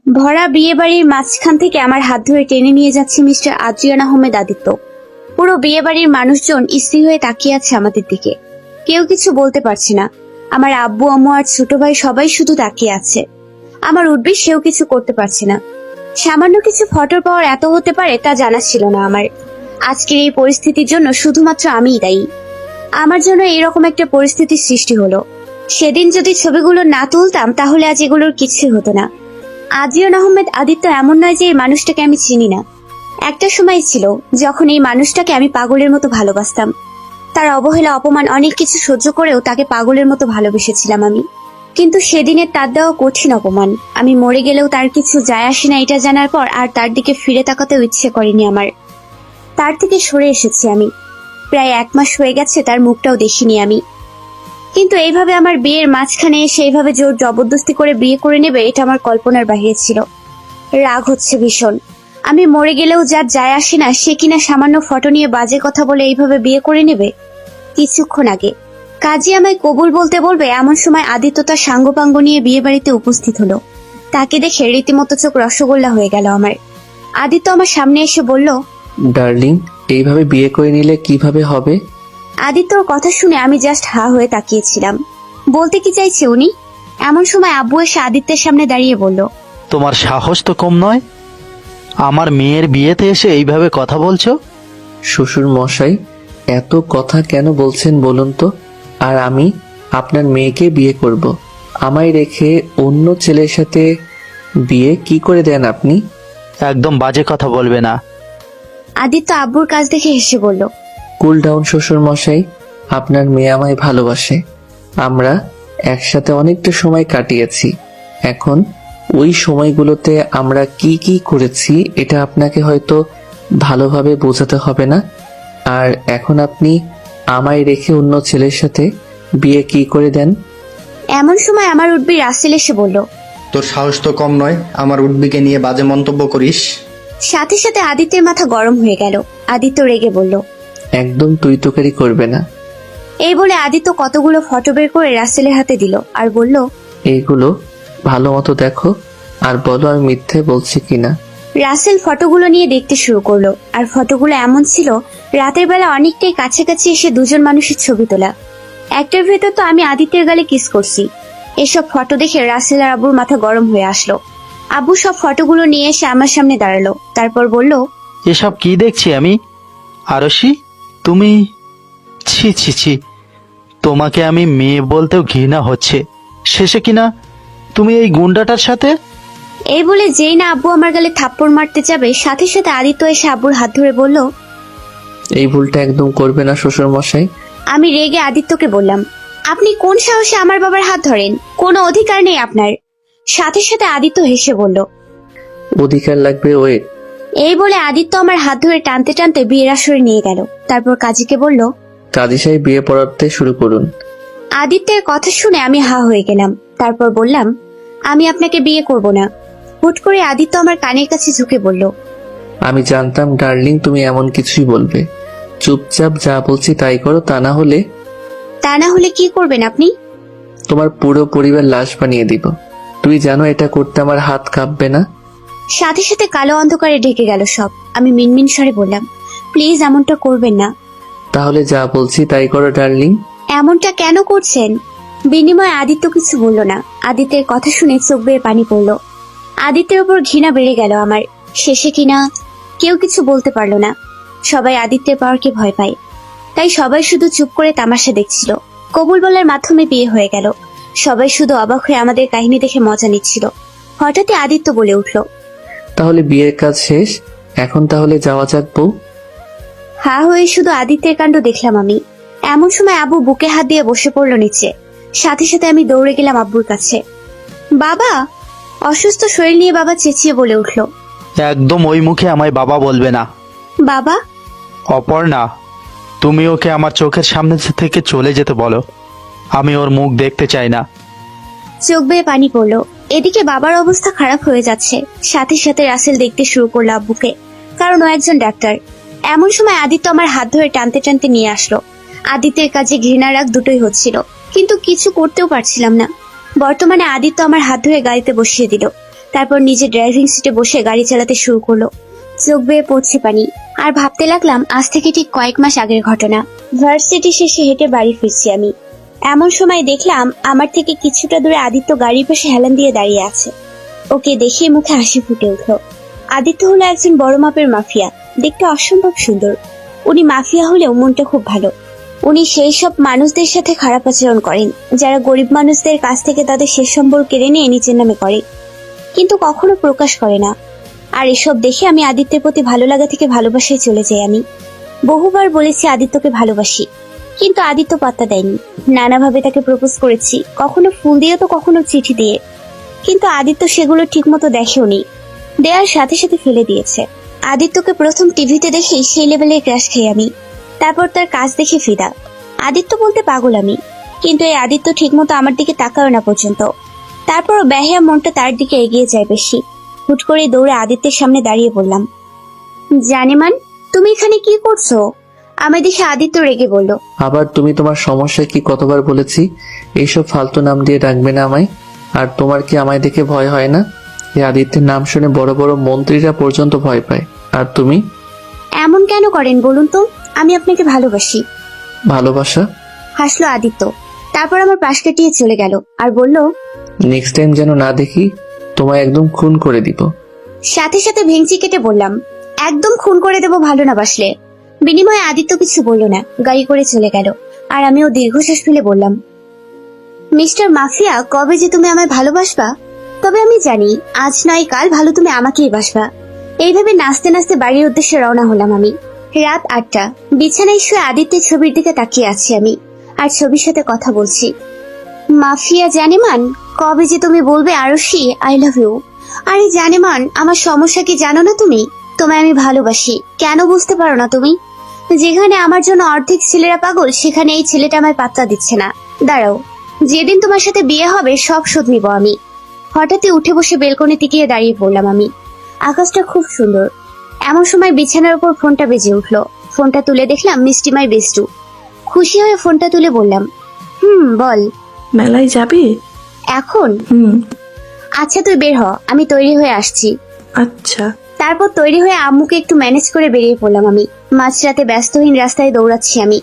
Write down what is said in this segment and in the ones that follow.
ভরা বিয়ে বাড়ির মাঝখান থেকে আমার হাত ধরে টেনে নিয়ে যাচ্ছে মিস্টার আদ্রিয়ান আহমেদ আদিত্য। পুরো বিয়ে বাড়ির মানুষজন স্থির হয়ে তাকিয়ে আছে আমাদের দিকে। কেউ কিছু বলতে পারছে না। আমার আব্বু আম্মু আর ছোট ভাই সবাই শুধু তাকিয়ে আছে। আমার উঠবি সেও কিছু করতে পারছে না। সামান্য কিছু ফটোর পাওয়ার এত হতে পারে তা জানা ছিল না আমার। আজকের এই পরিস্থিতির জন্য শুধুমাত্র আমিই দায়ী। আমার জন্য এরকম একটা পরিস্থিতির সৃষ্টি হলো। সেদিন যদি ছবিগুলো না তুলতাম তাহলে আজ এগুলোর কিছুই হতো না। আদ্রিয়ান আহমেদ আদিত্য এমন নয় যে এই মানুষটাকে আমি চিনি না। একটা সময় ছিল যখন এই মানুষটাকে আমি পাগলের মতো ভালোবাসতাম। তার অবহেলা অপমান অনেক কিছু সহ্য করেও তাকে পাগলের মতো ভালোবেসেছিলাম আমি। কিন্তু সেদিনের তার দেওয়া কঠিন অপমান, আমি মরে গেলেও তার কিছু যায় আসে না এটা জানার পর আর তার দিকে ফিরে তাকাতেও ইচ্ছে করেনি আমার। তার থেকে সরে এসেছি আমি। প্রায় 1 মাস হয়ে গেছে তার মুখটাও দেখিনি আমি। কিন্তু এইভাবে আমার বিয়ের মাঝখানে এসে এইভাবে জোর জবরদস্তি করে বিয়ে করে নেবে এটা আমার কল্পনার বাইরে ছিল। রাগ হচ্ছে ভীষণ। আমি মরে গেলেও যার যায় আসে না সে কিনা সামান্য ফটো নিয়ে বাজে কথা বলে এইভাবে বিয়ে করে নেবে। কিছুক্ষণ আগে কাজী আমায় কবুল বলতে বলবে এমন সময় আদিত্য তার সাঙ্গপাঙ্গ নিয়ে বিয়ে বাড়িতে উপস্থিত হলো। তাকে দেখে রীতিমতো চোখ রসগোল্লা হয়ে গেল আমার। আদিত্য আমার সামনে এসে বলল, ডার্লিং, এইভাবে বিয়ে করে নিলে কিভাবে হবে? আদিত্যর কথা শুনে আমি জাস্ট হা হয়ে তাকিয়েছিলাম। বলতে কি চাইছে উনি? এমন সময় আব্বু এসে আদিত্যের সামনে দাঁড়িয়ে বলল, তোমার সাহস তো কম নয়, আমার মেয়ের বিয়েতে এসে এইভাবে কথা বলছো? শ্বশুর মশাই, এত কথা কেন বলছেন বলুন তো? আর আমি আপনার মেয়েকে বিয়ে করব, আমায় রেখে অন্য ছেলের সাথে বিয়ে কি করে দেন আপনি? একদম বাজে কথা বলবে না। আদিত্য আব্বুর কাছ দেখে হেসে বলল, কুল ডাউন শ্বশুর মশাই, আপনার মেয়ে আমায় ভালোবাসে। আমরা একসাথে অনেকটা সময় কাটিয়েছি। এখন ওই সময়গুলোতে আমরা কি কি করেছি এটা আপনাকে হয়তো ভালোভাবে বোঝাতে হবে না। আর এখন আপনি আমায় রেখে অন্য ছেলের সাথে বিয়ে কি করে দেন? এমন সময় আমার উঠবি রাসেল এসে বলল, তোর সাহস তো কম নয়, আমার উডবিকে নিয়ে বাজে মন্তব্য করিস। সাথে সাথে আদিত্যের মাথা গরম হয়ে গেল। আদিত্য রেগে বলল, একদম তুই তোকারি করবে না। এই বলে আদিত্য কতগুলো ফটো বের করে রাসেলের হাতে দিল আর বলল, এইগুলো ভালো মতো দেখো আর বলো আমি মিথ্যে বলছি কিনা। রাসেল ফটোগুলো নিয়ে দেখতে শুরু করলো। আর ফটোগুলো এমন ছিল রাতের বেলা অনেকটাই কাছাকাছি এসে দুজন মানুষের ছবি তোলা। একটার ভেতর তো আমি আদিত্যের গালে কিস করছি। এসব ফটো দেখে রাসেল আর আব্বুর মাথা গরম হয়ে আসলো। আব্বু সব ফটোগুলো নিয়ে এসে আমার সামনে দাঁড়ালো। তারপর বলল, এসব কি দেখছি আমি? আরশি, তুমি, ছি ছি ছি, তোমাকে আমি মেয়ে বলতেও ঘৃণা হচ্ছে, শেষে কিনা তুমি এই গুন্ডাটার সাথে। এই বলে যেই না আব্বু আমার গালে থাপ্পড় মারতে যাবে সাথে সাথে আদিত্য এসে আব্বুর হাত ধরে বলল, এই ভুলটা একদম করবে না শ্বশুর মশাই। আমি রেগে আদিত্যকে বললাম, আপনি কোন সাহসে আমার বাবার হাত ধরেন? কোনো অধিকার নেই আপনার। সাথে সাথে আদিত্য হেসে বলল, অধিকার লাগবে ওয়েট। এই বলে আদিত্য আমার হাত ধরে টানতে টানতে বিয়ের আসরে নিয়ে গেল। তারপর কাজীকে বলল, কাজী সাহেব বিয়ে পড়াতে শুরু করুন। আদিত্যের কথা শুনে আমি হা হয়ে গেলাম। তারপর বললাম, আমি আপনাকে বিয়ে করব না। হুট করে আদিত্য আমার কানের কাছে ঝুঁকে বলল, আমি জানতাম ডার্লিং তুমি এমন কিছুই বলবে। চুপচাপ যা বলছি তাই করো, তা না হলে কি করবেন আপনি? তোমার পুরো পরিবার লাশ বানিয়ে দিব। তুই জানো এটা করতে আমার হাত কাঁপবে না? সাথে সাথে কালো অন্ধকারে ঢেকে গেল সব। আমি মিনমিন স্বরে বললাম, প্লিজ এমনটা করবেন না। তাহলে যা বলছি তাই করো ডার্লিং। এমনটা কেন করছেন? বিনিময়ে আদিত্য কিছু বলল না। আদিত্যের কথা শুনে চোখ বেয়ে পানি পড়ল। আদিত্যের উপর ঘৃণা বেড়ে গেল আমার। শেষে কিনা কেউ কিছু বলতে পারলো না। সবাই আদিত্যের পাওয়ারকে ভয় পায়। তাই সবাই শুধু চুপ করে তামাশা দেখছিল। কবুল বলার মাধ্যমে বিয়ে হয়ে গেল। সবাই শুধু অবাক হয়ে আমাদের কাহিনী দেখে মজা নিচ্ছিল। হঠাৎই আদিত্য বলে উঠল, তাহলে বিয়ের কাজ শেষ, এখন তাহলে যাওয়া যাক বউ। হা হয়ে শুধু আদিত্যের কাণ্ড দেখলাম আমি। এমন সময় আব্বু বুকে হাত দিয়ে বসে পড়লো নিচে। সাথে সাথে আমি দৌড়ে গেলাম আব্বুর কাছে। বাবা! অসুস্থ শরীর নিয়ে বাবা চেঁচিয়ে বলে উঠল, একদম ওই মুখে আমায় বাবা বলবে না। বাবা! অপর্ণা, তুমি ওকে আমার চোখের সামনে থেকে চলে যেতে বলো। আমি ওর মুখ দেখতে চাই না। চোখ বেয়ে পানি পড়লো। এদিকে বাবার অবস্থা খারাপ হয়ে যাচ্ছে। সাথে সাথে রাসেল দেখতে শুরু করলো আব্বুকে, কারণ ও একজন ডাক্তার। এমন সময় আদিত্য আমার হাত ধরে টানতে টানতে নিয়ে আসলো। আদিত্যের কাছে ঘৃণা রাগ দুটোই হচ্ছিল, কিন্তু কিছু করতেও পারছিলাম না। বর্তমানে আদিত্য আমার হাত ধরে গাড়িতে বসিয়ে দিল। তারপর নিজে ড্রাইভিং সিটে বসে গাড়ি চালাতে শুরু করলো। চোখ বেয়ে পড়ছে পানি। আর ভাবতে লাগলাম আজ থেকে ঠিক কয়েক মাস আগের ঘটনা। ভার্সিটি শেষে হেঁটে বাড়ি ফিরছি আমি। এমন সময় দেখলাম আমার থেকে কিছুটা দূরে আদিত্য গাড়ির পাশে হেলান দিয়ে দাঁড়িয়ে আছে। ওকে দেখে মুখে হাসি ফুটে উঠলো। আদিত্য হলো একজন বড় মাপের মাফিয়া, দেখতে অসম্ভব সুন্দর। উনি মাফিয়া হলেও মনটা খুব ভালো। উনি সেই সব মানুষদের সাথে খারাপ আচরণ করেন যারা গরিব মানুষদের কাছ থেকে তাদের শেষ সম্বল কেড়ে নিয়ে নিজের নামে করে, কিন্তু কখনো প্রকাশ করে না। আর এসব দেখে আমি আদিত্যের প্রতি ভালো লাগা থেকে ভালোবাসায় চলে যাই। আমি বহুবার বলেছি আদিত্যকে ভালোবাসি, কিন্তু আদিত্য পাত্তা দেয়নি। নানাভাবে তাকে প্রপোজ করেছি, কখনো ফুল দিয়ে তো কখনো চিঠি দিয়ে, কিন্তু আদিত্য সেগুলো ঠিক মতো দেখেওনি, দেওয়ার সাথে সাথে ফেলে দিয়েছে। আদিত্যকে প্রথম টিভিতে দেখেই সেই লেভেলের ক্রাশ খাই আমি। তারপর তার কাজ দেখে ফিদা। আদিত্য বলতে পাগল আমি, কিন্তু এই আদিত্য ঠিক মতো আমার দিকে তাকাও না পর্যন্ত। তারপর বেহায়া মনটা তার দিকে এগিয়ে যায় বেশি। হুট করে দৌড়ে আদিত্যের সামনে দাঁড়িয়ে বললাম, জানেমান তুমি এখানে কি করছো? আমি দেখে আদিত্য রেগে বলল, আবার তুমি তোমার সমস্যা কি কতবার বলেছি এইসব ফালতু নাম দিয়ে ডাকবে না আমায়। আর তোমার কি আমায় দেখে ভয় হয় না? এই আদিত্যের নাম শুনে বড় বড় মন্ত্রীরা পর্যন্ত ভয় পায়, আর তুমি? এমন কেন করেন বলুন তো? আমি আপনাকে ভালোবাসি। ভালোবাসা? হাসলো আদিত্য। তারপর আমার পাশ কাটিয়ে চলে গেল আর বলল, নেক্সট টাইম যেন না দেখি, তোমায় একদম খুন করে দিব। সাথে সাথে ভেঙচি কেটে বললাম, একদম খুন করে দেবো ভালো না বাসলে। বিনিময়ে আদিত্য কিছু বলল না, গাড়ি করে চলে গেল। আর আমিও দীর্ঘশ্বাস ফেলে বললাম, মিস্টার মাফিয়া, কবে যে তুমি আমায় ভালোবাসবা? তবে আমি জানি আজ নয় কাল ভালো তুমি আমাকেই বাসবা। এইভাবে নাচতে নাচতে বাড়ির উদ্দেশ্যে রওনা হলাম আমি। রাত 8টা। বিছানায় শুয়ে আদিত্যের ছবির দিকে তাকিয়ে আছি আমি, আর ছবির সাথে কথা বলছি। মাফিয়া জানেমান, কবে যে তুমি বলবে আরশি আই লাভ ইউ? আরে জানেমান, আমার সমস্যা কি জানো না তুমি? তোমায় আমি ভালোবাসি। কেন বুঝতে পারো না তুমি? যেখানে আমার জন্য অর্ধেক ছেলেরা পাগল, সেখানে এই ছেলেটা আমায় পাত্তা দিচ্ছে না। দাঁড়াও, যেদিন তোমার সাথে বিয়ে হবে সব শোধ নিব আমি। হঠাৎই উঠে বসে বেলকনিতে গিয়ে দাঁড়িয়ে পড়লাম আমি। আকাশটা খুব সুন্দর। এমন সময় বিছানার উপর ফোনটা বেজে উঠলো। ফোনটা তুলে দেখলাম মিষ্টিমাই বেস্টু। খুশি হয়ে ফোনটা তুলে বললাম, বল। মেলায় যাবি? এখন? হুম। আচ্ছা তুই বের হ, আমি তৈরি হয়ে আসছি। আচ্ছা। তারপর তৈরি হয়ে আম্মুকে একটু ম্যানেজ করে বেরিয়ে পড়লাম আমি। মাঝরাতে ব্যস্তহীন রাস্তায় দৌড়াচ্ছি আমি।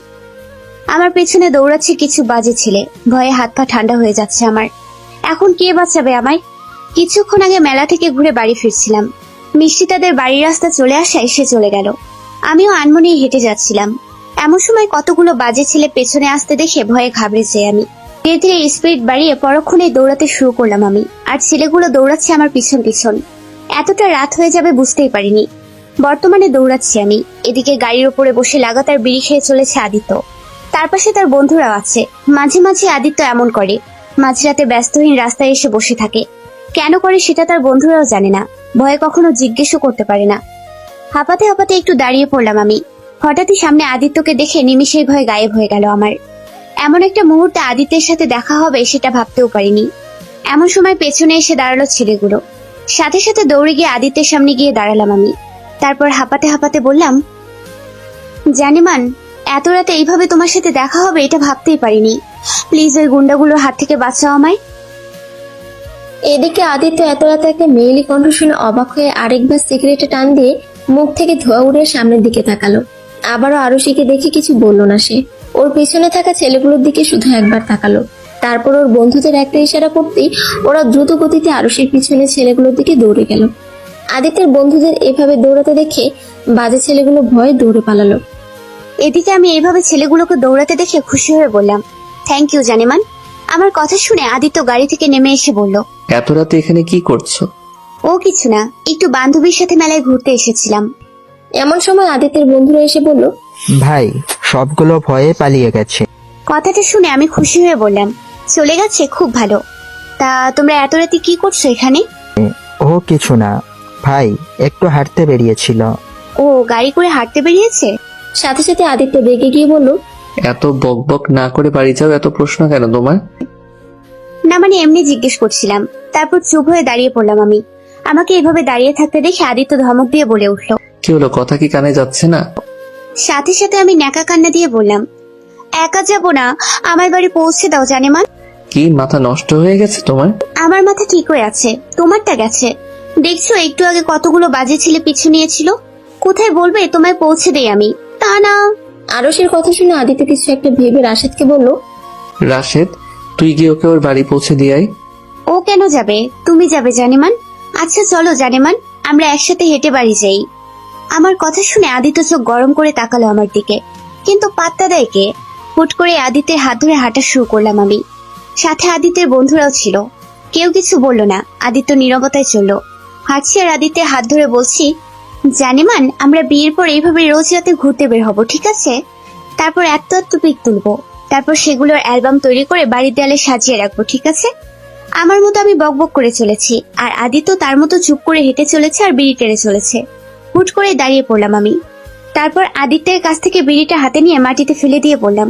আমার পেছনে দৌড়াচ্ছে কিছু বাজে ছেলে। ভয়ে হাত পা ঠান্ডা হয়ে যাচ্ছে আমার। এখন কে বাঁচাবে আমায়? কিছুক্ষণ আগে মেলা থেকে ঘুরে বাড়ি ফিরছিলাম। মিষ্টি তাদের বাড়ির রাস্তা চলে আসায় সে চলে গেল। আমিও আনমনেই হেঁটে যাচ্ছিলাম। এমন সময় কতগুলো বাজে ছেলে পেছনে আসতে দেখে ভয়ে ঘাবড়ে যাই আমি। ধীরে ধীরে স্পিড বাড়িয়ে পরক্ষণে দৌড়াতে শুরু করলাম আমি। আর ছেলেগুলো দৌড়াচ্ছে আমার পিছন পিছন। এতটা রাত হয়ে যাবে বুঝতেই পারিনি। বর্তমানে দৌড়াচ্ছি আমি। এদিকে গাড়ির উপরে বসে লাগাতার বিড়ি খেয়ে চলেছে আদিত্য। তার পাশে তার বন্ধুরাও আছে। মাঝে মাঝে আদিত্য এমন করে, মাঝরাতে ব্যস্তহীন রাস্তায় এসে বসে থাকে। কেন করে সেটা তার বন্ধুরাও জানে না। ভয়ে কখনো জিজ্ঞেসও করতে পারে না। হাঁপাতে হাঁপাতে একটু দাঁড়িয়ে পড়লাম আমি। হঠাৎই সামনে আদিত্যকে দেখে নিমিষেই ভয় গায়েব হয়ে গেল আমার। এমন একটা মুহূর্তে আদিত্যের সাথে দেখা হবে সেটা ভাবতেও পারিনি। এমন সময় পেছনে এসে দাঁড়ালো ছেলেগুলো। সাথে সাথে দৌড়ে গিয়ে আদিত্যের সামনে গিয়ে দাঁড়ালাম আমি। তারপর হাঁপাতে হাঁপাতে বললাম, জানিমান, এত রাতে এইভাবে তোমার সাথে দেখা হবে এটা ভাবতেই পারিনি। প্লিজ ওই গুন্ডাগুলোর হাত থেকে বাঁচাও আমায়। এদিকে আদিত্য এত রাতে একটা মেয়েলি কণ্ঠ শুনে অবাক হয়ে আরেকবার সিগারেটে টান দিয়ে মুখ থেকে ধোঁয়া উড়ে সামনের দিকে তাকালো। আবারও আরুষিকে দেখে কিছু বলল না সে। ওর পেছনে থাকা ছেলেগুলোর দিকে শুধু একবার তাকালো। তারপর ওর বন্ধুদের একটা ইশারা করতেই ওরা দ্রুত গতিতে আরুষির পিছনে ছেলেগুলোর দিকে দৌড়ে গেল। আদিত্যের বন্ধুদের এভাবে দৌড়াতে দেখে বাজে ছেলেগুলো ভয়ে দৌড়ে পালালো। এদিকে আমি এইভাবে ছেলেগুলোকে দৌড়াতে দেখে খুশি হয়ে বললাম, থ্যাংক ইউ জানেমান। আমার কথা শুনে আদিত্য গাড়ি থেকে নেমে এসে বলল, এত রাতে এখানে কি করছো? ও কিছু না, একটু বান্ধবীর সাথে মেলায় ঘুরতে এসেছিলাম। এমন সময় আদিত্যের বন্ধুরা এসে বলল, ভাই সবগুলো ভয়ে পালিয়ে গেছে। কথাটা শুনে আমি খুশি হয়ে বললাম, চলে গেছে? খুব ভালো। তা তোমরা এত রাতে কি করছো এখানে? ও কিছু না ভাই, একটু হাঁটতে বেরিয়েছিল। ও গাড়ি করে হাঁটতে বেরিয়েছে? সাথে সাথে আদিত্য রেগে গিয়ে বলল, এত বকবক না করে বাড়ি যাও, এত প্রশ্ন কেন তোমার? না মানে এমনি জিজ্ঞেস করছিলাম। তারপর চুপ হয়ে দাঁড়িয়ে পড়লাম আমি। আমাকে এভাবে দাঁড়িয়ে থাকতে দেখে আদিত্য ধমক দিয়ে বলে উঠলো, কি হলো, কথা কি কানে যাচ্ছে না? সাথে সাথে আমি ন্যাকা কান্না দিয়ে বললাম, একা যাব না, আমার বাড়ি পৌঁছে দাও জানেমান। কি মাথা নষ্ট হয়ে গেছে তোমার? আমার মাথা ঠিক হয়ে আছে, তোমারটা গেছে। দেখছো একটু আগে কতগুলো বাজে ছেলে পিছু নিয়েছিল। কোথায় বলবে তোমায় পৌঁছে দেই আমি, তা না। আরসের কথা শুনে আদিত্য কিছু একটা ভেবে রাশেদকে বলল, রাশেদ, তুই গিয়ে ওকে ওর বাড়ি পৌঁছে দিয়ে আয়। ও কেন যাবে, তুমি যাবে জানেমান। আচ্ছা চলো জানেমান, আমরা একসাথে হেঁটে বাড়ি যাই। আমার কথা শুনে আদিত্য চোখ গরম করে তাকালো আমার দিকে, কিন্তু পাত্তা দেয় কে। হুট করে আদিত্যের হাত ধরে হাঁটা শুরু করলাম আমি। সাথে আদিত্যের বন্ধুরাও ছিল। কেউ কিছু বলল না, আদিত্য নীরবতায় চলল। হাঁটছি আর আদিত্যের হাত ধরে বলছি, জানেমান আমরা বিয়ের পর এইভাবে রোজ রাতে ঘুরতে বের হব, ঠিক আছে? তারপর এত পিক তুলবো, তারপর সেগুলোর অ্যালবাম তৈরি করে বাড়ির দেয়ালে সাজিয়ে রাখবো, ঠিক আছে? আমার মতো আমি বকবক করে চলেছি, আর আদিত্য তার মতো চুপ করে হেঁটে চলেছে আর বিড়ি টেনে চলেছে। হুট করে দাঁড়িয়ে পড়লাম আমি। তারপর আদিত্যের কাছ থেকে বিড়িটা হাতে নিয়ে মাটিতে ফেলে দিয়ে বললাম,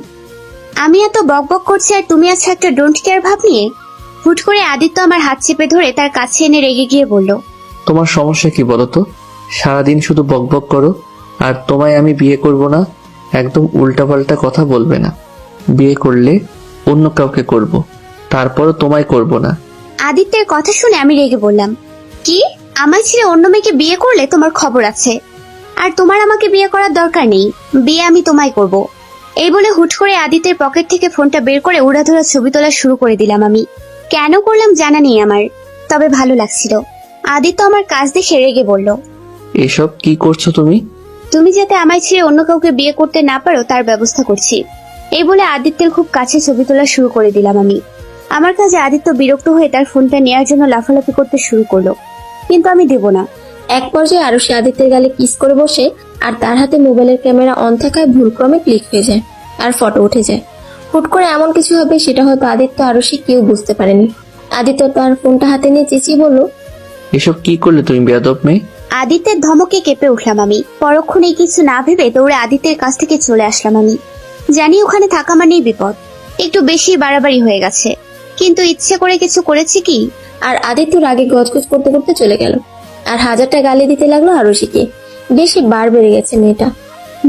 আমি এত বকবক করছি আর তুমি আছো একটা ডোন্ট কেয়ার ভাব নিয়ে। হুট করে আদিত্য আমার হাত চেপে ধরে তার কাছে এনে রেগে গিয়ে বলল, তোমার সমস্যা কি বলো তো? সারাদিন শুধু বকবক করো, আর তোমায় আমি বিয়ে করব না। একদম উল্টাপাল্টা কথা বলবে না। বিয়ে করলে অন্য কাউকে করব, তারপরও তোমায় করব না। আদিত্যের কথা শুনে আমি রেগে বললাম, কি? আমার ছেলে অন্য মেয়েকে বিয়ে করলে তোমার খবর আছে, আর তোমার আমাকে বিয়ে করার দরকার নেই। বিয়ে আমি তোমায় করব। এই বলে হুট করে আদিত্যের পকেট থেকে ফোনটা বের করে উড়াধুরা ছবি তোলা শুরু করে দিলাম আমি। কেন করলাম জানা নেই আমার, তবে ভালো লাগছিল। আদিত্য আমার কাজ দেখে রেগে বলল, এসব কি করছো তুমি? তুমি যাতে আমায় ছেড়ে অন্য কাউকে বিয়ে করতে না পারো তার ব্যবস্থা করছি। এই বলে আদিত্যের খুব কাছে ছবি তোলা শুরু করে দিলাম আমি। আমার কাছে আদিত্য বিরক্ত হয়ে তার ফোনটা নেয়ার জন্য লাফালাফি করতে শুরু করলো, কিন্তু আমি দেব না। এক পর্যায়ে আরশি আদিত্যের গালে কিস করে বসে, আর তার হাতে মোবাইলের ক্যামেরা অন থাকায় ভুলক্রমে ক্লিক হয়ে যায় আর ফটো উঠে যায়। হুট করে এমন কিছু হবে সেটা হয়তো আদিত্য আরশি কেউ বুঝতে পারেনি। আদিত্য তার ফোনটা হাতে নিয়ে চেঁচিয়ে বলল, এসব কি করলে তুমি বেয়াদব মেয়ে? আদিত্যের ধমকে কেঁপে উঠলাম আমি। পরক্ষণে কিছু না ভেবে দৌড়ে আদিত্যের কাছ থেকে চলে আসলাম আমি। জানি ওখানে থাকা মানেই বিপদ। একটু বেশি বাড়াবাড়ি হয়ে গেছে, কিন্তু ইচ্ছে করে কিছু করেছি কি? আর আদিত্য রাগে গজগজ করতে করতে চলে গেল আর হাজারটা গালি দিতে লাগলো আরশিকে। বেশি বার বেড়ে গেছে মেয়েটা।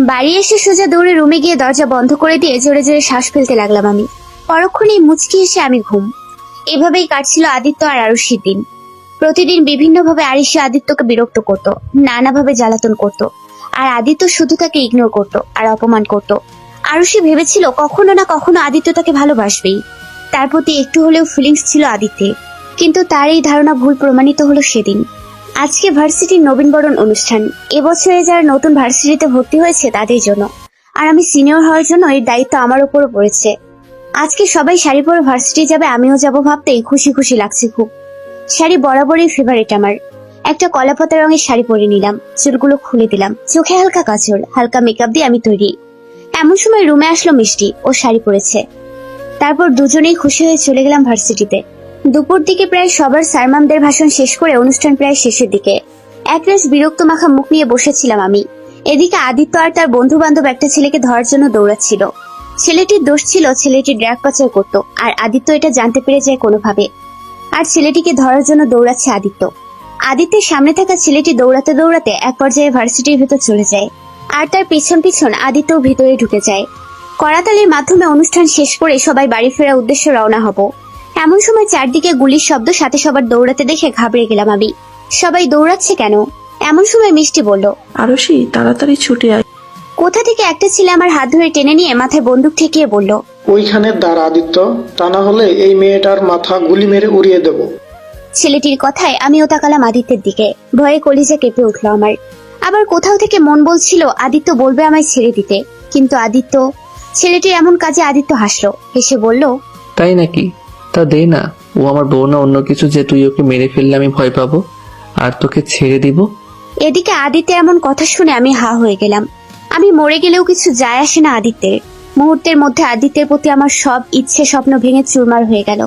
বাড়ি এসে সোজা দৌড়ে রুমে গিয়ে দরজা বন্ধ করে দিয়ে জোরে জোরে শ্বাস ফেলতে লাগলাম আমি। পরক্ষণেই মুচকি এসে আমি ঘুম। এভাবেই কাটছিল আদিত্য আর আরুষির দিন। প্রতিদিন বিভিন্নভাবে আরিশি আদিত্যকে বিরক্ত করত, নানাভাবে জ্বালাতন করত, আর আদিত্য শুধু তাকে ইগনোর করত আর অপমান করত। আরুষি ভেবেছিল কখনো না কখনো আদিত্য তাকে ভালোবাসবেই, তার প্রতি একটু হলেও ফিলিংস ছিল আদিত্যের। কিন্তু তার এই ধারণা ভুল প্রমাণিত হলো সেদিন। আজকে ভার্সিটির নবীনবরণ অনুষ্ঠান। এবছরে যারা নতুন ভার্সিটিতে ভর্তি হয়েছে তাদের জন্য, আর আমি সিনিয়র হওয়ার জন্য এর দায়িত্ব আমার উপরও পড়েছে। আজকে সবাই শাড়ি পরে ভার্সিটি যাবে, আমিও যাব ভাবতেই খুশি খুশি লাগছে খুব। শাড়ি বরাবরই ফেভারিট আমার। একটা কলাপাতা রঙের শাড়ি পরে নিলাম, চুলগুলো খুলে দিলাম, চোখে হালকা কাজল, হালকা মেকআপ দিয়ে আমি তৈরি। এমন সময় রুমে আসলো মিষ্টি, ও শাড়ি পরেছে। তারপর দুজনেই খুশি হয়ে চলে গেলাম ভার্সিটিতে। দুপুর দিকে প্রায় সবার স্যারম্যামদের ভাষণ শেষ করে অনুষ্ঠান প্রায় শেষের দিকে। একরাশ বিরক্ত মাখা মুখ নিয়ে বসেছিলাম আমি। এদিকে আদিত্য আর তার বন্ধু বান্ধব একটা ছেলেকে ধরার জন্য দৌড়াচ্ছিল। ছেলেটির দোষ ছিল, ছেলেটি ড্রাগ পাচার করত, আর আদিত্য এটা জানতে পেরে যায় কোনোভাবে, আর ছেলেটিকে ধরার জন্য দৌড়াচ্ছে আদিত্য। আদিত্যের সামনে থাকা ছেলেটি দৌড়াতে দৌড়াতে এক পর্যায়ে ভার্সিটির ভেতর চলে যায়, আর তার পিছন পিছন আদিত্য ভিতরে ঢুকে যায়। করাতালির মাধ্যমে অনুষ্ঠান শেষ করে সবাই বাড়ি ফেরার উদ্দেশ্যে রওনা হব। এমন সময় চারদিকে গুলির শব্দ, সাথে সবার দৌড়াতে দেখে ঘাবড়ে গেলাম আমি। সবাই দৌড়াচ্ছে কেন? এমন সময় মিষ্টি বলল, আরশি তাড়াতাড়ি ছুটে আয়। কোথা থেকে একটা ছেলে আমার হাত ধরে টেনে নিয়ে মাথায় বন্দুক ঠেকিয়ে বলল, ওইখানে দাঁড়া আদিত্য, তা না হলে এই মেয়েটার মাথা গুলি মেরে উড়িয়ে দেব। ছেলেটির কথায় আমিও তাকালাম আদিত্যের দিকে। ভয়ে কলিজা কেঁপে উঠল আমার। আবার কোথাও থেকে মন বলছিল আদিত্য বলবে আমায় ছেড়ে দিতে, কিন্তু আদিত্য, ছেলেটির এমন কাজে আদিত্য হাসলো, হেসে বলল, তাই নাকি? তা দে না, ও আমার বউ না অন্য কিছু যে তুই ওকে মেরে ফেললে আমি ভয় পাবো আর তোকে ছেড়ে দিব? এদিকে আদিত্যের এমন কথা শুনে আমি হা হয়ে গেলাম। আমি মরে গেলেও কিছু যায় আসে না আদিত্যের। মুহূর্তের মধ্যে আদিত্যের প্রতি আমার সব ইচ্ছে স্বপ্ন ভেঙে চুরমার হয়ে গেল।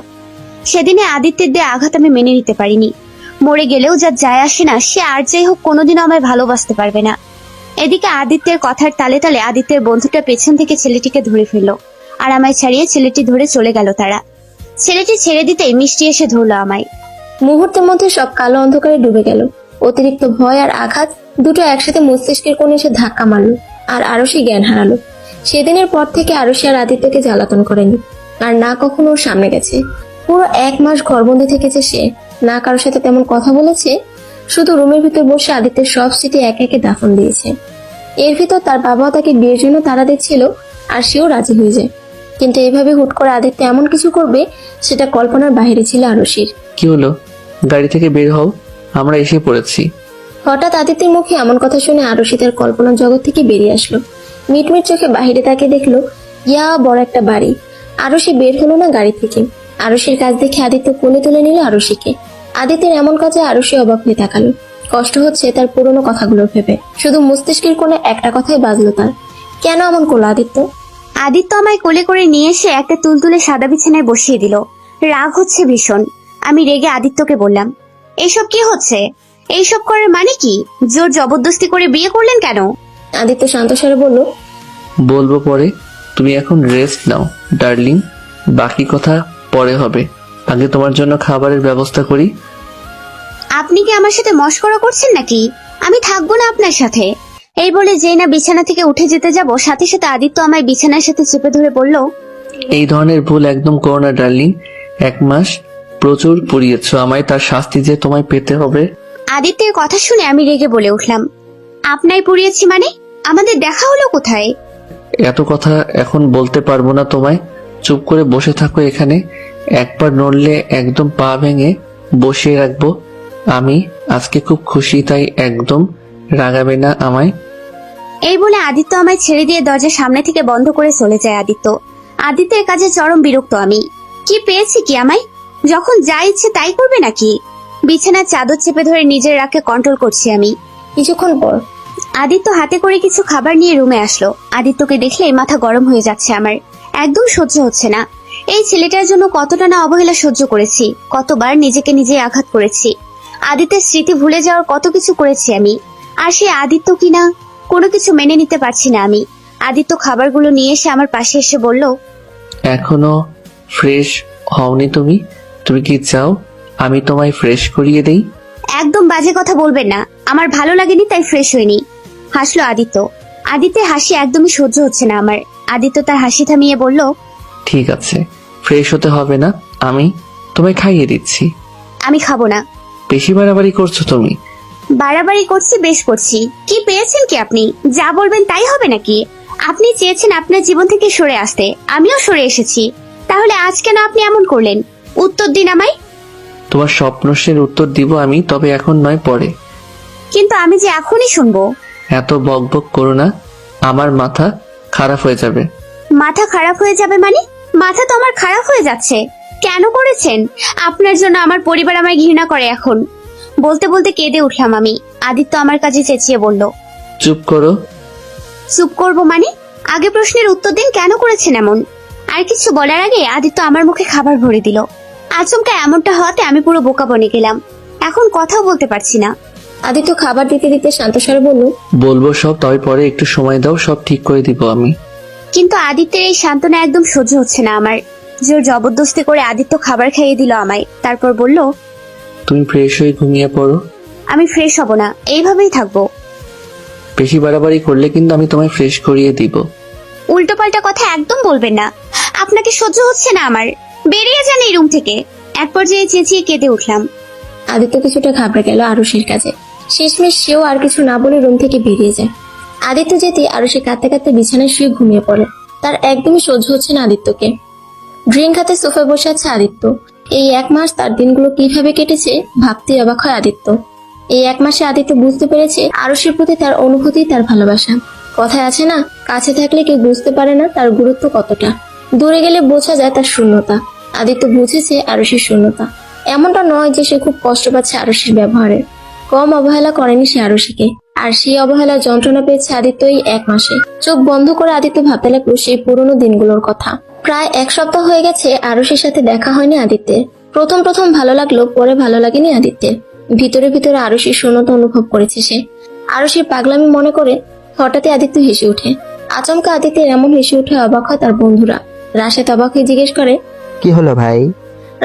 সেদিনে আদিত্যের দিয়ে আঘাত আমি মেনে নিতে পারিনি। মরে গেলেও যা যায় আসে না, সে আর যাই হোক কোনোদিনও আমায় ভালোবাসতে পারবে না। এদিকে আদিত্যের কথার তালে তালে আদিত্যের বন্ধুটা পেছন থেকে ছেলেটিকে ধরে ফেললো, আর আমায় ছাড়িয়ে ছেলেটি ধরে চলে গেল তারা। ছেলেটি ছেড়ে দিতেই মিষ্টি এসে ধরলো আমায়। মুহূর্তের মধ্যে সব কালো অন্ধকারে ডুবে গেল। অতিরিক্ত ভয় আর আঘাত দুটো একসাথে মস্তিষ্কের কোণে এসে ধাক্কা মারলো, আর আরশি জ্ঞান হারালো। সেদিনের পর থেকে আরশি আর আদিত্যকে জ্বালাতন করেনি। আর না কখনো ওর সামনে গেছে। পুরো 1 মাস ঘরবন্দি থেকেছে সে, না কারোর সাথে তেমন কথা বলেছে, শুধু রুমের ভিতর বসে আদিত্যের সব স্মৃতি একে একে দাফন দিয়েছে। এর ভিতর তার বাবাও তাকে বিয়ের জন্য তাড়া দিচ্ছিল, আর সেও রাজি হয়ে যায়। কিন্তু এভাবে হুট করে আদিত্য এমন কিছু করবে সেটা কল্পনার বাইরে ছিল আরশির। কি হলো? গাড়ি থেকে বের হও, আমরা এসে পড়েছি। হঠাৎ আদিত্যের মুখে এমন কথা শুনে আরশি তার কল্পনার জগৎ থেকে বেরিয়ে আসলো। মিটমিট চোখে বাহিরে তাকে দেখলো ইয়া বড় একটা বাড়ি। আরশি বের হলো না গাড়ি থেকে। আরশির কাজ দেখে আদিত্য কোলে তুলে নিল আরশিকে। আদিত্যের এমন কাজে আরশি অবাক হয়ে তাকালো। কষ্ট হচ্ছে তার পুরনো কথাগুলো ভেবে। শুধু মস্তিষ্কের কোণে একটা কথাই বাজলো তার, কেন এমন করলো আদিত্য? আদিত্য আমায় কোলে করে নিয়ে এসে একটা তুলতুলে সাদা বিছানায় বসিয়ে দিল। রাগ হচ্ছে ভীষণ। আমি রেগে আদিত্যকে বললাম, এইসব কি হচ্ছে? এইসব করার মানে কি? জোর জবরদস্তি করে বিয়ে করলেন কেন? আদিত্য শান্ত স্বরে বলল, বলবো পরে, তুমি এখন রেস্ট নাও ডার্লিং, বাকি কথা পরে হবে। আগে তোমার জন্য খাবারের ব্যবস্থা করি। আপনি কি আমার সাথে মশকরা করছেন নাকি? আমি থাকবো না আপনার সাথে। এই বলে যেই না বিছানা থেকে উঠে যেতে যাব, সাথে সাথে আদিত্য আমায় বিছানার সাথে চেপে ধরে বলল, এই ধরনের ভুল একদম করো না ডার্লিং। 1 মাস প্রচুর পুড়িয়েছ আমায়, তার শাস্তি যে তোমায় পেতে হবে। আদিত্যের কথা শুনে আমি রেগে বলে উঠলাম, আপনাই পুড়িয়েছি মানে? আমাদের দেখা হলো কোথায়? এত কথা এখন বলতে পারবো না তোমায়। চুপ করে বসে থাকো এখানে। একবার নড়লে একদম পা ভেঙে বসিয়ে রাখবো। আমি আজকে খুব খুশি, তাই একদম রাগাবে না আমায়। এই বলে আদিত্য আমায় ছেড়ে দিয়ে দরজার সামনে থেকে বন্ধ করে চলে যায় আদিত্যের কাজে চরম বিরক্ত আমি। কি পেয়েছি কি আমায়? যখন যা ইচ্ছে তাই করবে নাকি? বিছানার চাদর চেপে ধরে নিজের রাগকে কন্ট্রোল করছি আমি। কিছুক্ষণ পর আদিত্য হাতে করে কিছু খাবার নিয়ে রুমে আসলো। আদিত্যকে দেখলে মাথা গরম হয়ে যাচ্ছে আমার। একদম সহ্য হচ্ছে না। এই ছেলেটার জন্য কতটা না অবহেলা সহ্য করেছি, কতবার নিজেকে নিজে আঘাত করেছি। আদিত্যের স্মৃতি ভুলে যাওয়ার কত কিছু করেছি আমি। আর সে আদিত্য কিনা, কোনো কিছু মেনে নিতে পারছি না আমি। আদিত্য খাবারগুলো নিয়ে এসে আমার পাশে এসে বলল, এখনো ফ্রেশ হওনি তুমি? তুমি কি চাও আমি তোমায় ফ্রেশ করিয়ে দেই? একদম বাজে কথা বলবেন না। আমার ভালো লাগেনি তাই ফ্রেশ হয়নি। হাসলো আদিত্য। আদিত্যের হাসি একদমই সহ্য হচ্ছে না আমার। আদিত্য তার হাসি থামিয়ে বলল, ঠিক আছে, ফ্রেশ হতে হবে না, আমি তোমায় খাইয়ে দিচ্ছি। আমি খাবো না। বেশি বাড়াবাড়ি করছো তুমি। বাড়াবাড়ি করছি, বেশ করছি। কি পেয়েছেন কি আপনি? যা বলবেন তাই হবে নাকি? আপনি চেয়েছেন আপনার জীবন থেকে সরে আসতে, আমিও সরে এসেছি। তাহলে আজ কেন আপনি এমন করলেন? উত্তর দিন আমায়। তোমার সব প্রশ্নের উত্তর দিব আমি, তবে এখন নয়, পরে। কিন্তু আমি যে এখনই শুনবো। এত বকবক করো না, আমার মাথা খারাপ হয়ে যাবে। মাথা খারাপ হয়ে যাবে মানে? মাথা তো আমার খারাপ হয়ে যাচ্ছে। কেন করেছেন? আপনার জন্য আমার পরিবার আমায় ঘৃণা করে এখন। বলতে বলতে কেঁদে উঠলাম আমি। আদিত্য আমার কাছে চেঁচিয়ে বলল, চুপ করো। চুপ করব মানে? আগে প্রশ্নের উত্তর দিন, কেন করেছেন এমন? আর কিছু বলার আগে আদিত্য আমার মুখে খাবার ভরে দিল। আচমকা এমনটা হওয়াতে আমি পুরো বোকা বনে গেলাম। এখন কথাও বলতে পারছি না। আদিত্য খাবার দিতে দিতে শান্ত স্বরে বলল, বলবো সব, তবে পরে একটু সময় দাও, সব ঠিক করে দিব আমি। কিন্তু আদিত্যের এই সান্ত্বনা একদম সহ্য হচ্ছে না আমার। জোর জবরদস্তি করে আদিত্য খাবার খাইয়ে দিল আমায়। তারপর বলল, তুমি ফ্রেশ হয়ে ঘুমিয়ে পড়ো। আমি ফ্রেশ হব না, এইভাবেই থাকবো। বেশি বাড়াবাড়ি করলে কিন্তু আমি তোমায় ফ্রেশ করিয়ে দিব। উল্টোপাল্টা কথা একদম বলবেন না। আপনাকে সহ্য হচ্ছে না আমার। বেরিয়ে যান এই রুম থেকে। এক পর্যায়ে চেঁচিয়ে কেঁদে উঠলাম। আদিত্য কিছুটা ঘাবড়ে গেল আরুষির কাছে। শেষমেশ সেও আর কিছু না বলে রুম থেকে বেরিয়ে যায়। আদিত্য যেতে আরুষি কাঁদতে কাঁদতে বিছানায় শুয়ে ঘুমিয়ে পড়ে। তার একদমই সহ্য হচ্ছে না আদিত্যকে। ড্রিঙ্ক হাতে সোফায় বসে আছে আদিত্য। এই 1 মাস তার দিনগুলো কিভাবে কেটেছে ভাবতে অবাক হয় আদিত্য। এই 1 মাসে আদিত্য বুঝতে পেরেছে আরুষির প্রতি তার অনুভূতি, তার ভালোবাসা। কথায় আছে না, কাছে থাকলে কেউ বুঝতে পারে না তার গুরুত্ব কতটা, দূরে গেলে বোঝা যায় তার শূন্যতা। আদিত্য বুঝেছে আরুষির শূন্যতা। এমনটা নয় যে সে খুব কষ্ট পাচ্ছে আরুষির ব্যবহারে। কম অবহেলা করেনি সে আরুষিকে। আর সেই অবহেলার যন্ত্রণা পেয়েছে আদিত্য এই 1 মাসে। চোখ বন্ধ করে আদিত্য ভাবতে লাগলো সেই পুরনো দিনগুলোর কথা। প্রায় 1 সপ্তাহ হয়ে গেছে আরুষির সাথে দেখা হয়নি আদিত্যের। প্রথম ভালো লাগলো, পরে ভালো লাগেনি আদিত্যের। ভিতরে ভিতরে আরুষির শূন্যতা অনুভব করেছে সে। আরুষির পাগলামি মনে করে হঠাৎই আদিত্য হেসে ওঠে। আচমকা আদিত্যের এমন হেসে উঠে অবাক হয় তার বন্ধুরা। রাশেদ অবাক হয়ে জিজ্ঞেস করে, কি হলো ভাই?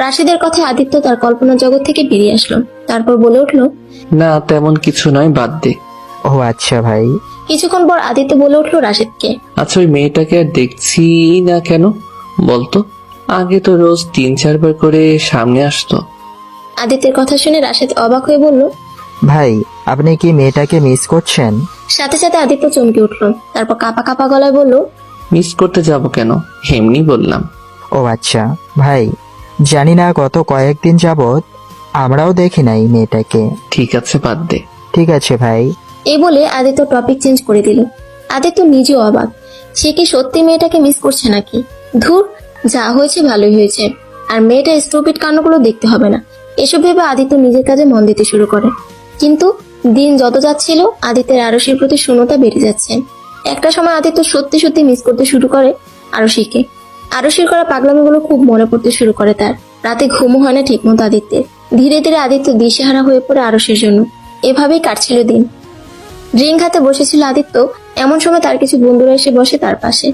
রাশেদের কথায় আদিত্য তার কল্পনা জগৎ থেকে বেরিয়ে আসলো। তারপর বলে উঠলো, না তেমন কিছু নয়, বাদ দে। ও আচ্ছা ভাই। কিছুক্ষণ পর আদিত্য বলে উঠলো রাশেদকে, আচ্ছা ওই মেয়েটাকে আর দেখছি না কেন বলতো? আগে তো রোজ 3-4 বার করে সামনে আসতো। আদিত্যের কথা শুনে রাশেদ অবাক হয়ে বলল। ভাই আপনি কি মেয়েটাকে মিস করছেন? সাথে সাথে আদিত্য চমকে উঠল, তারপর কাঁপা কাঁপা গলায় বলল। মিস করতে যাব কেন, এমনি বললাম। ও আচ্ছা ভাই, জানি না গত কয়েকদিন যাবত আমরাও দেখি নাই মেয়েটাকে। ঠিক আছে বাদ দে। ঠিক আছে ভাই। এই বলে আদিত্য টপিক চেঞ্জ করে দিল। আদিত্য নিজেও অবাক, সে কি সত্যি মেয়েটাকে মিস করছে নাকি? ধুর, যা হয়েছে ভালোই হয়েছে, আর মেয়েটা স্টুপিড কান্ডগুলো দেখতে হবে না। এসব ভেবে আদিত্য নিজের কাজে মন দিতে শুরু করে। কিন্তু দিন যত যাচ্ছিল আদিত্যের আরশির প্রতি শূন্যতা বেড়ে যাচ্ছে। একটা সময় আদিত্য সত্যি সত্যি মিস করতে শুরু করে আরশিকে। আরশির করা পাগলামিগুলো খুব মনে পড়তে শুরু করে তার। রাতে ঘুমও হয় না ঠিক মতো আদিত্যের। ধীরে ধীরে আদিত্য দিশেহারা হয়ে পড়ে আরশির জন্য। এভাবেই কাটছিল দিন। ড্রিঙ্ক হাতে বসেছিল আদিত্য, এমন সময় তার কিছু বন্ধুরা এসে বসে তার পাশে।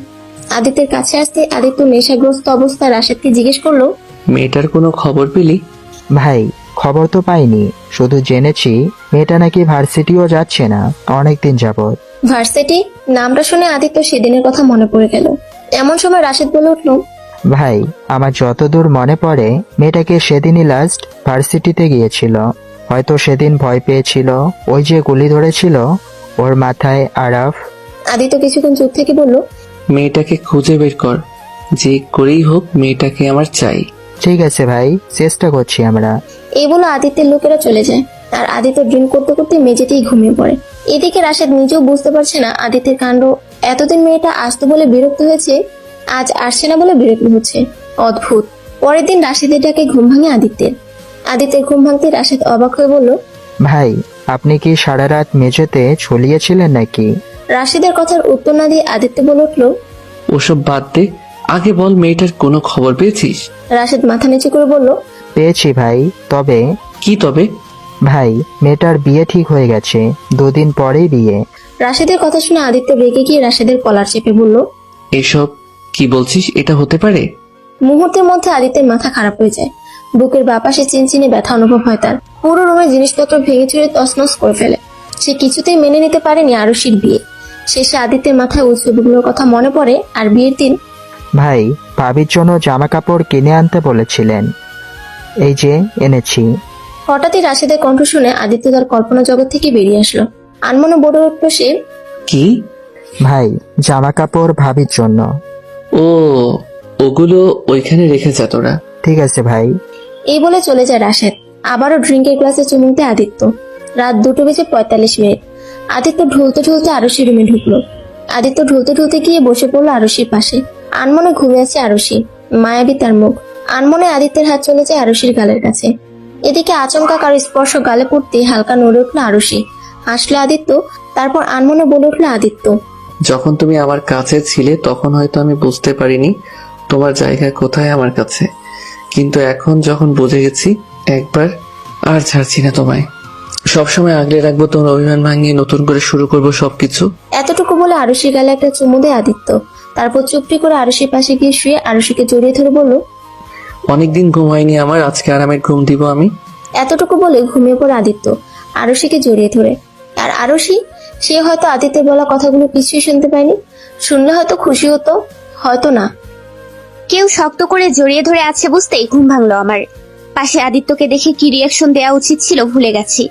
আদিত্যের কাছে আসতে আদিত্য নেশাগ্রস্ত অবস্থায় রাশেদকে জিজ্ঞেস করলো। মেয়েটার কোনো খবর পেলি? ভাই খবর তো পাইনি, শুধু জেনেছি মেয়েটা নাকি ভার্সিটিও যাচ্ছে না অনেকদিন যাবত। ভার্সিটি নামটা শুনে আদিত্য সেদিনের কথা মনে পড়ে গেল। এমন সময় রাশেদ বলে উঠল। ভাই আমার যতদূর মনে পড়ে মেয়েটাকে সেদিনই লাস্ট ভার্সিটিতে গিয়েছিল। হয়তো সেদিন ভয় পেয়েছিল, ওই যে গুলি ধরেছিল ওর মাথায় আরাফ। আদিত্য কিছুক্ষণ চুপ থেকে বলল। মেয়েটাকে খুঁজে বের কর, যে করেই হোক মেয়েটাকে আমার চাই। ঠিক আছে ভাই, চেষ্টা করছি আমরা। এই বলে আদিত্যের লোকেরা চলে যায়, আর আদিত্য ড্রিঙ্ক করতে করতে মেঝেতেই ঘুমিয়ে পড়ে। এদিকে রাশেদ নিজেও বুঝতে পারছে না আদিত্যের কাণ্ড। এতদিন মেয়েটা আসতো বলে বিরক্ত হয়েছে, আজ আসছে না বলে বিরক্ত হচ্ছে। অদ্ভুত। পরের দিন রাশেদের ডাকে ঘুম ভাঙে আদিত্যের। আদিত্যের ঘুম ভাঙতে রাশেদ অবাক হয়ে বলল। ভাই আপনি কি সারা রাত মেঝেতে ঝুলিয়েছিলেন নাকি? রাশেদের কথার উত্তর না দিয়ে আদিত্য বলে উঠল। ওসব বাদ দে, আগে বল মেয়েটার কোনো খবর পেয়েছিস? রাশেদ মাথা নিচু করে বলল। পেয়েছি ভাই, তবে কি তবে? ভাই মেয়েটার বিয়ে ঠিক হয়ে গেছে, 2 দিন পরেই বিয়ে। রাশেদের কথা শুনে আদিত্য রেগে গিয়ে রাশেদের কলার চেপে বলল। এসব কি বলছিস? এটা হতে পারে? মুহূর্তের মধ্যে আদিত্যের মাথা খারাপ হয়ে যায়। বুকের বাপাশে চিনচিনে ব্যথা অনুভব হয় তার। পুরো রুমের জিনিসপত্র ভেঙে চুরে তছনছ করে ফেলে। সে কিছুতেই মেনে নিতে পারেনি আরশির বিয়ে। শেষে আদিত্যের মাথায় ওই ছবিগুলোর কথা মনে পড়ে, আর বিয়ের দিন ভাই ভাবির জন্য জামা কাপড় কিনে আনতে বলেছিলেন, এই যে এনেছি। হঠাৎই রাশেদের কণ্ঠ শুনে আদিত্য তার কল্পনা জগৎ থেকে বেরিয়ে আসলো। আনমনে বলে উঠল সে। কি? ভাই জামা কাপড় ভাবির জন্য। ও, ওগুলো ওইখানে রেখে যা তোরা। ঠিক আছে ভাই। এই বলে চলে যায় রাশেদ। আবারও ড্রিঙ্কের গ্লাসে চুমুকতে আদিত্য। রাত 2:45। আদিত্য ঢুলতে ঢুলতে আরশি রুমে ঢুকলো। আদিত্য ঢুলতে ঢুলতে গিয়ে বসে পড়লো আরশির পাশে। আনমনে ঘুরে আছে আরশি, মায়াবী তার মুখ। আনমনে আদিত্যের হাত চলে যায় আরশির গালের কাছে। এদিকে আচমকা কারো স্পর্শ গালে পড়তে হালকা নড়ে উঠলো আরশি। হাসলো আদিত্য, তারপর আনমনে বলে উঠলো আদিত্য। যখন তুমি আমার কাছে ছিলে তখন হয়তো আমি বুঝতে পারিনি তোমার জায়গা কোথায় আমার কাছে, কিন্তু এখন যখন বুঝে গেছি একবার আর ছাড়ছি না তোমায়। সবসময় আগলে রাখবো, তোমার অভিমান ভাঙিয়ে নতুন করে শুরু করবো সবকিছু। এতটুকু বলে আরশির গালে একটা চুমু দেয় আদিত্য। তারপর চুপটি করে আরশির পাশে গিয়ে শুয়ে আরশিকে জড়িয়ে ধরে বলল। অনেকদিন ঘুম হয়নি আমার, আজকে আরামের ঘুম দিব আমি। এতটুকু বলে ঘুমিয়ে পড়ে আদিত্য আরশিকে জড়িয়ে ধরে। আর আরশি, সে হয়তো আদিত্যের বলা কথাগুলো কিছুই শুনতে পায়নি। শুনলে হয়তো খুশি হতো, হয়তো না। কেউ শক্ত করে জড়িয়ে ধরে আছে বুঝতেই ঘুম ভাঙলো আমার। পাশে আদিত্যকে দেখে কি রিয়াকশন দেওয়া উচিত ছিল ভুলে গেছি।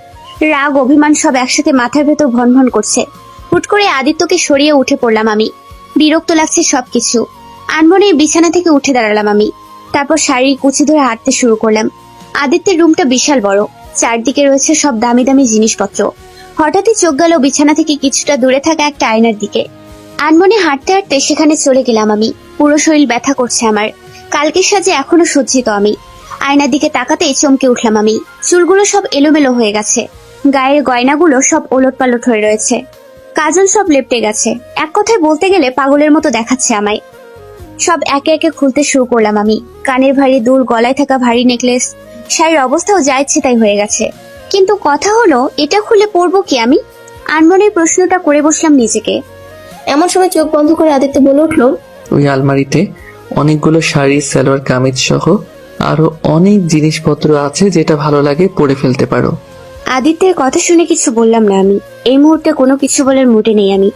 রাগ অভিমান সব একসাথে মাথার ভেতর ভনভন করছে। হুট করে আদিত্যকে সরিয়ে উঠে পড়লাম আমি। বিরক্ত লাগছে সবকিছু। আনমনে বিছানা থেকে উঠে দাঁড়ালাম আমি। তারপর শাড়ির কুচি ধরে হাঁটতে শুরু করলাম। আদিত্যের রুমটা বিশাল বড়, চারদিকে রয়েছে সব দামি দামি জিনিসপত্র। হঠাৎই চোখ গেল বিছানা থেকে কিছুটা দূরে থাকা একটা আয়নার দিকে। আনমনে হাঁটতে হাঁটতে সেখানে চলে গেলাম আমি। পুরো শরীর ব্যথা করছে আমার। কালকের সাজে এখনো সজ্জিত আমি। আয়নার দিকে তাকাতেই চমকে উঠলাম আমি। চুলগুলো সব এলোমেলো হয়ে গেছে, গায়ের গয়নাগুলো সব ওলটপালট হয়ে রয়েছে, কাজল সব লেপটে গেছে। এক কথায় বলতে গেলে পাগলের মতো দেখাচ্ছে আমায়। সব একে একে খুলতে শুরু করলাম আমি। কানের ভারী দুল, গলায় থাকা ভারী নেকলেস, শাড়ির অবস্থাও যা ইচ্ছে তাই হয়ে গেছে। কিন্তু কথা হলো, এটা খুলে পরবো কি আমি? আনমনের প্রশ্নটা করে বসলাম নিজেকে। এমন সময় চোখ বন্ধ করে আদিত্য বলে উঠলো। ওই আলমারিতে অনেকগুলো শাড়ি, সালোয়ার কামিজ সহ আরো অনেক জিনিসপত্র আছে, যেটা ভালো লাগে পরে ফেলতে পারো। আদিত্যের কথা শুনে কিছু বললাম না আমি। এই মুহূর্তে কোনো কিছু বলার মুডে নেই আমি।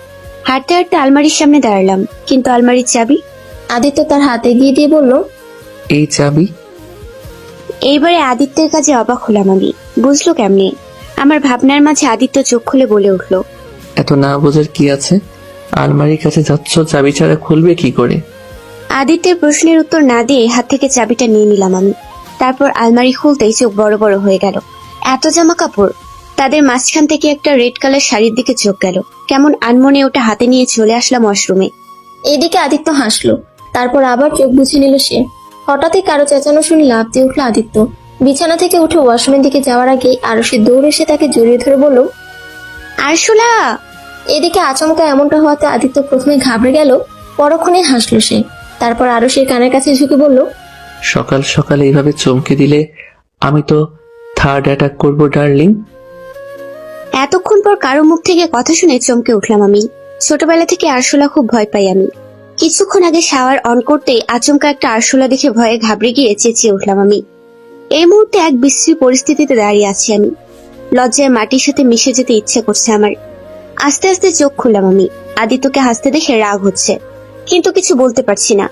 হাঁটতে হাঁটতে আলমারির সামনে দাঁড়ালাম, কিন্তু আলমারির চাবি। আদিত্য তার হাতে এগিয়ে দিয়ে বলল। এই চাবি? এইবারে আদিত্যের কাজে অবাক হলাম আমি। বুঝলো কেমনে? আমার ভাবনার মাঝে আদিত্য চোখ খুলে বলে উঠল, এত না বোঝার কি আছে? আলমারির কাছে যাচ্ছ, চাবি ছাড়া খুলবে কি করে? আদিত্যের প্রশ্নের উত্তর না দিয়ে হাত থেকে চাবিটা নিয়ে নিলাম আমি। তারপর আলমারি খুলতেই চোখ বড় বড় হয়ে গেল। এত জামা কাপড়! তাদের মাঝখান থেকে একটা রেড কালার শাড়ির দিকে চোখ গেল। কেমন আনমনে ওটা হাতে নিয়ে চলে আসলাম ওয়াশরুমে। এদিকে আদিত্য হাসলো, তারপর আবার চোখ বুঝে নিল সে। হঠাৎই কারো চেঁচানো শুনে লাফ দিয়ে উঠলো আদিত্য। বিছানা থেকে উঠে ওয়াশরুমের দিকে যাওয়ার আগে আরশি দৌড়ে এসে তাকে জড়িয়ে ধরে বলল, আরশোলা! এদিকে আচমকা এমনটা হওয়াতে আদিত্য প্রথমে ঘাবড়ে গেল, পরক্ষণে হাসলো সে। তারপর আরশির কানের কাছে ঝুঁকে বলল, সকাল সকাল এইভাবে চমকে দিলে আমি তো থার্ড অ্যাটাক করবো ডার্লিং। এতক্ষণ পর কারো মুখ থেকে কথা শুনে চমকে উঠলাম আমি। ছোটবেলা থেকে আরশোলা খুব ভয় পাই আমি। কিছুক্ষণ আগে শাওয়ার অন করতেই আচমকা একটা আরশোলা দেখে ভয়ে ঘাবড়ে গিয়ে চেঁচিয়ে উঠলাম আমি। এই মুহূর্তে এক বিশ্রী পরিস্থিতিতে দাঁড়িয়ে আছি আমি। লজ্জায় মাটির সাথে মিশে যেতে ইচ্ছে করছে আমার। আস্তে আস্তে চোখ খুললাম আমি। আদিত্যকে হাসতে দেখে রাগ হচ্ছে, কিন্তু কিছু বলতে পারছি না।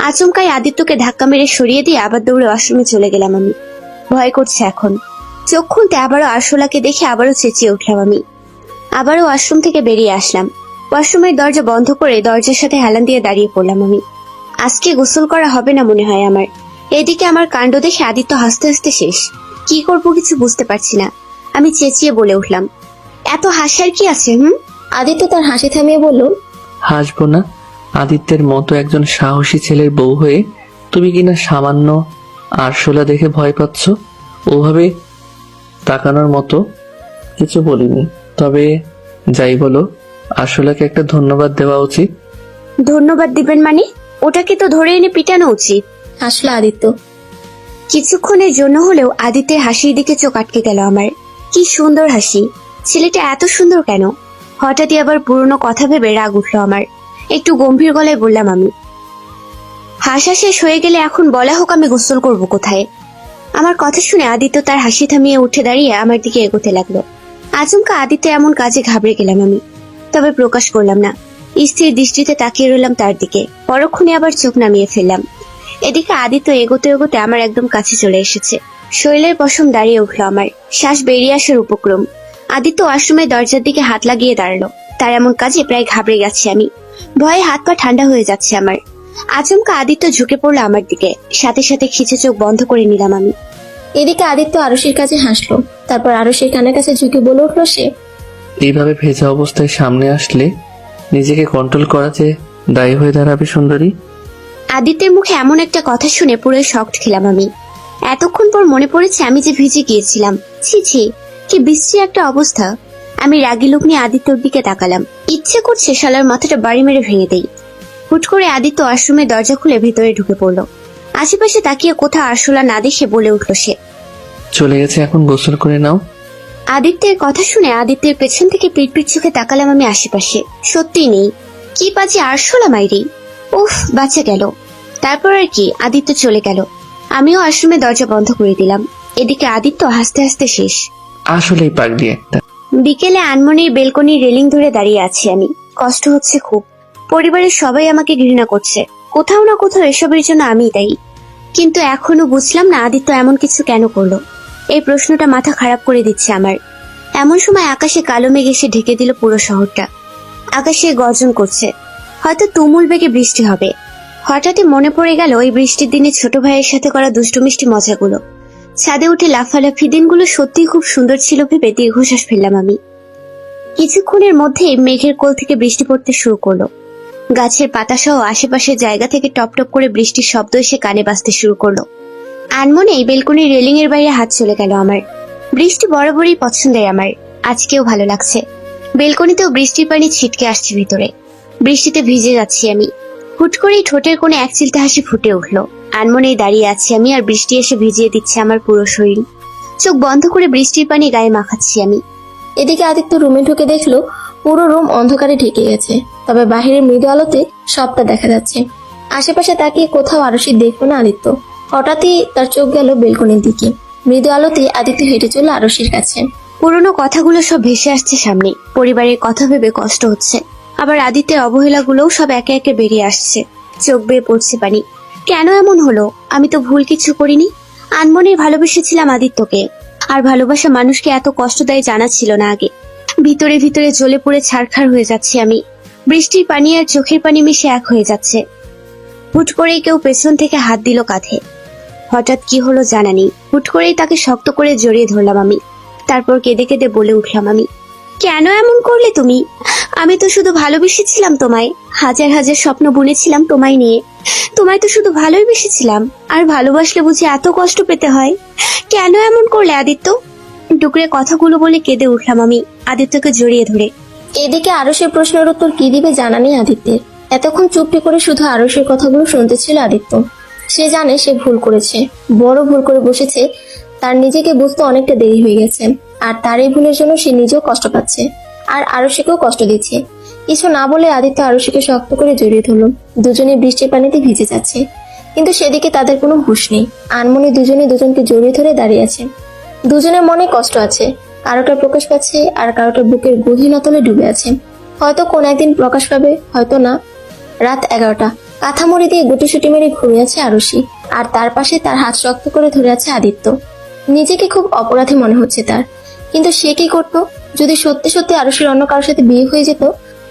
আচমকাই আদিত্যকে ধাক্কা মেরে সরিয়ে দিয়ে আবার দৌড়ে ওয়াশরুমে চলে গেলাম আমি। ভয় করছে এখন। চোখ খুলতে আবারও আরশোলাকে দেখে আবারও চেঁচিয়ে উঠলাম আমি। আবারও ওয়াশরুম থেকে বেরিয়ে আসলাম। ওয়াশরুমের দরজা বন্ধ করে দরজার সাথে হেলান দিয়ে দাঁড়িয়ে পড়লাম আমি। আজকে গোসল করা হবে না মনে হয় আমার। এদিকে আমার কাণ্ড দেখে আদিত্য হাসতে হাসতে শেষ। কি করবো কিছু বুঝতে পারছি না। আমি চেঁচিয়ে বলে উঠলাম, এত হাসার কি আছে? আদিত্য তার হাসি থামিয়ে বলল, হাসবো না? আদিত্যের মতো একজন সাহসী ছেলের বউ হয়ে তুমি কিনা সামান্য আরশোলা দেখে ভয় পাচ্ছ? ওভাবে তাকানোর মতো কিছু বলিনি। তবে যাই বলো, আরশোলাকে একটা ধন্যবাদ দেওয়া উচিত। ধন্যবাদ দিবেন মানে? ওটাকে তো ধরে এনে পিটানো উচিত। হাসলো আদিত্য। কিছুক্ষণের জন্য হলেও আদিত্যের হাসির দিকে চোখ আটকে গেল আমার। কি সুন্দর হাসি! ছেলেটা এত সুন্দর কেন? হঠাৎই আবার পুরনো কথা ভেবে রাগ উঠলো আমার। একটু গম্ভীর গলায় বললাম আমি, হাসা শেষ হয়ে গেলে এখন বলা হোক আমি গোসল করব কোথায়? আমার কথা শুনে আদিত্য তার হাসি থামিয়ে উঠে দাঁড়িয়ে আমার দিকে এগোতে লাগলো। আচমকা আদিত্য এমন কাজে ঘাবড়ে গেলাম আমি, তবে প্রকাশ করলাম না। স্থির দৃষ্টিতে তাকিয়ে রইলাম তার দিকে। পরক্ষণে আবার চোখ নামিয়ে ফেললাম। এদিকে আদিত্য এগোতে এগোতে আমার একদম কাছে চলে এসেছে। শৈলের পশম দাঁড়িয়ে উঠলো আমার। শ্বাস বেরিয়ে আসার উপক্রম। আদিত্য ওয়াশরুমের দরজার দিকে হাত লাগিয়ে দাঁড়ালো। তার এমন কাজে প্রায় ঘাবড়ে গেছি আমি। ভয়ে হাত পা ঠান্ডা হয়ে যাচ্ছে আমার। আচমকা আদিত্য ঝুঁকে পড়লো আমার দিকে। সাথে সাথে খিচে চোখ বন্ধ করে নিলাম আমি। এদিকে আদিত্য আরশির কাছে হাসলো, তারপর আরশির কানের কাছে ঝুঁকে বলে উঠলো সে, এইভাবে ভেজা অবস্থায় সামনে আসলে নিজেকে কন্ট্রোল করা যে দায়ী হয়ে দাঁড়াবে সুন্দরী। আদিত্যের মুখে এমন একটা কথা শুনে পুরো শকড খেলাম আমি। এতক্ষণ পর মনে পড়েছে আমি যে ভিজে গিয়েছিলাম। ছি ছি, কি বিশ্রী একটা অবস্থা। আমি রাগী লোক নিয়ে আদিত্যর দিকে তাকালাম। ইচ্ছে করছে শালার মাথাটা বাড়ি মেরে ভেঙে দেই। হুট করে আদিত্য ওয়াশরুমের দরজা খুলে ভেতরে ঢুকে পড়লো। আশেপাশে তাকিয়ে কোথাও আরশোলা না দেখে বলে উঠলো সে, চলে গেছে, এখন গোসল করে নাও। আদিত্যের কথা শুনে আদিত্যের পেছন থেকে পিটপিট চোখে তাকালাম আমি আশেপাশে। সত্যিই নেই। কি বাজে আরশোলা মাইরি! উফ, বাঁচা গেল। তারপর আর কি, আদিত্য চলে গেল। আমিও ওয়াশরুমের দরজা বন্ধ করে দিলাম। এদিকে আদিত্য হাসতে হাসতে শেষ। আসলেই পাগলি একটা। বিকেলে আনমনির বেলকনির রেলিং ধরে দাঁড়িয়ে আছি আমি। কষ্ট হচ্ছে খুব। পরিবারের সবাই আমাকে ঘৃণা করছে। কোথাও না কোথাও এসবের জন্য আমিই দায়ী। কিন্তু এখনো বুঝলাম না আদিত্য এমন কিছু কেন করলো। এই প্রশ্নটা মাথা খারাপ করে দিচ্ছে আমার। এমন সময় আকাশে কালো মেঘ এসে ঢেকে দিল পুরো শহরটা। আকাশে গর্জন করছে, হয়তো তুমুল বেগে বৃষ্টি হবে। হঠাৎই মনে পড়ে গেল ওই বৃষ্টির দিনে ছোট ভাইয়ের সাথে করা দুষ্টু মিষ্টি মজাগুলো। ছাদে উঠে লাফালাফি দিনগুলো সত্যিই খুব সুন্দর ছিল ভেবে দীর্ঘশ্বাস ফেললাম আমি। কিছুক্ষণের মধ্যেই মেঘের কোল থেকে বৃষ্টি পড়তে শুরু করলো। গাছের পাতা সহ আশেপাশের জায়গা থেকে টপ টপ করে বৃষ্টির শব্দ এসে কানে বাজতে শুরু করলো। আনমনেই বেলকনির রেলিং এর বাইরে হাত চলে গেল আমার। বৃষ্টি বরাবরই পছন্দের আমার, আজকেও ভালো লাগছে। বেলকনিতেও বৃষ্টির পানি ছিটকে আসছে ভিতরে। বৃষ্টিতে ভিজে যাচ্ছি আমি। হুট করেই ঠোঁটের কোণে এক চিলতে হাসি ফুটে উঠলো। আনমনেই দাঁড়িয়ে আছি আমি, আর বৃষ্টি এসে ভিজিয়ে দিচ্ছে আমার পুরো শরীর। চোখ বন্ধ করে বৃষ্টির পানি গায়ে মাখাচ্ছি আমি। এদিকে আদিত্য রুমে ঢুকে দেখলো পুরো রুম অন্ধকারে ঢেকে গেছে, তবে বাহিরের মৃদু আলোতে সবটা দেখা যাচ্ছে। আশেপাশে তাকিয়ে কোথাও আরশি দেখলো না আদিত্য। হঠাৎই তার চোখ গেল বেলকনির দিকে। মৃদু আলোতে আদিত্য হেঁটে চলল আরশির কাছে। পুরনো কথাগুলো সব ভেসে আসছে সামনে। পরিবারের কথা ভেবে কষ্ট হচ্ছে। আবার আদিত্যের অবহেলাগুলোও সব একে একে বেরিয়ে আসছে। চোখ বেয়ে পড়ছে পানি। কেন এমন হলো? আমি তো ভুল কিছু করিনি। আনমনে ভালোবেসেছিলাম আদিত্যকে, আর ভালোবাসা মানুষকে এত কষ্ট দেয় জানা ছিল না আগে। ভিতরে ভিতরে জ্বলে পুড়ে ছারখার হয়ে যাচ্ছি আমি। বৃষ্টির পানি আর চোখের পানি মিশে এক হয়ে যাচ্ছে। হুট করেই কেউ পেছন থেকে হাত দিল কাঁধে। হঠাৎ কি হলো জানা নেই, হুট করেই তাকে শক্ত করে জড়িয়ে ধরলাম আমি। তারপর কেঁদে কেঁদে বলে উঠলাম আমি, কেন এমন করলে তুমি? আমি তো শুধু ভালোবেসেছিলাম তোমায়, হাজার হাজার স্বপ্ন বুনেছিলাম তোমায় নিয়ে। তোমায় তো শুধু ভালোই বেসেছিলাম, আর ভালোবাসলে বুঝি এত কষ্ট পেতে হয়? কেন এমন করলে আদিত্য? টুকরে কথাগুলো বলে কেঁদে উঠলাম আমি আদিত্যকে জড়িয়ে ধরে। এদিকে আরশের প্রশ্নের উত্তর কি দিবে জানা নেই আদিত্যের। এতক্ষণ চুপটি করে শুধু আরশের কথাগুলো শুনতেছিল আদিত্য। সে জানে সে ভুল করেছে, বড় ভুল করে বসেছে। তার নিজেকে বুঝতে অনেকটা দেরি হয়ে গেছে, আর তার এই ভুলের জন্য সে নিজেও কষ্ট পাচ্ছে, আর আরশিকেও কষ্ট দিচ্ছে। কিছু না বলে আদিত্য আরশিকে শক্ত করে জড়িয়ে ধরল। দুজনে বৃষ্টির পানিতে ভিজে যাচ্ছে, কিন্তু সেদিকে তাদের কোনো হুঁশ নেই। আনমনে দুজনে দুজনকে জড়িয়ে ধরে দাঁড়িয়ে আছে। দুজনের মনে কষ্ট আছে, কারোটা প্রকাশ পাচ্ছে আর কারোটা বুকের গভীর অতলে ডুবে আছে। হয়তো কোন একদিন প্রকাশ পাবে, হয়তো না। রাত 11টা। কাঁথা মুড়ি দিয়ে গুটিসুটি মেরে ঘুমিয়ে আছে আরশি, আর তার পাশে তার হাত শক্ত করে ধরে আছে আদিত্য। নিজেকে খুব অপরাধী মনে হচ্ছে তার, কিন্তু সে কি করতো? যদি সত্যি সত্যি আরশির অন্য কারোর সাথে বিয়ে হয়ে যেত,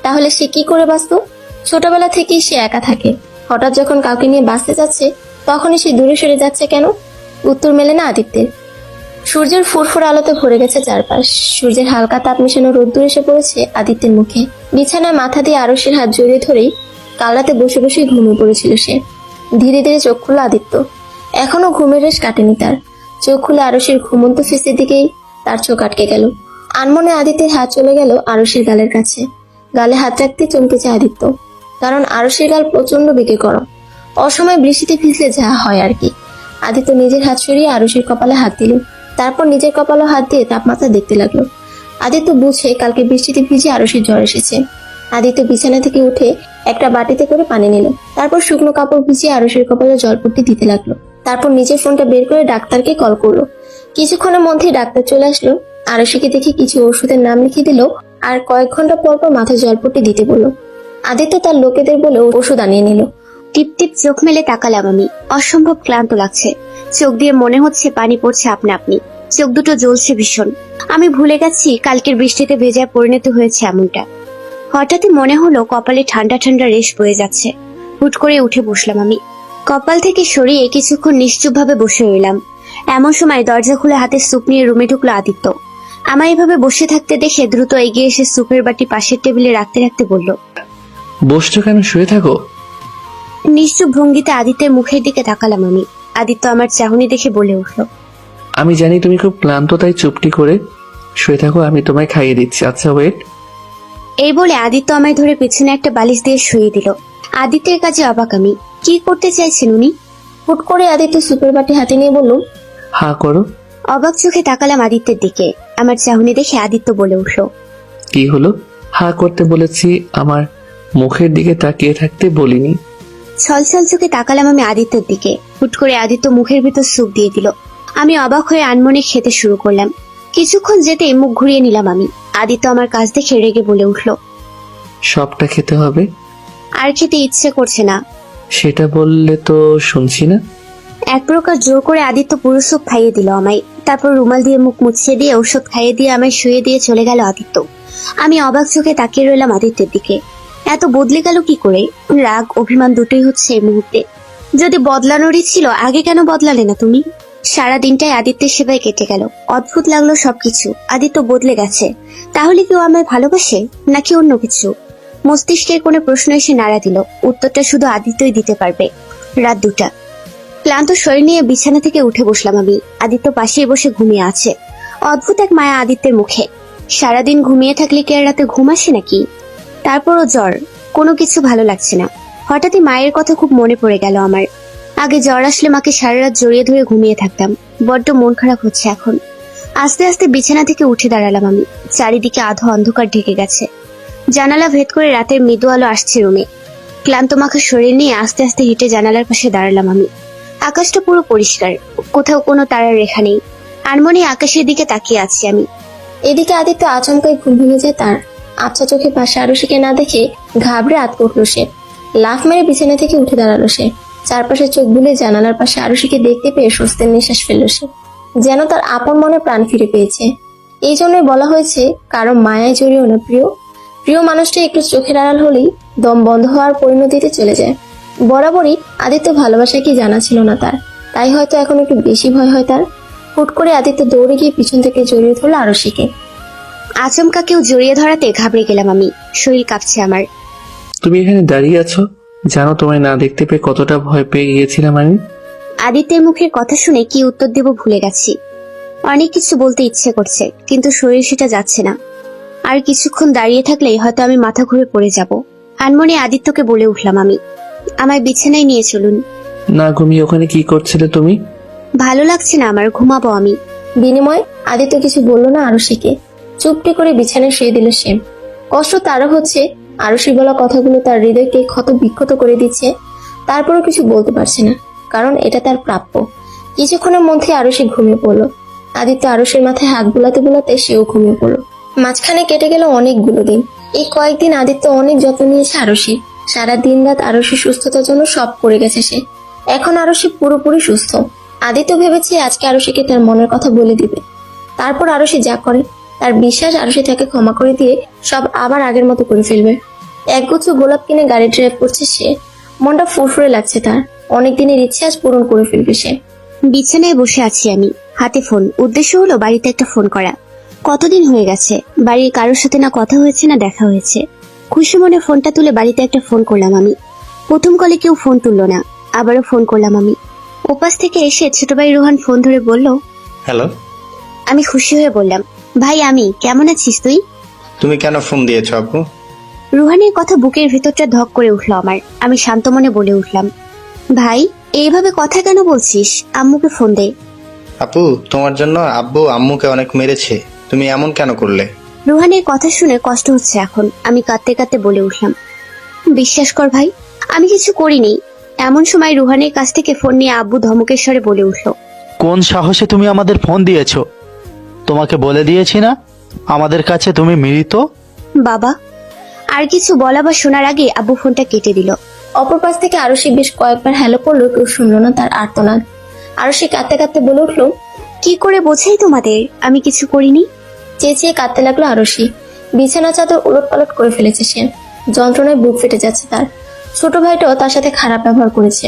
তাহলে সে কি করে বাঁচতো? ছোটবেলা থেকেই সে একা থাকে, হঠাৎ যখন কাউকে নিয়ে বাঁচতে যাচ্ছে তখনই সে দূরে সরে যাচ্ছে কেন? উত্তর মেলে না আদিত্যের। সূর্যের ফুরফুর আলোতে ভরে গেছে চারপাশ। সূর্যের হালকা তাপ মেশানো রোদ্দুর এসে পড়েছে আদিত্যের মুখে। বিছানায় মাথা দিয়ে আরশের হাত জড়িয়ে ধরেই কাল বসে বসে ঘুমিয়ে পড়েছিল সে। ধীরে ধীরে চোখ খুলল আদিত্য। এখনো ঘুমের রেশ কাটেনি তার। চোখ খুলে আরশের ঘুমন্ত ফেসের দিকেই তার চোখ আটকে গেল। আনমনে আদিত্যের হাত চলে গেল আরশের গালের কাছে। গালে হাত রাখতে চমকেছে আদিত্য, কারণ আরশের গাল প্রচন্ড বেগে গরম। অসময়ে বৃষ্টিতে ভিজলে যা হয় আর কি। আদিত্য নিজের হাত সরিয়ে আরশের কপালে হাত দিল, তারপর নিজের কপালে হাত দিয়ে তাপমাত্রা দেখতে লাগলো। আদিত্য বুঝে কালকে বৃষ্টিতে ভিজে আরশের জ্বর এসেছে। আদিত্য বিছানা থেকে উঠে একটা বাটিতে করে পানি নিল, তারপর শুকনো কাপড় ভিজিয়ে আরশের কপালে জলপট্টি দিতে লাগলো। তারপর নিজের ফোনটা বের করে ডাক্তারকে কল করলো। কিছুক্ষণের মধ্যেই ডাক্তার চলে আসলো। আরশিকে দেখে কিছু ওষুধের নাম লিখে দিল, আর কয়েক ঘন্টা পর পর মাথায় জলপট্টি দিতে বলল। আদিত্য তার লোকেদের বলে ওষুধ আনিয়ে নিল। টিপ টিপ চোখ মেলে তাকালাম আমি। অসম্ভব ক্লান্ত লাগছে, চোখ দিয়ে মনে হচ্ছে পানি পড়ছে আপনা আপনি। চোখ দুটো জ্বলছে ভীষণ। আমি ভুলে গেছি কালকের বৃষ্টিতে ভেজায় পরিণত হয়েছে এমনটা। হঠাৎই মনে হলো কপালে ঠান্ডা ঠান্ডা রেশ বয়ে যাচ্ছে। হুট করে উঠে বসলাম আমি। কপাল থেকে সরিয়ে কিছুক্ষণ নিশ্চুপভাবে বসে রইলাম। এমন সময় দরজা খুলে হাতে স্যুপ নিয়ে রুমে ঢুকলো আদিত্য। আমায় এভাবে বসে থাকতে দেখে দ্রুত এগিয়ে এসে স্যুপের বাটি পাশের টেবিলে রাখতে রাখতে বলল, বসছো কেন, শুয়ে থাকো। নিশ্চুপ ভঙ্গিতে আদিত্যের মুখের দিকে তাকালাম আমি। আদিত্য আমার চাহনি দেখে বলে উঠল, আমি জানি তুমি খুব ক্লান্ত, তাই চুপটি করে শুয়ে থাকো, আমি তোমায় খাইয়ে দিচ্ছি। আচ্ছা ওয়েট। এই বলে আদিত্য আমায় ধরে পেছনে একটা বালিশ দিয়ে শুয়ে দিল। আদিত্যের কাছে অবাক আমি। কি করতে চাইছেন উনি? হুট করে আদিত্য সুপের বাটি হাতে নিয়ে বলল, হা করো। অবাক চোখে তাকালাম আদিত্যের দিকে। আমার চাহনি দেখে আদিত্য বলে উঠল, কি হলো? হা করতে বলেছি, আমার মুখের দিকে তাকিয়ে থাকতে বলিনি। ছলছল চোখে তাকালাম আমি আদিত্যের দিকে। হুট করে আদিত্য মুখের ভিতর স্যুপ দিয়ে দিল। আমি অবাক হয়ে আনমনে খেতে শুরু করলাম। কিছুক্ষণ যেতে মুখ ঘুরিয়ে নিলাম আমি। আদিত্য আমার কাছ দেখে রেগে বলে উঠল, সবটা খেতে হবে? আর খেতে ইচ্ছে করছে না। সেটা বললে তো শুনছি না। এক প্রকার জোর করে আদিত্য পুরো স্যুপ খাইয়ে দিল আমায়। তারপর রুমাল দিয়ে মুখ মুছিয়ে দিয়ে ঔষধ খাইয়ে দিয়ে আমায় শুয়ে দিয়ে চলে গেল আদিত্য। আমি অবাক চোখে তাকিয়ে রইলাম আদিত্যের দিকে। এত বদলে গেল কি করে? রাগ অভিমান দুটোই হচ্ছে এই মুহূর্তে। যদি বদলানোরই ছিল আগে কেন বদলালে না তুমি? সারা দিনটাই আদিত্যের সেবায় কেটে গেল। অদ্ভুত লাগলো সবকিছু। আদিত্য বদলে গেছে। তাহলে কেউ আমায় ভালোবাসে নাকি অন্য কিছু? মস্তিষ্কের কোনো প্রশ্ন এসে নাড়া দিল। উত্তরটা শুধু আদিত্যই দিতে পারবে। রাত 2টা। ক্লান্ত শরীর নিয়ে বিছানা থেকে উঠে বসলাম আমি। আদিত্য পাশেই বসে ঘুমিয়ে আছে। অদ্ভুত এক মায়া আদিত্যের মুখে। সারাদিন ঘুমিয়ে থাকলে কি আর রাতে ঘুম আসে নাকি? তারপরও জ্বর, কোনো কিছু ভালো লাগছে না। হঠাৎই মায়ের কথা খুব মনে পড়ে গেল আমার। আগে জ্বর আসলে মাকে সারা রাত জড়িয়ে ধরে ঘুমিয়ে থাকতাম। বড্ড মন খারাপ হচ্ছে এখন। আস্তে আস্তে বিছানা থেকে উঠে দাঁড়ালাম আমি। চারিদিকে আধো অন্ধকার ঢেকে গেছে। জানালা ভেদ করে রাতের মৃদু আলো আসছে রুমে। ক্লান্ত মাখা শরীর নিয়ে আস্তে আস্তে হেঁটে জানালার পাশে দাঁড়ালাম আমি। আকাশটা পুরো পরিষ্কার, কোথাও কোনো তারার রেখা নেই। আর মনে আকাশের দিকে তাকিয়ে আছি আমি। এদিকে আদিত্য আচমকাই ঘুম ভেঙে যায় তার। আচ্ছা চোখে পাশে আরশিকে না দেখে ঘাবড়ে আতকে উঠল সে। লাফ মেরে বিছানা থেকে উঠে দাঁড়ালো সে। চারপাশে চোখ বুলে জানালার পাশে আরুষিকে দেখতে পেয়ে স্বস্তির নিঃশ্বাস ফেলল সে, যেন তার আপন মনে প্রাণ ফিরে পেয়েছে। এই জন্যই বলা হয়েছে, কারো মায়ায় জড়িও না প্রিয়। প্রিয় মানুষটা একটু চোখের আড়াল হলেই দম বন্ধ হওয়ার পরিণতিতে চলে যায়। বরাবরই আদিত্য ভালোবাসা কি জানা ছিল না তার, তাই হয়তো এখন একটু বেশি ভয় হয় তার। হুট করে আদিত্য দৌড়ে গিয়ে পিছন থেকে জড়িয়ে ধরলো আরুষিকে। আচমকা কেউ জড়িয়ে ধরাতে ঘাবড়ে গেলাম আমি, শরীর কাঁপছে আমার। তুমি এখানে দাঁড়িয়ে আছো? জানো তোমায় না দেখতে পেয়ে কতটা ভয় পেয়ে গিয়েছিলাম আমি। আদিত্যের মুখের কথা শুনে কি উত্তর দেব ভুলে গেছি। অনেক কিছু বলতে ইচ্ছে করছে, কিন্তু শরীর সেটা যাচ্ছে না। আর কিছুক্ষণ দাঁড়িয়ে থাকলেই হয়তো আমি মাথা ঘুরে পড়ে যাব। আনমনে আদিত্যকে বলে উঠলাম আমি, আমায় বিছানায় নিয়ে চলুন। না ঘুমিয়ে ওখানে কি করছিলে তুমি? ভালো লাগছে না আমার, ঘুমাবো আমি। বিনিময়ে আদিত্য কিছু বলল না আরুষিকে, চুপটি করে বিছানায় শুয়ে দিল সে। কষ্ট তারও হচ্ছে, আরুষির বলা কথাগুলো তার হৃদয়কে ক্ষত বিক্ষত করে দিচ্ছে। তারপরও কিছু বলতে পারছে না, কারণ এটা তার প্রাপ্য। কিছুক্ষণের মধ্যে আরুষি ঘুমিয়ে পড়ল। আদিত্য আরুষির মাথায় হাত বুলাতে বুলাতে সেও ঘুমিয়ে পড়ল। মাঝখানে কেটে গেল অনেকগুলো দিন। এই কয়েকদিন আদিত্য অনেক যত্ন নিয়েছে আরুষির। সারা দিন রাত আরুষির সুস্থতার জন্য সব করে গেছে সে। এখন আরুষি পুরোপুরি সুস্থ। আদিত্য ভেবেছে আজকে আরুষিকে তার মনের কথা বলে দিবে। তারপর আরুষি যা করে, তার বিশ্বাস আরুষি তাকে ক্ষমা করে দিয়ে সব আবার আগের মতো করে ফেলবে। একগুচ্ছ গোলাপ কিনে গাড়ি ড্রাইভ করছে সে। মনটা ফুরফুরে লাগছে তার। অনেক দিনের ইচ্ছে আজ পূরণ করে ফেলবে সে। বিছানায় বসে আছি আমি, হাতে ফোন। উদ্দেশ্য হলো বাড়িতে একটা ফোন করা। কতদিন হয়ে গেছে বাড়ির কারোর সাথে না কথা হয়েছে না দেখা হয়েছে। খুশি মনে ফোনটা তুলে বাড়িতে একটা ফোন করলাম আমি। প্রথম কলে কেউ ফোন তুললো না, আবারও ফোন করলাম আমি। ওপাশ থেকে এসে ছোট ভাই রোহান ফোন ধরে বলল, হ্যালো, আমি খুশি হয়ে বললাম, ভাই আমি, কেমন আছিস তুই? তুমি কেন ফোন দিয়েছো আপু? রুহানের কথা বুকের ভেতরটা ধক করে উঠলো আমার। আমি শান্ত মনে বলে উঠলাম, ভাই এইভাবে কথা কেন বলছিস? আম্মুকে ফোন দে। আপু, তোমার জন্য আব্বু আম্মুকে অনেক মেরেছে, তুমি এমন কেন করলে? রুহানের কথা শুনে কষ্ট হচ্ছে এখন। আমি কাঁদতে কাঁদতে বলে উঠলাম, বিশ্বাস কর ভাই, আমি কিছু করিনি। এমন সময় রুহানের কাছ থেকে ফোন নিয়ে আব্বু ধমকের স্বরে বলে উঠলো, কোন সাহসে তুমি আমাদের ফোন দিয়েছো? তোমাকে বলে দিয়েছি না আমাদের কাছে তুমি মৃত? বাবা। আর কিছু বলা বা শোনার আগে আব্বু ফোনটা কেটে দিল। অপর পাশ থেকে আরুষি বেশ কয়েকবার হ্যালো করলো, কেউ শুনলো না তার আর্তনাদ। আরুষি কাঁদতে কাঁদতে বলে উঠলো, কি করে বোঝাই তোমাদের আমি কিছু করিনি? চেঁচিয়ে কাঁদতে লাগলো আরুষি। বিছানা চাদর উলট পালট করে ফেলেছে সে। যন্ত্রণায় বুক ফেটে যাচ্ছে তার। ছোট ভাইটাও তার সাথে খারাপ ব্যবহার করেছে,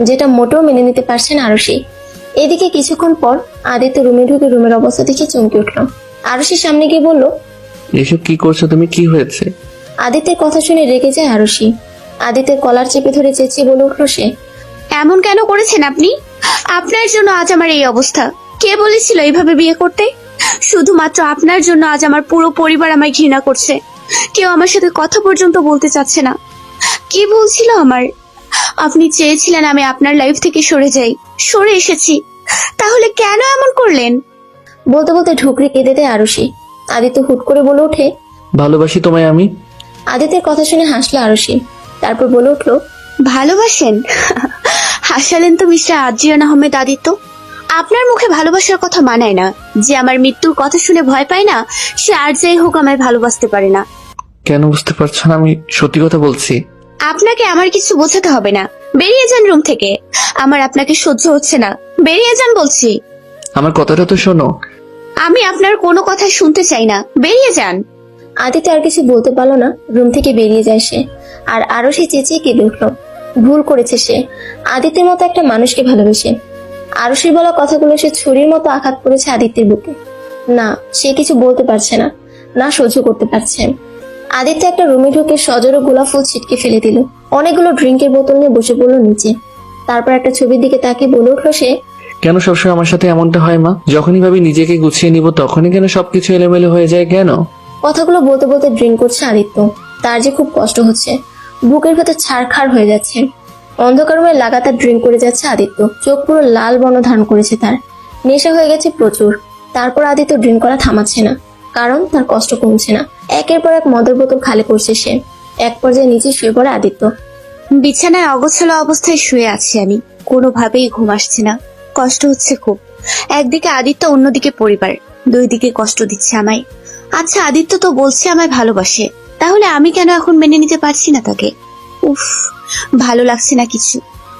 যেটা মোটেও মেনে নিতে পারছে না আরুষি। এদিকে কিছুক্ষণ পর আদিত্য রুমে ঢুকে রুমের অবস্থা দেখে চমকে উঠলো। আরুষির সামনে গিয়ে বলল, এসব কি করছো তুমি? কি হয়েছে? আদিত্যের কথা শুনে রেগে যায় আরুষি। আদিত্যের কলার চেপে ধরে চেঁচিয়ে বলে উঠলো সে, এমন কেন করেছেন আপনি? আপনার জন্য আজ আমার এই অবস্থা। কে বলেছিল এইভাবে বিয়ে করতে? শুধুমাত্র আপনার জন্য আজ আমার পুরো পরিবার আমায় ঘৃণা করছে। কেউ আমার সাথে কথা পর্যন্ত বলতে চাচ্ছে না। কি বলছিল আমার? আপনি চেয়েছিলেন আমি আপনার লাইফ থেকে সরে যাই, সরে এসেছি। তাহলে কেন এমন করলেন? বলতে বলতে ঢুকরে কেঁদে দেয় আরুষি। আদিত্য হুট করে বলে ওঠে, ভালোবাসি তোমায় আমি। আদিত্যের কথা শুনে হাসলো আরুষি। তারপর বলে উঠলো, ভালোবাসেন? হাসালেন তো মিস্টার আদ্রিয়ান আহমেদ আদিত্য। আপনার মুখে ভালোবাসার কথা মানায় না। যে আমার মৃত্যুর কথা শুনে ভয় পায় না, সে আর যাই হোক আমায় ভালোবাসতে পারে না। কেন বুঝতে পারছো না? আমি সত্যি কথা বলছি। আপনাকে আমার কিছু বোঝাতে হবে না। বেরিয়ে যান রুম থেকে। আমার আপনাকে সহ্য হচ্ছে না। বেরিয়ে যান বলছি। আমার কথাটা তো শোনো। আমি আপনার কোনো কথা শুনতে চাই না। বেরিয়ে যান। আদিত্য আর কিছু বলতে পারলো না, রুম থেকে বেরিয়ে যায় সে। আর আরো সে চেঁচিয়ে কেঁদে উঠল। ভুল করেছে সে, আদিত্যের মতো একটা মানুষকে ভালোবেসে। আরুষির বলা কথাগুলো সে ছুরির মতো আঘাত করেছে আদিত্যের বুকে। না, সে কিছু বলতে পারছে না, না সহ্য করতে পারছে। আদিত্য একটা রুমে ঢুকে সজোরে গোলাপ ফুল ছিটকে ফেলে দিল। অনেকগুলো ড্রিঙ্কের বোতল নিয়ে বসে পড়লো নিচে। তারপর একটা ছবির দিকে তাকিয়ে বলে উঠলো সে, কেন সবসময় আমার সাথে এমনটা হয় মা? যখনই ভাবি নিজেকে গুছিয়ে নিব তখনই কেন সবকিছু এলোমেলো হয়ে যায় কেন? কথাগুলো বলতে বলতে ড্রিঙ্ক করছে আদিত্য। তার যে খুব কষ্ট হচ্ছে, বুকের ভেতর ছাড়খাড় হয়ে যাচ্ছে। অন্ধকার রুমে লাগাতার ড্রিঙ্ক করে যাচ্ছে আদিত্য। চোখ পুরো লাল বর্ণ ধারণ করেছে তার। নেশা হয়ে গেছে প্রচুর। তারপর আদিত্য ড্রিঙ্ক করা থামাচ্ছে না, কারণ তার কষ্ট কমছে না। একের পর এক মদের বোতল খালি করছে সে। এক পর্যায়ে নিচে শুয়ে পড়ে আদিত্য। বিছানায় অগোছালো অবস্থায় শুয়ে আছি আমি। কোনোভাবেই ঘুম আসছে না। কষ্ট হচ্ছে খুব। একদিকে আদিত্য, অন্যদিকে পরিবার। দুই দিকে কষ্ট দিচ্ছে আমায়। আচ্ছা, আদিত্য তো বলছে আমায় ভালোবাসে, তাহলে আমি কেন এখন মেনে নিতে পারছি না তাকে? উফ, ভালো লাগছে না কিছু।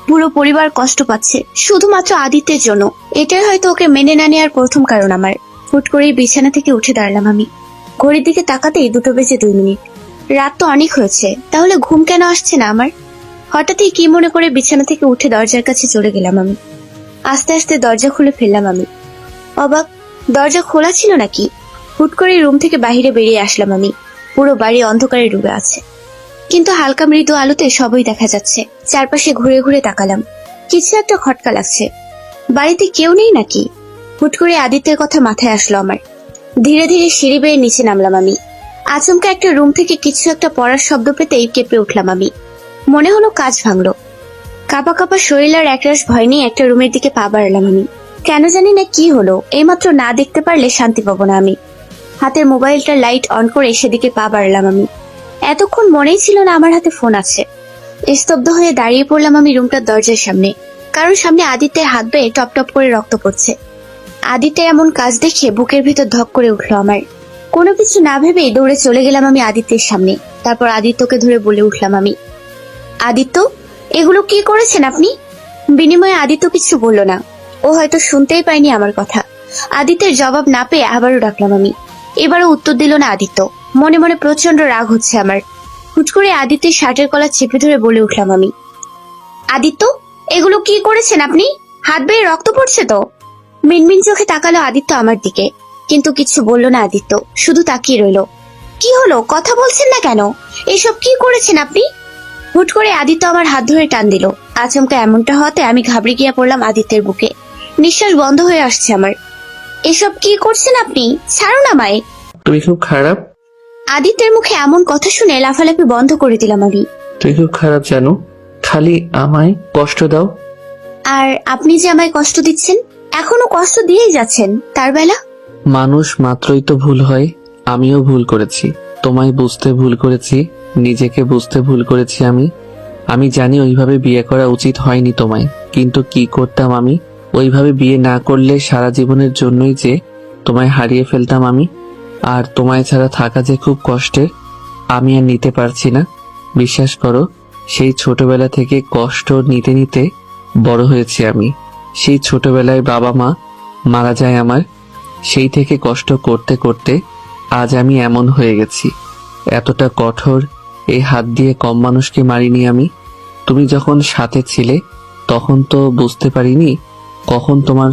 পুরো পরিবার কষ্ট পাচ্ছে শুধুমাত্র আদিত্যের জন্য। এটাই হয়তো ওকে মেনে না নেওয়ার প্রথম কারণ আমার। হুট করেই বিছানা থেকে উঠে দাঁড়ালাম আমি। ঘড়ির দিকে তাকাতেই 2:02। রাত তো অনেক হয়েছে, তাহলে ঘুম কেন আসছে না আমার? হঠাৎই কি মনে করে বিছানা থেকে উঠে দরজার কাছে চলে গেলাম আমি। আস্তে আস্তে দরজা খুলে ফেললাম আমি। অবাক, দরজা খোলা ছিল নাকি? হুট করে রুম থেকে বাইরে বেরিয়ে আসলাম আমি। পুরো বাড়ি অন্ধকারে ডুবে আছে, কিন্তু হালকা মৃদু আলোতে সবই দেখা যাচ্ছে। চারপাশে ঘুরে ঘুরে তাকালাম, কিছু একটা খটকা লাগছে। বাড়িতে কেউ নেই নাকি? হুট করে আদিত্যের কথা মাথায় আসলো আমার। ধীরে ধীরে সিঁড়ি বেয়ে নিচে নামলাম আমি। আচমকা একটা রুম থেকে কিছু একটা পড়ার শব্দ পেতেই কেঁপে উঠলাম আমি। মনে হলো কাজ ভাঙলো। কাঁপা কাঁপা শরীর আর একরাশ ভয় নিয়ে একটা রুমের দিকে পা বাড়ালাম আমি। কেন জানি না কি হলো, এইমাত্র না দেখতে পারলে শান্তি পাবো না আমি। হাতের মোবাইলটা লাইট অন করে সেদিকে পা বাড়ালাম আমি। এতক্ষণ মনেই ছিল না আমার হাতে ফোন আছে। স্তব্ধ হয়ে দাঁড়িয়ে পড়লাম আমি রুমটার দরজার সামনে, কারণ সামনে আদিত্যের হাত বেয়ে টপ টপ করে রক্ত পড়ছে। আদিত্যের এমন কাজ দেখে বুকের ভিতর ধক করে উঠলো আমার। কোনো কিছু না ভেবেই দৌড়ে চলে গেলাম আমি আদিত্যের সামনে। তারপর আদিত্যকে ধরে বলে উঠলাম আমি, আদিত্য, এগুলো কি করেছেন আপনি? বিনিময়ে আদিত্য কিছু বলল না, ও হয়তো শুনতেই পায়নি আমার কথা। আদিত্যের জবাব না পেয়ে আবারও ডাকলাম আমি। এবারও উত্তর দিল না আদিত্য। মনে মনে প্রচন্ড রাগ হচ্ছে আমার। হুট করে আদিত্যের শার্টের কলার চেপে ধরে বলে উঠলাম আমি, আদিত্য, এগুলো কি করেছেন আপনি? হাত বেয়ে রক্ত পড়ছে তো। মিনমিন চোখে তাকালো আদিত্য আমার দিকে, কিন্তু কিছু বলল না আদিত্য, শুধু তাকিয়ে রইল। কি হলো, কথা বলছেন না কেন? এসব কি করেছেন আপনি? হুট করে আদিত্য আমার হাত ধরে টান দিল। আচমকা এমনটা হতে আমি ঘাবড়ে গিয়ে পড়লাম আদিত্যের বুকে। নিঃশ্বাস বন্ধ হয়ে আসছে আমার। এসব কি করছেন আপনি? ছাড়ুন আমায়। তুমি খুব খারাপ। আদিত্যের মুখে এমন কথা শুনে লাফালাফি বন্ধ করে দিলাম আমি। তুই খুব খারাপ জানো, খালি আমায় কষ্ট দাও। আর আপনি যে আমায় কষ্ট দিচ্ছেন, এখনো কষ্ট দিয়েই যাচ্ছেন তার বেলা। মানুষ মাত্রই তো ভুল হয়। আমিও ভুল করেছি, তোমায় বুঝতে ভুল করেছি, নিজেকে বুঝতে ভুল করেছি। আমি জানি ওইভাবে বিয়ে করা উচিত হয়নি তোমায়, কিন্তু কি করতাম আমি? ওইভাবে বিয়ে না করলে সারা জীবনের জন্যই যে তোমায় হারিয়ে ফেলতাম আমি। আর তোমায় ছাড়া থাকা যে খুব কষ্টের, আমি আর নিতে পারছি না। বিশ্বাস করো, সেই ছোটবেলা থেকে কষ্ট নিতে নিতে বড় হয়েছি আমি। সেই ছোটবেলায় বাবা মা মারা যায় আমার, সেই থেকে কষ্ট করতে করতে আজ আমি এমন হয়ে গেছি। এতটা কঠোর এই হাত দিয়ে কম মানুষকে মারিনি আমি। তুমি যখন সাথে ছিলে তখন তো বুঝতে পারিনি কখন তোমার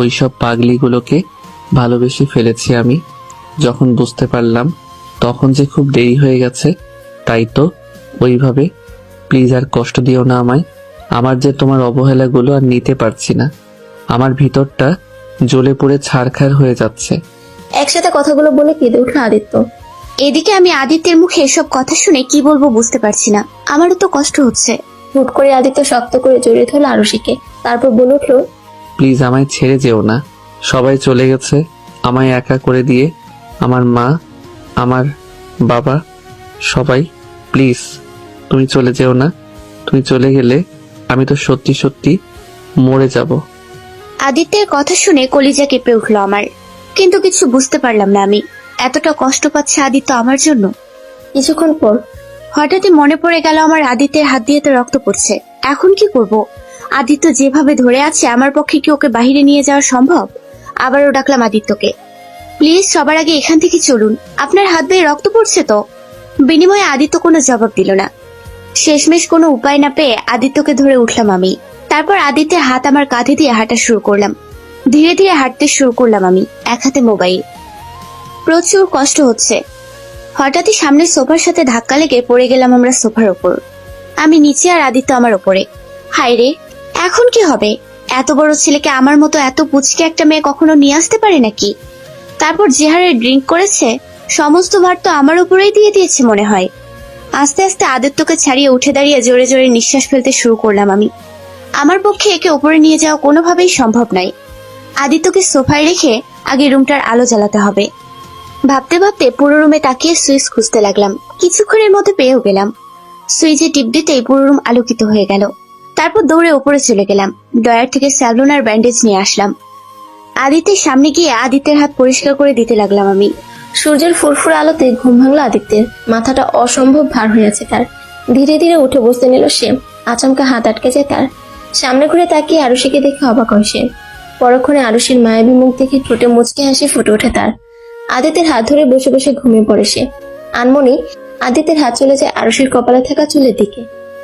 ওইসব পাগলিগুলোকে ভালোবেসে ফেলেছি আমি। যখন বুঝতে পারলাম তখন যে খুব দেরি হয়ে গেছে। তাই তো ওইভাবে প্লিজ আর কষ্ট দিও না আমায়। আমার যে তোমার অবহেলাগুলো আর নিতে পারছি না। আমার ভিতরটা জ্বলে পুড়ে ছারখার হয়ে যাচ্ছে। একসাথে কথাগুলো বলে কেঁদে উঠল আদিত্য। এদিকে আমি আদিত্যের মুখে এসব কথা শুনে কি বলবো বুঝতে পারছি না। আমারও তো কষ্ট হচ্ছে। হুট করে আদিত্য শক্ত করে জড়িয়ে ধরল আরুষিকে। তারপর বলে উঠল, প্লিজ আমায় ছেড়ে যেও না। সবাই চলে গেছে আমায় একা করে দিয়ে, আমার মা, আমার বাবা, সবাই। প্লিজ তুমি চলে যেও না। তুমি চলে গেলে আমি তো সত্যি সত্যি মরে যাব। আদিত্যের কথা শুনে কলিজা কেঁপে উঠলো আমার, কিন্তু কিছু বুঝতে পারলাম না আমি। এতটা কষ্ট পাচ্ছে আদিত্য আমার জন্য। কিছুক্ষণ পর হঠাৎই মনে পড়ে গেল আমার আদিত্যের হাত দিয়ে তো রক্ত পড়ছে। এখন কি করব? আদিত্য যেভাবে ধরে আছে আমার পক্ষে কি ওকে বাহিরে নিয়ে যাওয়া সম্ভব? আবারও ডাকলাম আদিত্যকে, প্লিজ সবার আগে এখান থেকে চলুন, আপনার হাত বেয়ে রক্ত পড়ছে তো। বিনিময়ে আদিত্য কোনো জবাব দিল না। শেষমেশ কোনো উপায় না পেয়ে আদিত্যকে ধরে উঠলাম আমি। তারপর আদিত্যের হাত আমার কাঁধে দিয়ে হাঁটা শুরু করলাম। ধীরে ধীরে হাঁটতে শুরু করলাম আমি, এক হাতে মোবাইল। প্রচুর কষ্ট হচ্ছে। হঠাৎই সামনে সোফার সাথে ধাক্কা লেগে পড়ে গেলাম আমরা সোফার ওপর। আমি নিচে আর আদিত্য আমার ওপরে। হায় রে, এখন কি হবে? এত বড় ছেলেকে আমার মতো এত পুচকে একটা মেয়ে কখনো নিয়ে আসতে পারে নাকি? তারপর যে হারে ড্রিঙ্ক করেছে, সমস্ত ভার তো আমার উপরেই দিয়ে দিয়েছে মনে হয়। আস্তে আস্তে আদিত্যকে ছাড়িয়ে উঠে দাঁড়িয়ে জোরে জোরে নিঃশ্বাস ফেলতে শুরু করলাম আমি। আমার পক্ষে একে ওপরে নিয়ে যাওয়া কোনোভাবেই সম্ভব নয়। আদিত্যকে সোফায় রেখে আগে রুমটার আলো জ্বালাতে হবে। ভাবতে ভাবতে পুরো রুমে তাকিয়ে সুইচ খুঁজতে লাগলাম। কিছুক্ষণের মধ্যে পেয়েও গেলাম। সুইচে টিপ দিতেই পুরো রুম আলোকিত হয়ে গেল। তারপর দৌড়ে ওপরে চলে গেলাম। ড্রয়ার থেকে স্যাভলন আর ব্যান্ডেজ নিয়ে আসলাম। আদিত্যের সামনে গিয়ে আদিত্যের হাত পরিষ্কার করে দিতে লাগলাম আমি। সূর্যের ফুরফুরে আলোতে ঘুম ভাঙলো আদিত্যের। মাথাটা অসম্ভব ভার হয়ে আছে তার। ধীরে ধীরে উঠে বসতে নিল সে। আচমকা হাত আটকে যায় তার। সামনে ঘুরে তাকিয়ে আরুষিকে দেখে অবাক হয় সে। পরক্ষণে আরুষির মায়াবী মুখ দেখে ঠোঁটে মুচকি হাসি ফুটে ওঠে তার। আদিত্যের হাত ধরে বসে বসে ঘুমিয়ে পড়ে সে। আনমনি আদিত্যের হাত চলে যায় আরুষির কপালে থাকা চুলের দিকে।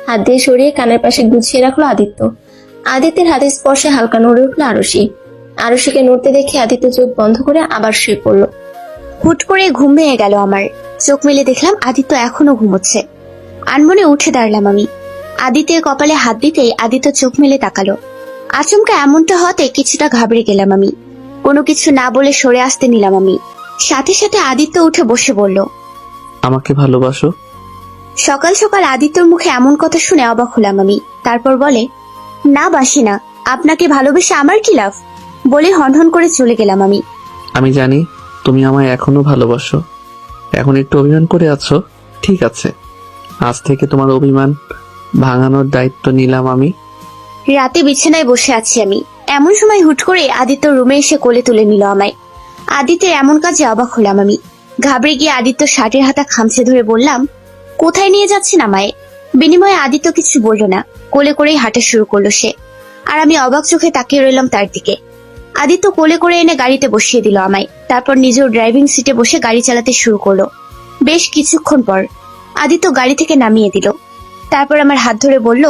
হাত দিয়ে সরিয়ে কানের পাশে গুছিয়ে রাখলো আদিত্য। আদিত্যের হাতের স্পর্শে হালকা নড়ে উঠলো আরুষি। আরুষিকে নড়তে দেখে আদিত্য চোখ বন্ধ করে আবার শুয়ে পড়ল। হুট করে ঘুম ভেঙে গেল আমার। চোখ মেলে দেখলাম আদিত্য এখনো ঘুমোচ্ছে। আনমনে উঠে দাঁড়ালাম আমি। আদিত্যের কপালে হাত দিতেই আদিত্য চোখ মেলে তাকালো। আচমকা এমনটা হতে কিছুটা ঘাবড়ে গেলাম আমি। কোনো কিছু না বলে সরে আসতে নিলাম আমি। সাথে সাথে আদিত্য উঠে বসে বলল, আমাকে ভালোবাসো? সকাল সকাল আদিত্যর মুখে এমন কথা শুনে অবাক হলাম আমি। তারপর বলে, না বাসি না, আপনাকে ভালোবেসে আমার কি লাভ, বলে হনহন করে চলে গেলাম আমি। আমি জানি তুমি আমায় এখনো ভালোবাসো। এখন একটু অভিমান করে আছো, ঠিক আছে। আজ থেকে তোমার অভিমান ভাঙানোর দায়িত্ব নিলাম আমি। রাতে বিছানায় বসে আছি আমি। এমন সময় হুট করে আদিত্য রুমে এসে কোলে তুলে নিল আমায়। আদিত্যের এমন কাজে অবাক হলাম আমি। ঘাবড়ে গিয়ে আদিত্য শার্টের হাতা খামচে ধরে বললাম, কোথায় নিয়ে যাচ্ছেন আমায়? বিনিময়ে আদিত্য কিছু বলল না, কোলে করেই হাঁটা শুরু করলো সে। আর আমি অবাক চোখে তাকিয়ে রইলাম তার দিকে। আদিত্য কোলে করে এনে গাড়িতে বসিয়ে দিল আমায়। তারপর নিজেও ড্রাইভিং সিটে বসে গাড়ি চালাতে শুরু করলো। বেশ কিছুক্ষণ পর আদিত্য গাড়ি থেকে নামিয়ে দিল। তারপর আমার হাত ধরে বলল,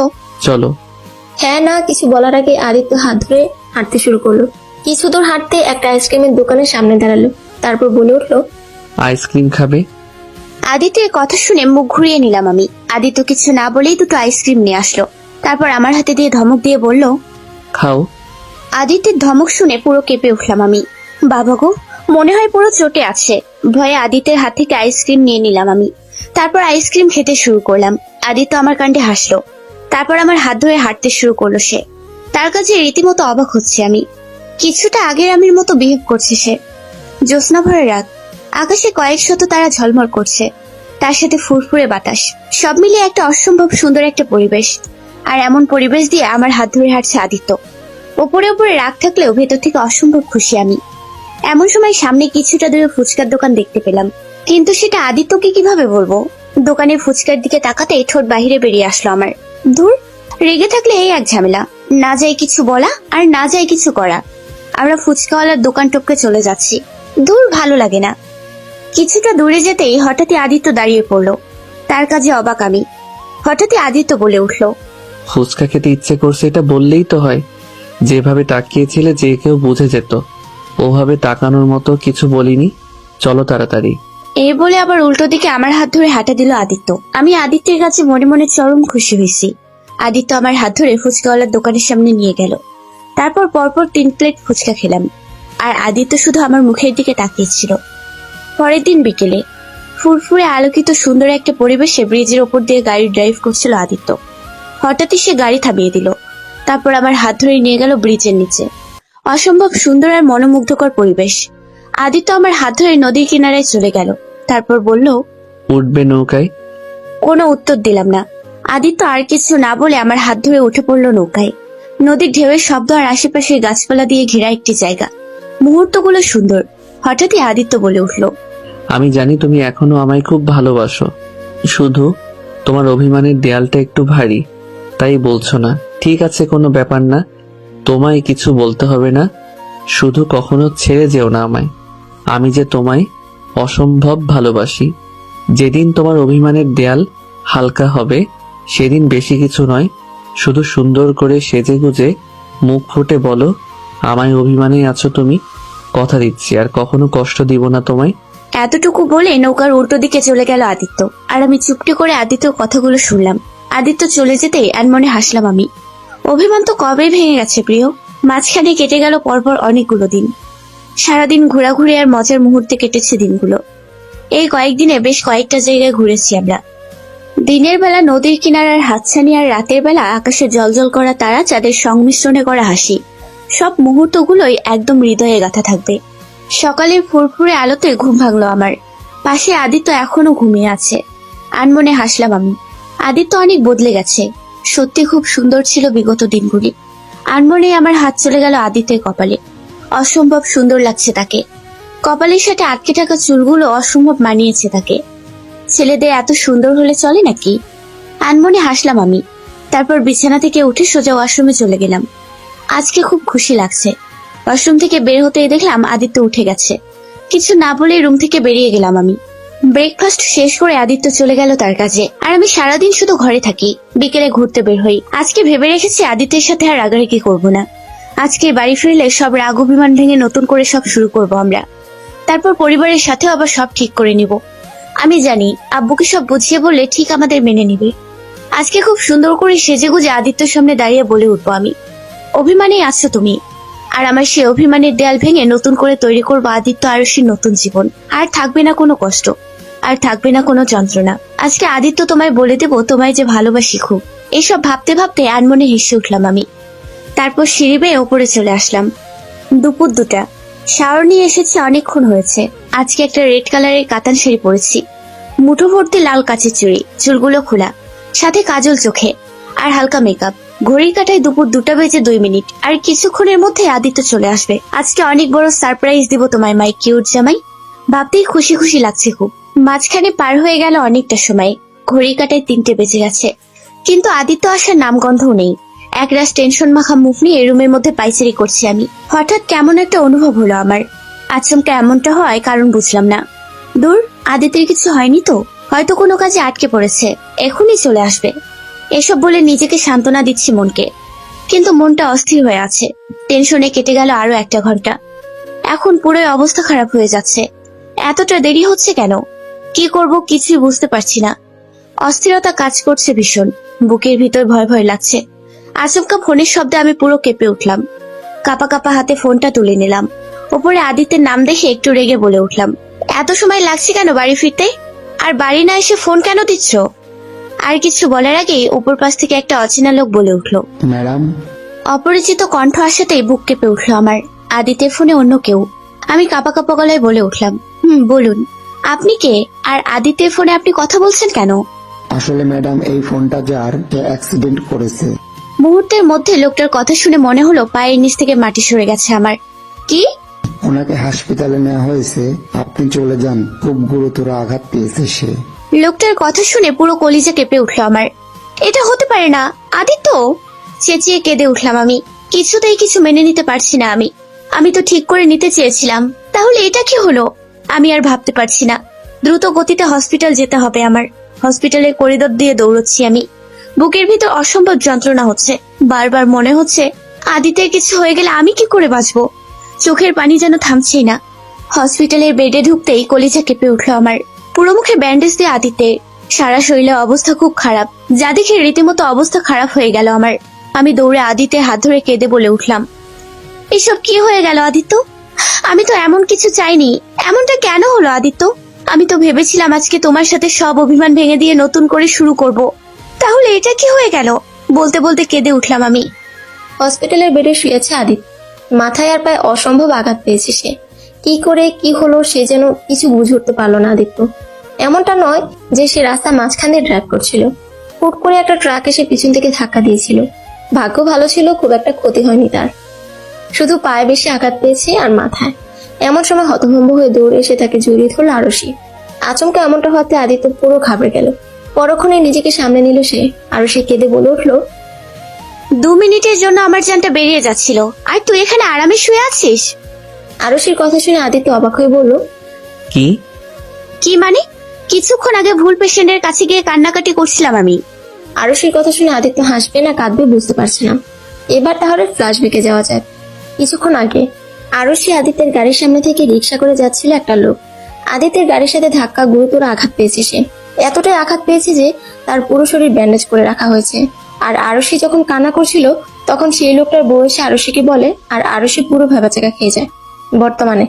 চলো। হ্যাঁ না কিছু বলার আগে আদিত্য হাত ধরে হাঁটতে শুরু করলো। কিছু দূর হাঁটতে একটা আইসক্রিমের দোকানের সামনে দাঁড়ালো। তারপর বলে উঠলো, আইসক্রিম খাবে? আদিত্যের কথা শুনে মুখ ঘুরিয়ে নিলাম আমি। আদিত্য কিছু না বলেই দুটো আইসক্রিম নিয়ে আসলো। তারপর আমার হাতে দিয়ে ধমক দিয়ে বলল, খাও। আদিত্যের ধমক শুনে পুরো কেঁপে উঠলাম আমি। বাবা গো, মনে হয় পুরো চটে আছে। ভয়ে আদিত্যের হাত থেকে আইসক্রিম নিয়ে নিলাম আমি। তারপর আইসক্রিম খেতে শুরু করলাম। আদিত্য আমার কাণ্ডে হাসলো। তারপর আমার হাত ধরে হাঁটতে শুরু করলো সে। তার কাছে রীতিমতো অবাক হচ্ছে আমি। কিছুটা আগের আমির মতো বিহেভ করছে সে। জ্যোৎস্না ভরা রাত, আকাশে কয়েক শত তারা ঝলমল করছে, তার সাথে ফুরফুরে বাতাস, সব মিলিয়ে একটা অসম্ভব সুন্দর একটা পরিবেশ। আর এমন পরিবেশ দিয়ে আমার হাত ধরে হাঁটছে আদিত্য। ওপরে ওপরে রাগ থাকলেও ভেতর থেকে অসম্ভব খুশি আমি। এমন সময় সামনে কিছুটা দূরে ফুচকার দোকান দেখতে পেলাম, কিন্তু সেটা আদিত্যকে কিভাবে বলবো? দোকানে ফুচকার দিকে তাকাতে ঠোঁট বাহিরে বেরিয়ে আসলো আমার। ধুর, রেগে থাকলে এই এক ঝামেলা, না যায় কিছু বলা আর না যায় কিছু করা। আমরা ফুচকাওয়ালার দোকান টপকে চলে যাচ্ছি। ধুর, ভালো লাগে না। কিছুটা দূরে যেতেই হঠাৎই আদিত্য দাঁড়িয়ে পড়লো। তার কাজে অবাক আমি। হঠাৎই আদিত্য বলে উঠলো, ফুচকা খেতে ইচ্ছে করছে এটা বললেই তো হয়। যেভাবে তাকিয়েছিলে যে কেউ বুঝে যেত। ওভাবে তাকানোর মতো কিছু বলিনি। চলো তাড়াতাড়ি। এই বলে আবার উল্টো দিকে আমার হাত ধরে হাঁটা দিল আদিত্য। আমি আদিত্যের কাছে মনে মনে চরম খুশি হয়েছি। আদিত্য আমার হাত ধরে ফুচকাওয়ালার দোকানের সামনে নিয়ে গেল। তারপর পরপর 3 প্লেট ফুচকা খেলাম। আর আদিত্য শুধু আমার মুখের দিকে তাকিয়েছিল। পরের দিন বিকেলে ফুরফুরে আলোকিত সুন্দর একটা পরিবেশে ব্রিজের ওপর দিয়ে গাড়ি ড্রাইভ করছিল আদিত্য। হঠাৎই সে গাড়ি থামিয়ে দিল। তারপর আমার হাত ধরে নিয়ে গেল ব্রিজের নিচে। অসম্ভব সুন্দর আর মনোমুগ্ধকর পরিবেশ। আদিত্য আমার হাত ধরে নদীর কিনারায় চলে গেল। তারপর বলল, উঠবে নৌকায়? কোনো উত্তর দিলাম না। আদিত্য আর কিছু না বলে আমার হাত ধরে উঠে পড়লো নৌকায়। নদীর ঢেউয়ের শব্দ আর আশেপাশের গাছপালা দিয়ে ঘেরা একটি জায়গা। মুহূর্তগুলো সুন্দর। হঠাৎই আদিত্য বলে উঠল, আমি জানি তুমি এখনো আমায় খুব ভালোবাসো। শুধু তোমার অভিমানের দেয়ালটা একটু ভারী, তাই বলছো না। ঠিক আছে, কোনো ব্যাপার না। তোমায় কিছু বলতে হবে না। শুধু কখনো ছেড়ে যেও না আমায়। আমি যে তোমায় অসম্ভব ভালোবাসি। যেদিন তোমার অভিমানের দেয়াল হালকা হবে সেদিন বেশি কিছু নয়, শুধু সুন্দর করে সেজে গুজে মুখ ফুটে বলো, আমায় অভিমানে আছো তুমি। কথা দিচ্ছি আর কখনো কষ্ট দিব না তোমায়। এতটুকু বলে নৌকার উল্টো দিকে চলে গেল আদিত্য। আর আমি চুপটি করে আদিত্যর কথাগুলো শুনলাম। আদিত্য চলে যেতে আনমনে হাসলাম আমি। অভিমান তো কবে ভেঙে গেছে প্রিয়। মাঝখানে কেটে গেল পরপর অনেকগুলো দিন। সারাদিন ঘোরাঘুরি আর মজার মুহূর্তে কেটেছে দিনগুলো। এই কয়েকদিনে বেশ কয়েকটা জায়গায় ঘুরেছি আমরা। দিনের বেলা নদীর কিনারার হাতছানি আর রাতের বেলা আকাশে জলজল করা তারা, চাঁদের সংমিশ্রণে করা হাসি, সব মুহূর্তগুলোই একদম হৃদয়ে গাঁথা থাকবে। সকালের ফুরফুরে আলোতে ঘুম ভাঙলো আমার। পাশে আদিত্য এখনো ঘুমিয়ে আছে। আনমনে হাসলাম আমি। আদিত্য অনেক বদলে গেছে। সত্যি খুব সুন্দর ছিল বিগত দিনগুলি। আনমনে আমার হাত চলে গেল আদিত্যের কপালে। অসম্ভব সুন্দর লাগছে তাকে। কপালের সাথে আটকে থাকা চুলগুলো অসম্ভব মানিয়েছে তাকে। ছেলেদের এত সুন্দর হলে চলে নাকি? আনমনে হাসলাম আমি। তারপর বিছানা থেকে উঠে সোজা ওয়াশরুমে চলে গেলাম। আজকে খুব খুশি লাগছে। ওয়াশরুম থেকে বের হতেই দেখলাম আদিত্য উঠে গেছে। কিছু না বলে রুম থেকে বেরিয়ে গেলাম আমি। ব্রেকফাস্ট শেষ করে আদিত্য চলে গেল তার কাজে, আর আমি সারাদিন শুধু ঘরে থাকি, বিকেলে ঘুরতে বের হই। আজকে ভেবে রেখেছি আদিত্যের সাথে আর রাগারাগি করব না। আজকে বাড়ি ফিরলে সব রাগ অভিমান ভেঙে নতুন করে সব শুরু করব আমরা। তারপর পরিবারের সাথে আবার সব ঠিক করে নিব। আমি জানি আব্বুকে সব বুঝিয়ে বললে ঠিক আমাদের মেনে নিবে। আজকে খুব সুন্দর করে সেজেগুজে আদিত্যর সামনে দাঁড়িয়ে বলে উঠবো আমি, অভিমানেই আছো তুমি, আর আমার সেই অভিমানের দেয়াল ভেঙে নতুন করে তৈরি করবো আদিত্য আরুষির নতুন জীবন। আর থাকবে না কোনো কষ্ট, আর থাকবে না কোনো যন্ত্রণা। আজকে আদিত্য তোমায় বলে দেবো তোমায় যে ভালোবাসি খুব। এসব ভাবতে ভাবতে আনমনে হেসে উঠলাম আমি। তারপর সিঁড়ি বেয়ে ওপরে চলে আসলাম। দুপুর 2টা। শাওয়ার নিয়ে এসেছি, অনেকক্ষণ হয়েছে। আজকে একটা রেড কালারের কাতান শাড়ি পরেছি, মুঠো ভর্তি লাল কাচের চুড়ি, চুলগুলো খোলা, সাথে কাজল চোখে আর হালকা মেকআপ। ঘড়ির কাঁটায় দুপুর 2টা বেজে 2 মিনিট। আর কিছুক্ষণের মধ্যে আদিত্য চলে আসবে। আজকে অনেক বড় সারপ্রাইজ দিব তোমায় মাই কিউট জামাই। ভাবতেই খুশি খুশি লাগছে খুব। মাঝখানে পার হয়ে গেল অনেকটা সময়। ঘড়ির কাঁটায় 3টে বেজে গেছে, কিন্তু আদিত্য আসার নামগন্ধও নেই। একরাশ টেনশন মাখা মুখ নিয়ে রুমের মধ্যে পাইচারি করছি আমি। হঠাৎ কেমন একটা অনুভব হলো আমার। আচমকা এমনটা হয় কারণ বুঝলাম না। দূর, আদিত্যের কিছু হয়নি তো? হয়তো কোনো কাজে আটকে পড়েছে, এখনই চলে আসবে। এসব বলে নিজেকে সান্ত্বনা দিচ্ছি মনকে, কিন্তু মনটা অস্থির হয়ে আছে। টেনশনে কেটে গেল আরো 1টা ঘন্টা। এখন পুরো অবস্থা খারাপ হয়ে যাচ্ছে। এতটা দেরি হচ্ছে কেন? কি করব কিছুই বুঝতে পারছি না। অস্থিরতা কাজ করছে ভীষণ, বুকের ভিতর ভয় ভয় লাগছে। আচমকা ফোনের শব্দে আমি পুরো কেঁপে উঠলাম। কাপা কাপা হাতে ফোনটা তুলে নিলাম। ওপরে আদিত্যের নাম দেখে একটু রেগে বলে উঠলাম, এত সময় লাগছে কেন বাড়ি ফিরতে? আর বাড়ি না এসে ফোন কেন দিচ্ছ? আর কিছু বলার আগেই ওপর পাশ থেকে একটা অচেনা লোক বলে উঠলো, ম্যাডাম। অপরিচিত কণ্ঠ আসাতেই বুক কেঁপে উঠলো আমার। আদিত্যের ফোনে অন্য কেউ। আমি কাপা কাপা গলায় বলে উঠলাম, বলুন, আপনি কে? আর আদিত্যের ফোনে আপনি কথা বলছেন কেন? আসলে ম্যাডাম, এই ফোনটা যার, সে অ্যাক্সিডেন্ট করেছে। মুহূর্তের মধ্যে লোকটার কথা শুনে মনে হলো পায়ের নিচ থেকে মাটি সরে গেছে আমার। কি? ওনাকে হাসপাতালে নেওয়া হয়েছে, আপনি চলে যান, খুব গুরুতর আঘাত পেয়েছে সে। লোকটার কথা শুনে পুরো কলিজা কেঁপে উঠলো আমার। এটা হতে পারে না, আদিত্য! চেঁচিয়ে কেঁদে উঠলাম আমি। কিছুতেই কিছু মেনে নিতে পারছি না আমি। আমি তো ঠিক করে নিতে চেয়েছিলাম, তাহলে এটা কি হলো? আমি আর ভাবতে পারছি না। দ্রুত গতিতে হসপিটাল যেতে হবে আমার। হসপিটালের করিডোর দিয়ে দৌড়চ্ছি আমি। বুকের ভিতর অসম্ভব যন্ত্রণা হচ্ছে। বারবার মনে হচ্ছে আদিত্যের কিছু হয়ে গেলে আমি কি করে বাঁচবো। চোখের পানি যেন থামছেই না। হসপিটালের বেডে ঢুকতেই কলিজা কেঁপে উঠলো আমার। পুরো মুখে ব্যান্ডেজ দিয়ে আদিত্যের, সারা শরীরে অবস্থা খুব খারাপ, যা দেখে রীতিমতো অবস্থা খারাপ হয়ে গেল আমার। আমি দৌড়ে আদিত্যের হাত ধরে কেঁদে বলে উঠলাম, এসব কি হয়ে গেল আদিত্য? আমি তো এমন কিছু চাইনি। এমনটা কেন হলো আদিত্য? আমি তো ভেবেছিলাম আজকে তোমার সাথে সব অভিমান ভেঙে দিয়ে নতুন করে শুরু করব। তাহলে এটা কি হয়ে গেল? বলতে বলতে কেঁদে উঠলাম আমি। হসপিটালের বেডে শুয়েছে আদিত্য। মাথায় আর পায়ে অসম্ভব আঘাত পেয়েছে সে। কি করে কি হলো সে যেন কিছু বুঝে উঠতে পারলো না আদিত্য। এমনটা নয় যে সে রাস্তা মাঝখান দিয়ে ড্রাইভ করছিল, হুট করে একটা ট্রাক এসে পিছন থেকে ধাক্কা দিয়েছিল। ভাগ্য ভালো ছিল, খুব একটা ক্ষতি হয়নি তার, শুধু পায়ে বেশি আঘাত পেয়েছে আর মাথায়। এমন সময় হতভম্ব হয়ে দৌড়ে এসে তাকে জড়িয়ে ধরল আরুষি। আচমকা এমনটা হতে আদিত্য পুরো ঘাবড়ে গেল। পরক্ষণে নিজেকে সামনে নিল সে। আরুষি কেঁদে বলে উঠলো, 2 মিনিটের জন্য আমার জানটা বেরিয়ে যাচ্ছিল, আর তুই এখানে আরামে শুয়ে আছিস? আরুষির কথা শুনে আদিত্য অবাক হয়ে বলল, কি? কি মানে? কিছুক্ষণ আগে ভুল পেশেন্টের কাছে গিয়ে কান্নাকাটি করছিলাম আমি। আরুষির কথা শুনে আদিত্য হাসবে না কাঁদবে বুঝতে পারছে না। এবার তাহলে ফ্ল্যাশব্যাকে যাওয়া যায়। কিছুক্ষণ আগে আরুষি আদিত্যের গাড়ির সামনে থেকে রিক্সা করে যাচ্ছিল একটা লোক। আদিত্যের গাড়ির সাথে ধাক্কা গুরুতর আঘাত পেয়েছে সে। এতটাই আঘাত পেয়েছে যে তার পুরো শরীর ব্যান্ডেজ করে রাখা হয়েছে। আর আরুষি যখন কান্না করছিল তখন সেই লোকটার বউ এসে আরুষিকে বলে, আর আরুষি পুরো ভেবাচাকা খেয়ে যায়। বর্তমানে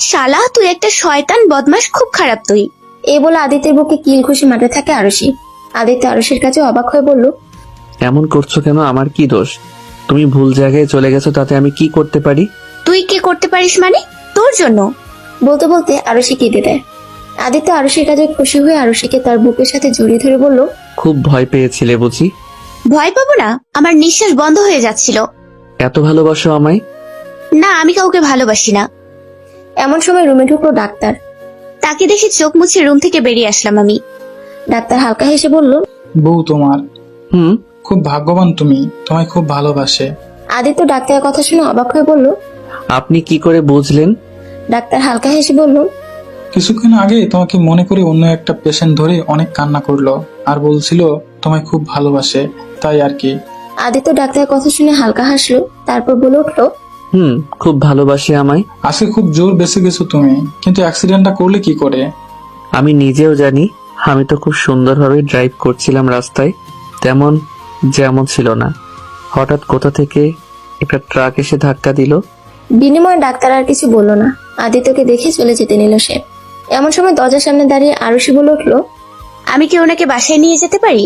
শালা, তুই একটা শয়তান বদমাশ, খুব খারাপ তুই। এই বলে আদিত্যের বুকে কিল ঘুষি মারতে থাকে আরুষি। আদিত্য আরুষির কাছে অবাক হয়ে বলল, এমন করছো কেন? আমার কি দোষ? তুমি ভুল জায়গায় চলে গেছো, তাতে আমি কি করতে পারি? তুই কি করতে পারিস মানে? তোর জন্য। বলতে বলতে আরুষি কেঁদে দেয়। আদিত্য আরুষির কাছে খুশি হয়ে আরুষিকে তার বুকের সাথে জড়িয়ে ধরে বলল, খুব ভয় পেয়েছিলে বুঝি? ভয় পাবো না? আমার নিঃশ্বাস বন্ধ হয়ে যাচ্ছিল। এত ভালোবাসো আমায়? না, আমি কাউকে ভালোবাসি না। এমন সময় রুমে ঢুকলো ডাক্তার। তাকে দেখে চোখ মুছে রুম থেকে বেরিয়ে আসলাম আমি। ডাক্তার হালকা হেসে বলল, বউ তোমার খুব ভাগ্যবান তুমি, তোমায় খুব ভালোবাসে। আদিত্য ডাক্তারের কথা শুনে অবাক হয়ে বলল। আপনি কি করে বুঝলেন? ডাক্তার হালকা হেসে বলল, কিছুক্ষণ আগে তোমাকে মনে করে অন্য একটা পেশেন্ট ধরে অনেক কান্না করলো আর বলছিল তোমায় খুব ভালোবাসে, তাই আর কি। আদিত্য ডাক্তারের কথা শুনে হালকা হাসলো, তারপর বলে উঠলো, খুব ভালোবাসে আমায়। আজকে খুব জোর বেঁচে গেছো তুমি, কিন্তু অ্যাক্সিডেন্টটা করলে কি করে? আমি নিজেও জানি। আমি তো খুব সুন্দরভাবে ড্রাইভ করছিলাম রাস্তায়, তেমন যেমন ছিল না। হঠাৎ কোথা থেকে একটা ট্রাক এসে ধাক্কা দিল। বিনিময়ে ডাক্তার আর কিছু বলল না, আদিত্যকে দেখে চলে যেতে নিল সে। এমন সময় দরজার সামনে দাঁড়িয়ে আরুষি বলে উঠলো, আমি কি ওনাকে বাসায় নিয়ে যেতে পারি?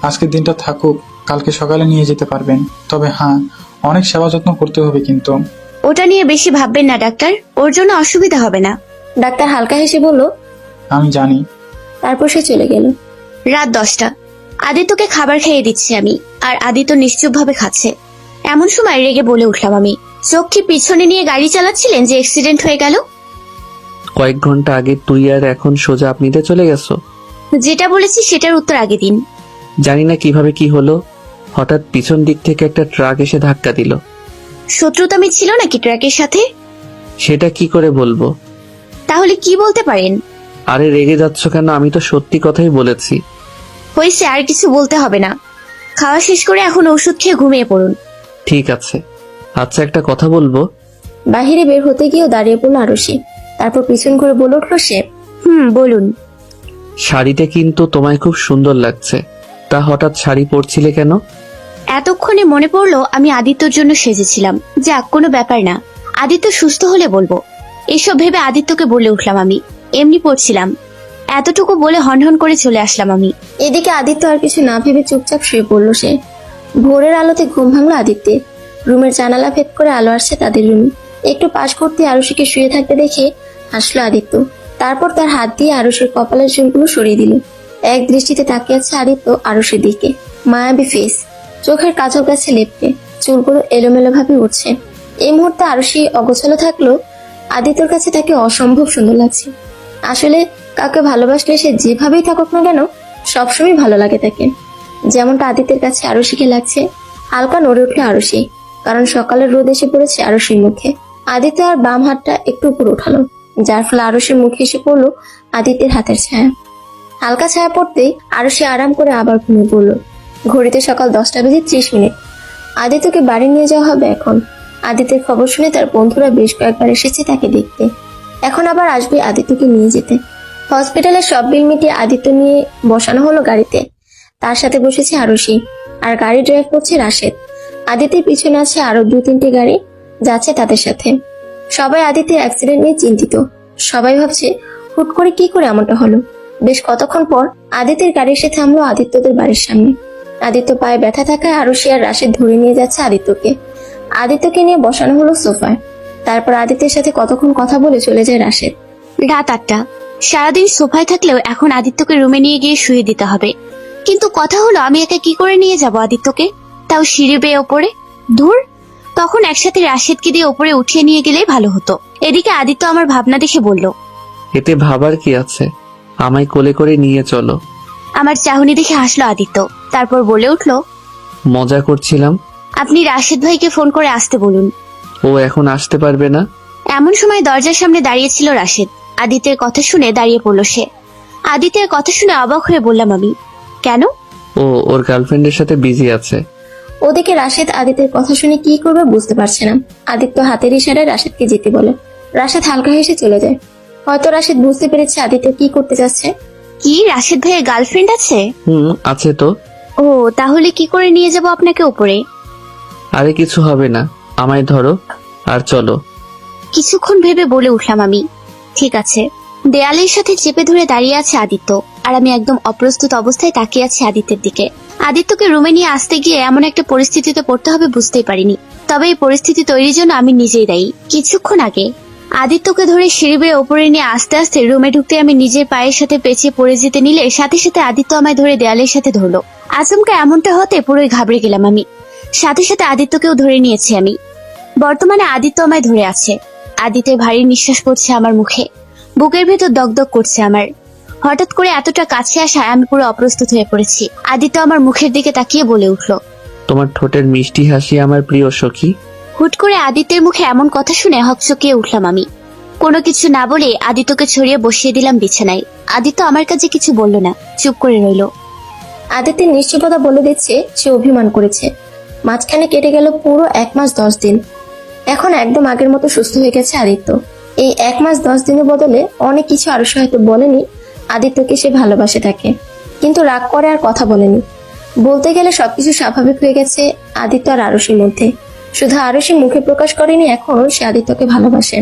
আজকের দিনটা থাকুক, কালকে সকালে নিয়ে যেতে পারবেন। তবে হ্যাঁ, অনেক সেবা যত্ন করতে হবে কিন্তু। ওটা নিয়ে বেশি ভাববেন না ডাক্তার, ওর জন্য অসুবিধা হবে না। ডাক্তার হালকা হেসে বলল। আমি জানি। তারপর সে চলে গেল। রাত 10টা। আদিত্যকে খাবার খেয়ে দিচ্ছি আমি, আর আদিত্য নিশ্চুপভাবে খাচ্ছে। এমন সময় রেগে বলে উঠলাম আমি, চোখ কি পিছনে নিয়ে গাড়ি চালাচ্ছিলেন যে অ্যাক্সিডেন্ট হয়ে গেল? কয়েক ঘন্টা আগে তুই আর এখন সোজা আপনিতে চলে গেছো। যেটা বলেছি সেটার উত্তর আগে দিন। জানি না কিভাবে কি হলো, হঠাৎ পিছন দিক থেকে একটা ট্রাক এসে ধাক্কা দিল। শত্রুতামি ছিল নাকি ট্রাকের সাথে? সেটা কি করে বলবো? তাহলে কি বলতে পারেন? আরে রেগে যাচ্ছ কেন? আমি তো সত্যি কথাই বলেছি। হয়েছে, আর কিছু বলতে হবে না। খাওয়া শেষ করে এখন ওষুধ খেয়ে ঘুমিয়ে পড়ুন। ঠিক আছে। আচ্ছা, একটা কথা বলবো। বাহিরে বের হতে গিয়েও দাঁড়িয়ে পড়লো আরুষি। তারপর পিছন করে বলে উঠলো সে, বলুন। শাড়িতে কিন্তু তোমায় খুব সুন্দর লাগছে। তা হঠাৎ শাড়ি পরছিলে কেন? এতক্ষণে মনে পড়লো আমি আদিত্যর জন্য সেজেছিলাম। যাক, কোনো ব্যাপার না, আদিত্য সুস্থ হলে বলবো। এসব ভেবে আদিত্যকে বলে উঠলাম আমি, এমনি পড়ছিলাম। এতটুকু বলে হনহন করে চলে আসলাম আমি। এদিকে আদিত্য আর কিছু না ভেবে চুপচাপ শুয়ে পড়লো সে। ভোরের আলোতে ঘুম ভাঙলো আদিত্যের। রুমের জানালা ভেদ করে আলো আসছে তাদের রুমে। একটু পাশ করতে আরুষিকে শুয়ে থাকতে দেখে হাসলো আদিত্য। তারপর তার হাত দিয়ে আরুষির কপালের চুলগুলো সরিয়ে দিল। এক দৃষ্টিতে তাকিয়ে আছে আদিত্য আরুষির দিকে। মায়াবী ফেস, চোখের কাজল গাছে লেপটে, চুলগুলো এলোমেলো ভাবে উঠছে। এই মুহূর্তে আরুষি অগোছালো থাকলেও আদিত্যর কাছে তাকে অসম্ভব সুন্দর লাগছে। আসলে কাউকে ভালোবাসলে সে যেভাবেই থাকুক না কেন, সবসময় ভালো লাগে তাকে। যেমনটা আদিত্যের কাছে আরুষিকে লাগছে। হালকা নড়ে উঠলো আরুষি, কারণ সকালের রোদ এসে পড়েছে আরুষির মুখে। আদিত্য আর বাম হাতটা একটু উপর উঠালো, যার ফলে আরুষির মুখে এসে পড়লো আদিত্যের হাতের ছায়া। হালকা ছায়া পড়তেই আরুষি আরাম করে আবার ঘুমিয়ে পড়লো। ঘড়িতে সকাল 10:30। আদিত্যকে বাড়ি নিয়ে যাওয়া হবে এখন। আদিত্যের খবর শুনে তার বন্ধুরা বেশ কয়েকবার এসেছে তাকে দেখতে। এখন আবার আসবে আদিত্যকে নিয়ে যেতে। হসপিটালের সব বিল মিটিয়ে আদিত্য নিয়ে বসানো হলো গাড়িতে। তার সাথে বসেছে আরুষি, আর গাড়ি ড্রাইভ করছে রাশেদ। আদিত্যের পিছনে আছে আরো 2-3টি গাড়ি যাচ্ছে তাদের সাথে। সবাই আদিত্যের অ্যাক্সিডেন্ট নিয়ে চিন্তিত। সবাই ভাবছে হুট করে কি করে এমনটা হলো। বেশ কতক্ষণ পর আদিত্যের গাড়ি এসে থামলো আদিত্যদের বাড়ির সামনে। আদিত্য পায়ে ব্যথা থাকায় আরুষি আর রাশেদ ধরে নিয়ে যাচ্ছে আদিত্যকে। আদিত্যকে নিয়ে বসানো হলো সোফায়। তারপর আদিত্যের সাথে কতক্ষণ কথা বলে চলে যায় রাশেদ। রাত 8টা। সারাদিন সোফায় থাকলেও এখন আদিত্যকে রুমে নিয়ে গিয়ে শুয়ে দিতে হবে। কিন্তু কথা হলো, আমি একা কি করে নিয়ে যাব আদিত্যকে, তাও সিঁড়ি বেয়ে ওপরে? ধুর, তখন একসাথে রাশেদকে দিয়ে ওপরে উঠিয়ে নিয়ে গেলেই ভালো হতো। এদিকে আদিত্য আমার ভাবনা দেখে বলল, এতে ভাবার কি আছে, আমায় কোলে করে নিয়ে চলো। আমার চাহনি দেখে হাসলো আদিত্য, তারপর বলে উঠল, মজা করছিলাম। আপনি রাশেদ ভাইকে ফোন করে আসতে বলুন। ও এখন আসতে পারবে না। এমন সময় দরজার সামনে দাঁড়িয়েছিল রাশেদ। আদিত্যের কথা শুনে দাঁড়িয়ে পড়ল সে। আদিত্যের কথা শুনে অবাক হয়ে বললাম আমি, কেন? ও ওর গার্লফ্রেন্ডের সাথে বিজি আছে। ওদিকে রাশেদ আদিত্যের কথা শুনে কি করবে বুঝতে পারছে না। আদিত্য হাতের ইশারায় রাশেদকে যেতে বলে। রাশেদ হালকা হেসে চলে যায়। হয়তো রাশেদ বুঝতে পেরেছে আদিত্য কি করতে যাচ্ছে। কি, রাশেদ ভাইয়ের গার্লফ্রেন্ড আছে? আছে তো। ও, তাহলে কি করে নিয়ে যাব আপনাকে উপরে? আরে কিছু হবে না, আমায় ধরো আর চলো। কিছুক্ষণ ভেবে বলে উঠলাম আমি, ঠিক আছে। দেয়ালের সাথে চেপে ধরে দাঁড়িয়ে আছে আদিত্য, আর আমি একদম অপ্রস্তুত অবস্থায় তাকিয়ে আছি আদিত্যের দিকে। আদিত্যকে রুমে নিয়ে আসতে গিয়ে এমন একটা পরিস্থিতিতে পড়তে হবে বুঝতেই পারিনি। তবে এই পরিস্থিতি তৈরির জন্য আমি নিজেই দায়ী। কিছুক্ষণ আগে আদিত্যকে ধরে সিঁড়ি বেয়ে ওপরে নিয়ে আস্তে আস্তে রুমে ঢুকতে আমি নিজের পায়ের সাথে পেঁচিয়ে পড়ে যেতে নিলে সাথে সাথে আদিত্য আমায় ধরে দেয়ালের সাথে ধরলো। আচমকা এমনটা হতে পুরোই ঘাবড়ে গেলাম আমি। সাথে সাথে আদিত্যকেও ধরে নিয়েছি আমি। বর্তমানে আদিত্য আমায় ধরে আছে। আদিত্যের ভারী নিঃশ্বাস পড়ছে আমার মুখে, বুকের ভেতর দগদগ করছে আমার। হঠাৎ করে এতটা কাছে আসায় আমি পুরো অপ্রস্তুত হয়ে পড়েছি। আদিত্য আমার মুখের দিকে তাকিয়ে বলে উঠল, তোমার ঠোঁটের মিষ্টি হাসি আমার প্রিয় সখী। হুট করে আদিত্যের মুখে এমন কথা শুনে হকচকিয়ে উঠলাম আমি। কোনো কিছু না বলে আদিত্যকে ছড়িয়ে বসিয়ে দিলাম বিছানায়। আদিত্য আমার কাছে কিছু বলল না, চুপ করে রইল। আদিত্যের নিশ্চয়তা বলে দিচ্ছে সে অভিমান করেছে। মাঝখানে কেটে গেল পুরো 1 মাস 10 দিন। এখন একদম আগের মতো সুস্থ হয়ে গেছে আদিত্য। এই 1 মাস 10 দিনের বদলে অনেক কিছু আরো হয়তো বলেনি আদিত্যকে সে ভালোবাসে তাকে, কিন্তু রাগ করে আর কথা বলেনি। বলতে গেলে সবকিছু স্বাভাবিক হয়ে গেছে আদিত্য আর আরুষির মধ্যে। শুধু আরুষি মুখে প্রকাশ করেনি এখন সে আদিত্যকে ভালোবাসে।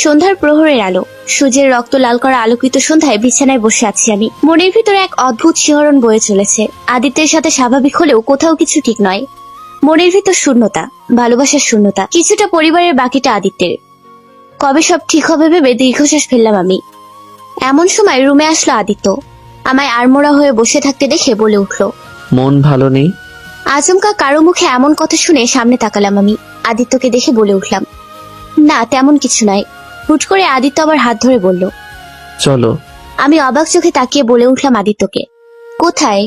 সন্ধ্যার প্রহরের আলো, সূর্যের রক্ত লাল করা আলোকিত সন্ধ্যায় বিছানায় বসে আছি আমি। মনের ভিতরে এক অদ্ভুত শিহরণ বয়ে চলেছে। আদিত্যের সাথে স্বাভাবিক হলেও কোথাও কিছু ঠিক নয়। মনের ভিতর শূন্যতা, ভালোবাসার শূন্যতা, কিছুটা পরিবারের, বাকিটা আদিত্যের। কবে সব ঠিক হবে ভেবে দীর্ঘশ্বাস ফেললাম আমি। এমন সময় রুমে আসলো আদিত্য। আমায় আড়মোড়া হয়ে বসে থাকতে দেখে বলে উঠল, মন ভালো নেই? আচমকা কারো মুখে এমন কথা শুনে সামনে তাকালাম আমি। আদিত্যকে দেখে বলে উঠলাম, না তেমন কিছু নয়। হুট করে আদিত্য আমার হাত ধরে বলল, চলো। আমি অবাক চোখে তাকিয়ে বলে উঠলাম আদিত্যকে, কোথায়?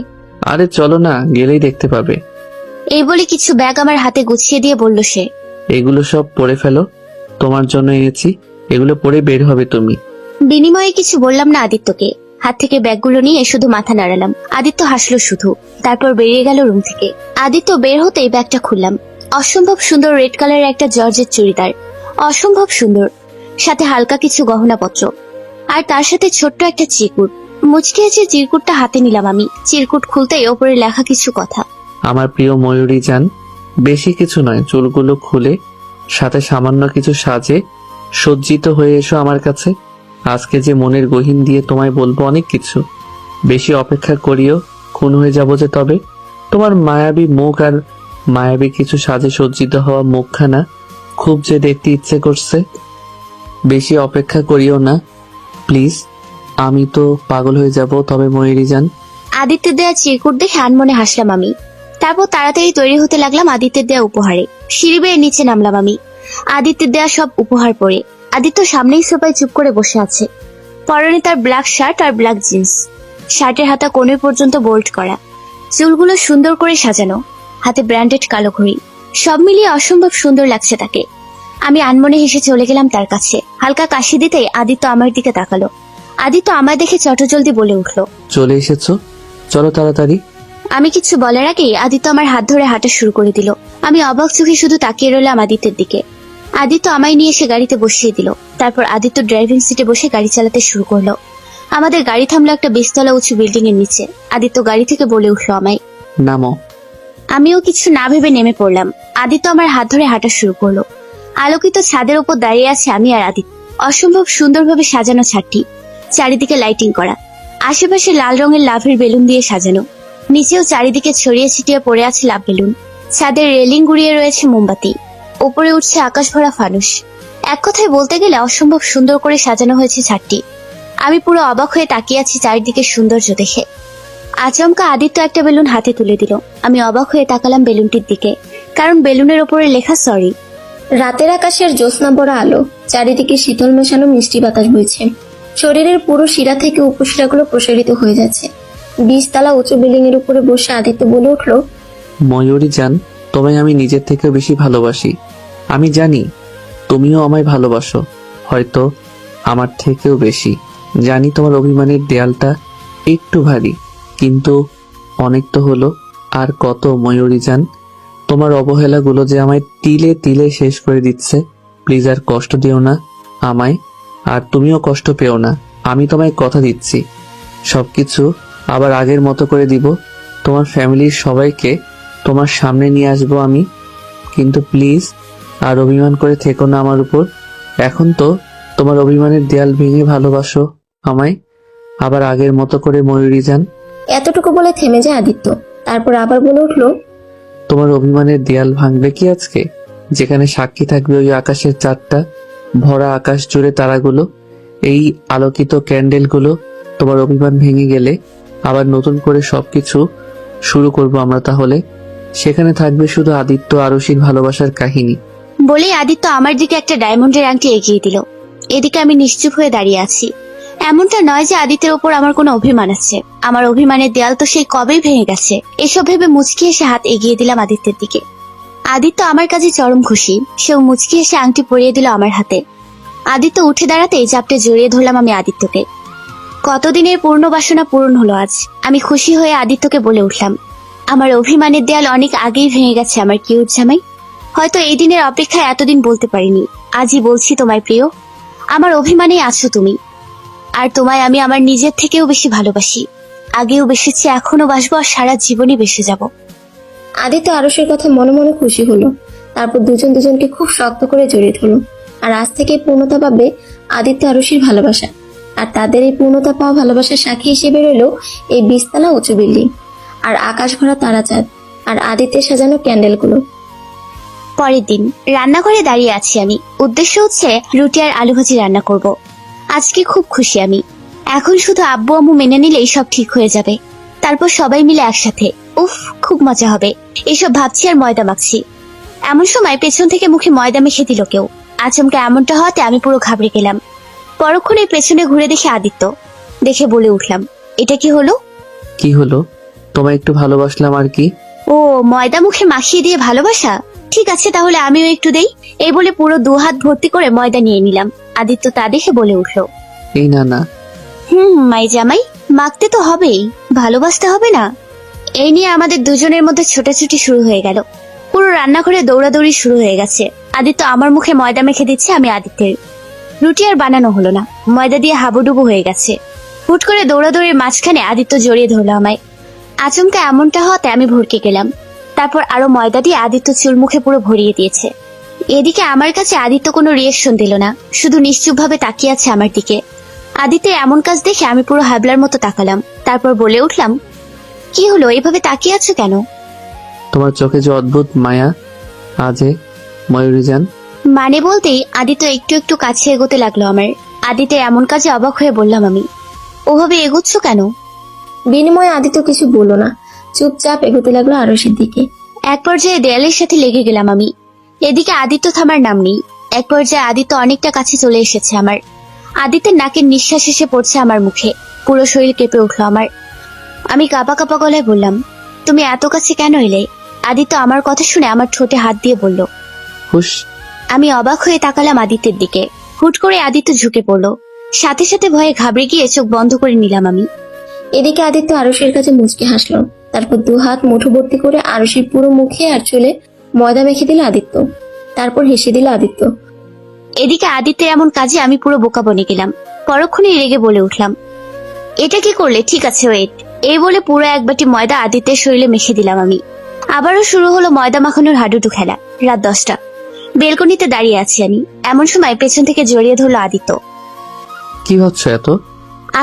আরে চলো না, গেলেই দেখতে পাবে। এই বলে কিছু ব্যাগ আমার হাতে গুছিয়ে দিয়ে বলল সে, এগুলো সব পরে ফেলো, তোমার জন্য এনেছি, এগুলো পরে বের হবে তুমি। বিনিময়ে কিছু বললাম না আদিত্যকে। হাত থেকে ব্যাগগুলো নিয়ে শুধু মাথা নাড়ালাম। আদিত্য হাসলো শুধু, তারপর বেরিয়ে গেল রুম থেকে। আদিত্য বের হতেই ব্যাগটা খুললাম। অসম্ভব সুন্দর রেড কালারের একটা জর্জের চুড়িদার, অসম্ভব সুন্দর, সাথে হালকা কিছু গহনাপত্র, আর তার সাথে ছোট্ট একটা চিরকুট। মুচকে আছে চিরকুটটা হাতে নিলাম আমি। চিরকুট খুলতেই ওপরে লেখা কিছু কথা। আমার প্রিয় ময়ূরী জান, বেশি কিছু নয়, চুলগুলো খুলে সাথে সামান্য কিছু সাজে সজ্জিত হয়ে এসো আমার কাছে। আজকে যে মনের গহীন দিয়ে তোমায় বলবো অনেক কিছু। বেশি অপেক্ষা করিও, খুন হয়ে যাব যে তবে। তোমার মায়াবী মুখ আর মায়াবী কিছু সাজে সজ্জিত হওয়া মুখখানা খুব যে দেখতে ইচ্ছে করছে। বেশি অপেক্ষা করিও না প্লিজ, আমি তো পাগল হয়ে যাব তবে ময়ূরী জান। আদিত্যের দেয়া চিরকুট দেখে আনমনে হাসলাম আমি। তারপর তাড়াতাড়ি তৈরি হতে লাগলাম আদিত্যের দেয়া উপহারে। সিঁড়ি বেয়ে নিচে নামলাম আমি আদিত্যের দেয়া সব উপহার পরে। আদিত্য সামনেই সোফায় চুপ করে বসে আছে। পরনে তার ব্ল্যাক শার্ট আর ব্ল্যাক জিন্স। শার্টের হাতা কোণে পর্যন্ত বোল্ট করা, চুলগুলো সুন্দর করে সাজানো, হাতে ব্র্যান্ডেড কালো ঘড়ি। সব মিলিয়ে অসম্ভব সুন্দর লাগছে তাকে। আমি আনমনে হেসে চলে গেলাম তার কাছে। হালকা কাশি দিতেই আদিত্য আমার দিকে তাকালো। আদিত্য আমায় দেখে চটজলদি বলে উঠল, চলে এসেছো, চলো তাড়াতাড়ি। আমি কিছু বলার আগেই আদিত্য আমার হাত ধরে হাঁটা শুরু করে দিল। আমি অবাক চোখে শুধু তাকিয়ে রইলাম আদিত্যের দিকে। আদিত্য আমায় নিয়ে এসে গাড়িতে বসিয়ে দিল। তারপর আদিত্য ড্রাইভিং সিটে বসে গাড়ি চালাতে শুরু করলো। আমাদের গাড়ি থামলো একটা 20 তলা উঁচু বিল্ডিং এর নিচে। আদিত্য গাড়ি থেকে বলে উঠলো আমায়, নামো। আমিও কিছু না ভেবে নেমে পড়লাম। আদিত্য আমার হাত ধরে হাঁটা শুরু করলো। আলোকিত ছাদের উপর দাঁড়িয়ে আছে আমি আর আদিত্য। অসম্ভব সুন্দরভাবে সাজানো ছাদটি, চারিদিকে লাইটিং করা, আশেপাশে লাল রঙের লাভের বেলুন দিয়ে সাজানো। নিচেও চারিদিকে ছড়িয়ে ছিটিয়ে পড়ে আছে লাভ বেলুন। ছাদের রেলিং গুড়িয়ে রয়েছে মোমবাতি, উপরে উঠছে আকাশ ভরা ফানুস। এক কথায় বলতে গেলে অসম্ভব সুন্দর করে সাজানো হয়েছে ছাদটি। আমি পুরো অবাক হয়ে তাকিয়ে আছি চারিদিকে সৌন্দর্য দেখে। আচমকা আদিত্য একটা বেলুন হাতে তুলে দিল। আমি অবাক হয়ে তাকালাম বেলুনটির দিকে, কারণ বেলুনের ওপরে লেখা সরি। রাতের আকাশের জ্যোৎস্না ভরা আলো, চারিদিকে শীতল মেশানো মিষ্টি বাতাস বইছে। শরীরের পুরো শিরা থেকে উপশিরাগুলো প্রসারিত হয়ে যাচ্ছে। 20 তলা উঁচু বিল্ডিং এর উপরে বসে আদিত্য বলে উঠল, ময়ূরী জান, তোমায় আমি নিজের থেকেও বেশি ভালোবাসি। আমি জানি তুমিও আমায় ভালোবাসো, হয়তো আমার থেকেও বেশি। জানি তোমার অভিমানের দেয়ালটা একটু ভারী, কিন্তু অনেক তো হলো। আর কত ময়ূরী জান, তোমার অবহেলাগুলো যে আমায় তিলে তিলে শেষ করে দিচ্ছে। প্লিজ আর কষ্ট দিও না আমায়, আর তুমিও কষ্ট পেও না। আমি তোমায় কথা দিচ্ছি, সবকিছু আবার আগের মতো করে দিব। তোমার ফ্যামিলির সবাইকে তোমার সামনে নিয়ে আসবো আমি, কিন্তু প্লিজ আর অভিমান করে থেকো না আমার উপর। এখন তো তোমার অভিমানের দেয়াল ভেঙে ভালোবাসো আমায়, আবার আগের মতো করে ময়ূরী যান। এতটুকু বলে থেমে যায় আদিত্য। তারপর আবার বলে উঠল, তোমার অভিমানের দেয়াল ভাঙবে কি আজকে, যেখানে সাক্ষী থাকবে ওই আকাশের চাঁদটা, ভরা আকাশ জুড়ে তারাগুলো, এই আলোকিত ক্যান্ডেলগুলো। তোমার অভিমান ভেঙে গেলে আবার নতুন করে সবকিছু শুরু করব আমরা। তাহলে সেখানে থাকবে শুধু আদিত্য আরুষির ভালোবাসার কাহিনী। বলেই আদিত্য আমার দিকে একটা ডায়মন্ডের আংটি এগিয়ে দিল। এদিকে আমি নিশ্চুপ হয়ে দাঁড়িয়ে আছি। এমনটা নয় যে আদিত্যের ওপর আমার কোনো অভিমান আছে। আমার অভিমানের দেয়াল তো সেই কবেই ভেঙে গেছে। এসব ভেবে মুচকি এসে হাত এগিয়ে দিলাম আদিত্যের দিকে। আদিত্য আমার কাছে চরম খুশি। সেও মুচকি এসে আংটি পরিয়ে দিল আমার হাতে। আদিত্য উঠে দাঁড়াতেই চাপটে জড়িয়ে ধরলাম আমি আদিত্যকে। কতদিনের পূর্ণ বাসনা পূরণ হলো আজ। আমি খুশি হয়ে আদিত্যকে বলে উঠলাম, আমার অভিমানের দেয়াল অনেক আগেই ভেঙে গেছে আমার কিউট জামাই। হয়তো এই দিনের অপেক্ষায় এতদিন বলতে পারিনি, আজই বলছি তোমায় প্রিয়। আমার অভিমানে আছো তুমি, আর তোমায় আমি আমার নিজের থেকেও বেশি ভালোবাসি। আগেও বেসেছি, এখনো বাসবো, আর সারা জীবনই বেসে যাব। আদিত্য আরুষের কথা মনে মনে খুশি হলো। তারপর দুজন দুজনকে খুব শক্ত করে জড়িয়ে ধরলো। আর আজ থেকে পূর্ণতা পাবে আদিত্য আরুষির ভালোবাসা। আর তাদের এই পূর্ণতা পাওয়া ভালোবাসার সাক্ষী হিসেবে রইল এই 20 তলা উঁচু বিল্ডিং, আর আকাশ ভরা তারাচাঁদ, আর আদিত্যের সাজানো ক্যান্ডেলগুলো। পরের দিন রান্নাঘরে দাঁড়িয়ে আছি আমি। উদ্দেশ্য হচ্ছে রুটি আর আলু ভাজি রান্না করব। আজকে খুব খুশি আমি। এখন শুধু আব্বু আম্মু মেনে নিলেই সব ঠিক হয়ে যাবে। তারপর সবাই মিলে একসাথে, উফ, খুব মজা হবে। এসব ভাবছি আর ময়দা মাখছি। এমন সময় পেছন থেকে মুখে ময়দা মেখে দিল কেউ। আচমকা এমনটা হওয়াতে আমি পুরো ঘাবড়ে গেলাম। পরক্ষণে পেছনে ঘুরে দেখে আদিত্য। দেখে বলে উঠলাম, এটা কি হলো? কি হলো? তোমায় একটু ভালোবাসলাম আর কি। ও, ময়দা মুখে মাখিয়ে দিয়ে ভালোবাসা? ঠিক আছে, তাহলে আমিও একটু দেই। এই বলে পুরো 2 হাত ভর্তি করে ময়দা নিয়ে নিলাম। আদিত্য তা দেখে বলে উঠলো, এই না না। মাই জামাই, মাখতে তো হবেই, ভালোবাসতে হবে না? এই নিয়ে আমাদের দুজনের মধ্যে ছোটাছুটি শুরু হয়ে গেল। পুরো রান্নাঘরে দৌড়াদৌড়ি শুরু হয়ে গেছে। আদিত্য আমার মুখে ময়দা মেখে দিচ্ছে, আমি আদিত্যের। রুটি আর বানানো হলো না, ময়দা দিয়ে হাবুডুবু হয়ে গেছে। হুট করে দৌড়াদৌড়ির মাঝখানে আদিত্য জড়িয়ে ধরলো আমায়। আচমকা এমনটা হওয়াতে আমি ভরকে গেলাম। তারপর আরো ময়দা দিয়ে আদিত্য চুল মুখে পুরো ভরিয়ে দিয়েছে। এদিকে আমার কাছে আদিত্য কোনো রিয়েকশন দিল না, শুধু নিশ্চুপ ভাবে তাকিয়ে আছে আমার দিকে। আদিত্যের এমন কাজ দেখে আমি পুরো হাবলার মতো তাকালাম। তারপর বলে উঠলাম, কি হলো, এইভাবে তাকিয়ে আছো কেন? তোমার চোখে যে অদ্ভুত মায়া আজে ময়ূরী যান। মানে বলতেই আদিত্য একটু একটু কাছে এগোতে লাগলো আমার। আদিত্যের এমন কাজে অবাক হয়ে বললাম আমি, ওভাবে এগোচ্ছ কেন? বিনিময়ে আদিত্য কিছু বলল না, চুপচাপ এগোতে লাগলো আরুষের দিকে। এক পর্যায়ে দেয়ালের সাথে লেগে গেলাম আমি। এদিকে আদিত্য থামার নাম নেই। এক পর্যায়ে আদিত্য অনেকটা কাছে চলে এসেছে আমার। আদিত্যের নাকের নিঃশ্বাস এসে পড়ছে আমার মুখে। পুরো শরীর কেঁপে উঠলো আমার। আমি কাঁপা কাঁপা গলায় বললাম, তুমি এত কাছে কেন এলে? আদিত্য আমার কথা শুনে আমার ঠোঁটে হাত দিয়ে বলল, হুশ। আমি অবাক হয়ে তাকালাম আদিত্যের দিকে। হুট করে আদিত্য ঝুঁকে পড়লো। সাথে সাথে ভয়ে ঘাবড়ে গিয়ে চোখ বন্ধ করে নিলাম আমি। এদিকে আদিত্য আরুষের কাছে মুচকে হাসলো। তারপর 2 হাত মুঠো ভর্তি করে আরুষের পুরো মুখে আর চুলে ময়দা মেখে দিল আদিত্য। তারপর হেসে দিল আদিত্য। এদিকে আদিত্যের এমন কাজে আমি পুরো বোকা বনে গেলাম। পরক্ষণে রেগে বলে উঠলাম, এটা কি করলে? ঠিক আছে, ওয়েট। এই বলে পুরো এক বাটি ময়দা আদিত্যের শরীরে মেখে দিলাম আমি। আবারও শুরু হলো ময়দা মাখানোর হাডুডু খেলা। রাত 10টা, বেলকনিতে দাঁড়িয়ে আছি আমি। এমন সময় পেছন থেকে জড়িয়ে ধরলো আদিত্য। কি ভাবছো এত?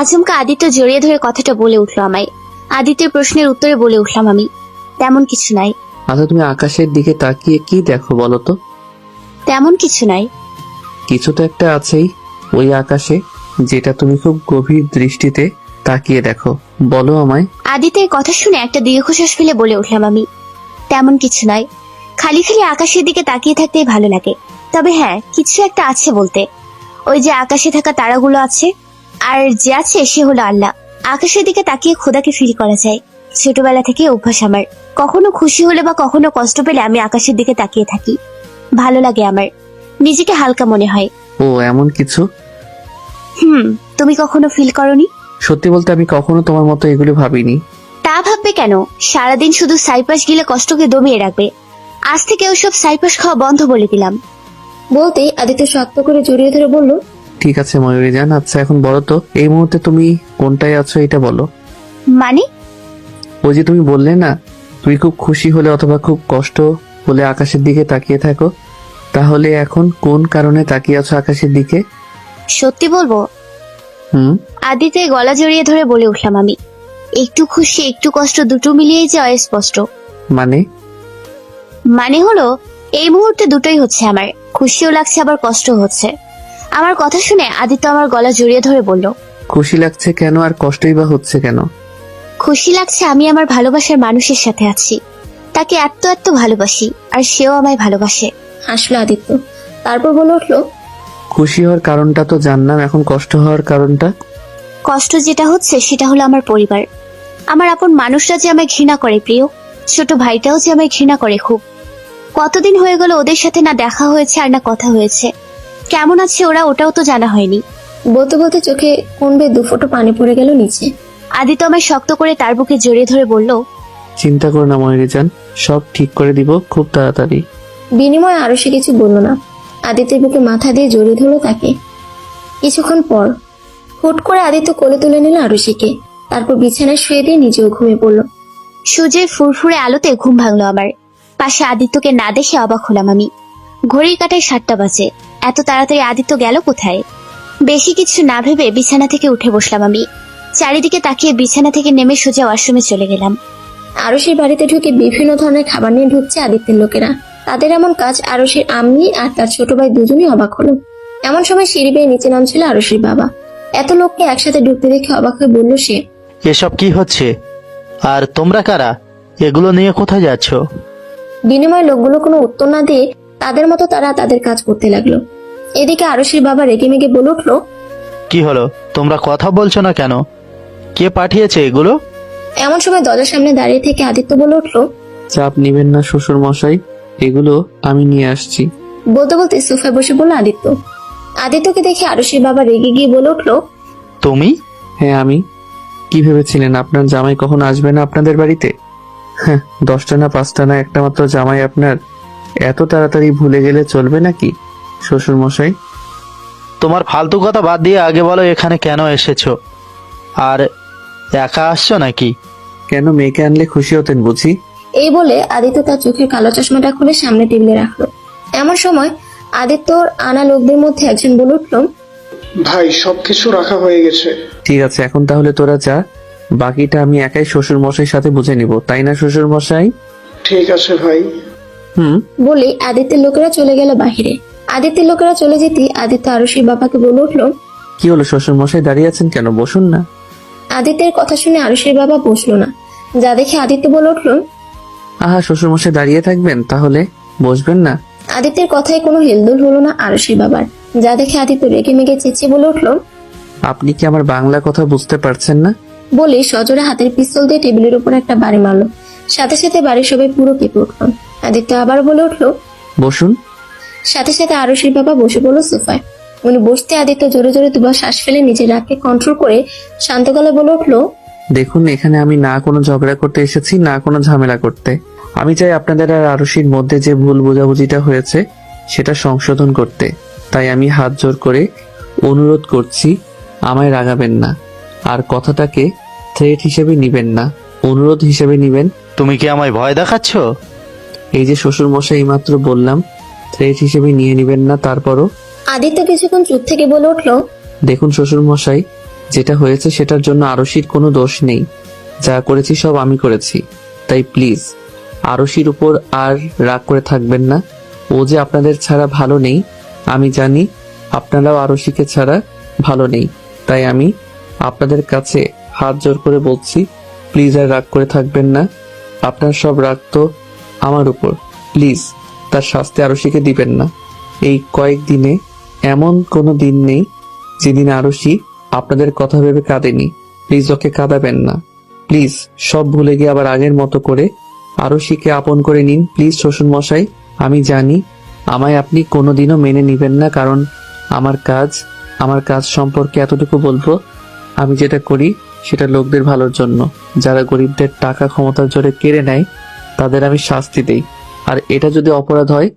আচমকা আদিত্য জড়িয়ে ধরে কথাটা বলে উঠলো আমায়। আদিত্যের প্রশ্নের উত্তরে বলে উঠলাম আমি, তেমন কিছু নাই। আচ্ছা, তুমি আকাশের দিকে তাকিয়ে কি দেখো বলো তো? তেমন কিছু নাই। কিছু তো একটা আছেই ওই আকাশে, যেটা তুমি খুব গভীর দৃষ্টিতে তাকিয়ে দেখো, বলো আমায়। আদিত্যের কথা শুনে একটা দীর্ঘশ্বাস ফেলে বলে উঠলাম আমি, তেমন কিছু নয়। খালি খালি আকাশের দিকে তাকিয়ে থাকতেই ভালো লাগে। তবে হ্যাঁ, কিছু একটা আছে বলতে। ওই যে আকাশে থাকা তারাগুলো আছে, আর যে আছে সে হলো আল্লাহ। আকাশের দিকে তাকিয়ে খোদাকে ফিল করা যায়। ছোটবেলা থেকে অভ্যাস আমার। কখনো খুশি হলে বা কখনো কষ্ট পেলে আমি আকাশের দিকে তাকিয়ে থাকি। ভালো লাগে আমার, নিজেকে হালকা মনে হয়। ও, এমন কিছু? তুমি কখনো ফিল করনি? সত্যি বলতে আমি কখনো তোমার মতো এগুলো ভাবিনি। তা ভাববে কেন? সারাদিন শুধু সাইপাস গিলে কষ্টকে দমিয়ে রাখবে। আজ থেকে ওসব সাইপাস খাওয়া বন্ধ বলে দিলাম। বলতেই আদিত্য শক্ত করে জড়িয়ে ধরে বলল, ঠিক আছে ময়ূরী জান, আচ্ছা এখন বলো তো এই মুহূর্তে তুমি কোনটায় আছো এটা বলো। মানে? ওই যে তুমি বললে না তুমি খুব খুশি হলে অথবা খুব কষ্ট হলে আকাশের দিকে তাকিয়ে থাকো, তাহলে এখন কোন কারণে তাকিয়ে আছো আকাশের দিকে? সত্যি বলবো? আদিতে গলা জড়িয়ে ধরে বলে উঠলাম আমি। একটু খুশি একটু কষ্ট দুটো মিলিয়েই যে অস্পষ্ট। মানে হলো এই মুহূর্তে দুটোই হচ্ছে আমার। খুশিও লাগছে আবার কষ্ট হচ্ছে। আমার কথা শুনে আদিত্য আমার গলা জড়িয়ে ধরে বলল, খুশি লাগছে কেন আর কষ্টই বা হচ্ছে কেন? খুশি লাগছে আমি আমার ভালোবাসার মানুষের সাথে আছি। তাকে এত এত ভালোবাসি, আর সেও আমায় ভালোবাসে। হাসলো আদিত্য। তারপর বলে উঠলো, খুশি হওয়ার কারণটা তো জানলাম, এখন কষ্ট হওয়ার কারণটা? কষ্ট যেটা হচ্ছে সেটা হলো আমার পরিবার। আমার আপন মানুষরা যে আমায় ঘৃণা করে প্রিয়, ছোট ভাইটাও যে আমায় ঘৃণা করে খুব। কতদিন হয়ে গেল ওদের সাথে না দেখা হয়েছে আর না কথা হয়েছে। কেমন আছে ওরা ওটাও তো জানা হয়নি। বলতে বলতে চোখে কোন বেয়ে 2 ফোঁটা পানি পড়ে গেল নিচে। আদিত্য আমায় শক্ত করে তার বুকে জড়িয়ে ধরে বলল, চিন্তা করো না ময়ূরী জান, সব ঠিক করে দিব খুব তাড়াতাড়ি। বিনিময়ে আরুষি কিছু বলল না। আদিত্যের বুকে মাথা দিয়ে জড়িয়ে ধরলো তাকে। কিছুক্ষণ পর হুট করে আদিত্য কোলে তুলে নিল আরুষিকে। তারপর বিছানায় শুয়ে দিয়ে নিজেও ঘুমিয়ে পড়ল। সূর্যের ফুরফুরে আলোতে ঘুম ভাঙলো আমার। পাশে আদিত্যকে না দেখে অবাক হলাম আমি। ঘড়ির কাঁটায় 7টা বাজে। এত তাড়াতাড়ি আদিত্য গেল কোথায়? বেশি কিছু না ভেবে বিছানা থেকে উঠে বসলাম আমি। চারিদিকে তাকিয়ে বিছানা থেকে নেমে সোজা ওয়াশরুমে চলে গেলাম। আরুষির বাড়িতে ঢুকে বিভিন্ন ধরনের খাবার নিয়ে ঢুকছে আদিত্যের লোকেরা। তাদের এমন কাজ আরুষির আম্মি আর তার ছোট ভাই দুজনেই অবাক হলো। এমন সময় সিঁড়ি বেয়ে নিচে নামছিল আরুষির বাবা। এত লোককে একসাথে ঢুকতে দেখে অবাক হয়ে বলল সে, এসব কি হচ্ছে? আর তোমরা কারা? এগুলো নিয়ে কোথায় যাচ্ছ? বিনিময়ে লোকগুলো কোনো উত্তর না দিয়ে তাদের মতো তারা তাদের কাজ করতে লাগলো। এদিকে আরুষির বাবা রেগে মেগে বলে উঠলো, কি হলো? তোমরা কথা বলছো না কেন? কে পাঠিয়েছে এগুলো? এমন সময় দরজার সামনে দাঁড়িয়ে থেকে আদিত্য বলে উঠলো। চাপ নিবেন না শ্বশুর মশাই, এগুলো আমি নিয়ে আসছি। বলতে বলতে সোফায় বসে বলল আদিত্য। আদিত্যকে দেখে আরুষির বাবা রেগে গিয়ে বলে উঠলো, তুমি? হ্যাঁ আমি। কি ভেবেছিলেন আপনার জামাই কখনো আসবে না আপনাদের বাড়িতে? হ্যাঁ, 10টা না 5টা না একটা মাত্র জামাই আপনার এত তাড়াতাড়ি ভুলে গেলে চলবে নাকি শ্বশুর মশাই? তোমার ফালতু কথা বাদ দিয়ে আগে বলো এখানে কেন এসেছো? আর একা আসছো নাকি? কেন, মেয়েকে আনলে খুশি হতেন বুঝি? এই বলে আদিত্য তার চোখের কালো চশমাটা খুলে সামনে টেবিলে রাখলো। এমন সময় আদিত্যর আনা লোকদের মধ্যে একজন বলে উঠলো, ভাই সবকিছু রাখা হয়ে গেছে। ঠিক আছে, এখন তাহলে তোরা যা, বাকিটা আমি একাই শ্বশুর মশাই সাথে বুঝে নিব, তাই না শ্বশুর মশাই? ঠিক আছে ভাই। বলে আদিত্যের লোকেরা চলে গেল বাহিরে। আদিত্যের লোকেরা চলে যেতে আদিত্য আরুষির বাবাকে বলে উঠলো, কি হলো শ্বশুর মশাই, দাঁড়িয়ে আছেন কেন? বসুন না। আদিত্যের কথা শুনে আরুষির বাবা বসলো না। যা দেখে আদিত্য বলে উঠলো, আহা, শ্বশুর মশাই দাঁড়িয়ে থাকবেন, তাহলে বসবেন না? আদিত্যের কথায় কোনো হেলদোল হলো না আরুষির বাবার। যা দেখে আদিত্য রেগে মেগে চেঁচিয়ে বলে উঠলো, আপনি কি আমার বাংলা কথা বুঝতে পারছেন না? বলে সজোরে হাতের পিস্তল দিয়ে টেবিলের উপর একটা বাড়ি মারলো। সাথে সাথে বাড়ির সবাই পুরো কেঁপে উঠল। আদিত্য আবার বলে উঠলো, বসুন। সাথে সাথে আরুষির বাবা বসে পড়লো সোফায়। উনি বসতে আদিত্য জোরে জোরে 2বার শ্বাস ফেলে নিজের রাগকে কন্ট্রোল করে শান্ত গলায় বলে উঠলো, দেখুন, এখানে আমি না কোনো ঝগড়া করতে এসেছি, না কোনো ঝামেলা করতে। আমি চাই আপনাদের আর আরুষির মধ্যে যে ভুল বোঝাবুঝিটা হয়েছে সেটা সংশোধন করতে। তাই আমি হাত জোর করে অনুরোধ করছি, আমায় রাগাবেন না, আর কথাটাকে থ্রেট হিসেবে নিবেন না, অনুরোধ হিসেবে নিবেন। তুমি কি আমায় ভয় দেখাচ্ছ? এই যে শ্বশুর মশাই মাত্র বললাম, থ্রেট হিসেবে নিয়ে নিবেন না। তারপরও আদিত্য কিছুক্ষণ চুপ থেকে বলে উঠলো, দেখুন শ্বশুর মশাই, যেটা হয়েছে সেটার জন্য আরুষির কোনো দোষ নেই। যা করেছি সব আমি করেছি। তাই প্লিজ আরুষির উপর আর রাগ করে থাকবেন না। ও যে আপনাদের ছাড়া ভালো নেই আমি জানি, আপনারাও আরুষিকে ছাড়া ভালো নেই। তাই আমি আপনাদের কাছে হাত জোর করে বলছি, প্লিজ আর রাগ করে থাকবেন না। আপনার সব রাগ তো আমার উপর, প্লিজ তার শাস্তি আরুষিকে দিবেন না। এই কয়েকদিনে এমন কোনো দিন নেই যেদিন আরুষি আপনাদের কথা ভেবে কাঁদেনি। প্লিজ ওকে কাঁদাবেন না। প্লিজ সব ভুলে গিয়ে আবার আগের মতো করে আরুষিকে আপন করে নিন প্লিজ শ্বশুর মশাই। আমি জানি আমায় আপনি কোনোদিনও মেনে নিবেন না, কারণ আমার কাজ সম্পর্কে এতটুকু বলবো, আমি যেটা করি সেটা লোকদের ভালোর জন্য। যারা গরিবদের টাকা ক্ষমতার জোরে কেড়ে নেয় তাদের আমি শাস্তি দেই, আর এটা যদি অপরাধ হয়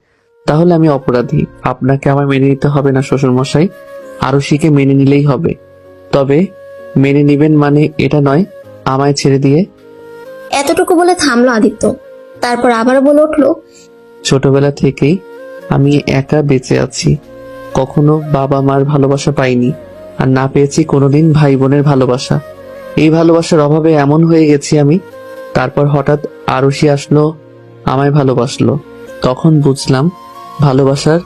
তাহলে আমি অপরাধী। আপনাকে আমায় মেনে নিতে হবে না শ্বশুর মশাই, আরুষিকে মেনে নিলেই হবে। তবে মেনে নিবেন মানে এটা নয় আমায় ছেড়ে দিয়ে। এতটুকু বলে থামলো আদিত্য। তারপর আবার বলে উঠলো, ছোটবেলা থেকেই আমি একা বেঁচে আছি, কখনো বাবা মার ভালোবাসা পাইনি, আর না পেয়েছি কোনোদিন ভাই বোনের ভালোবাসা। এই ভালোবাসার অভাবে এমন হয়ে গেছি আমি। তারপর হঠাৎ আরুষি আসলো, আমায় ভালোবাসলো, তখন বুঝলাম ভালোবাসার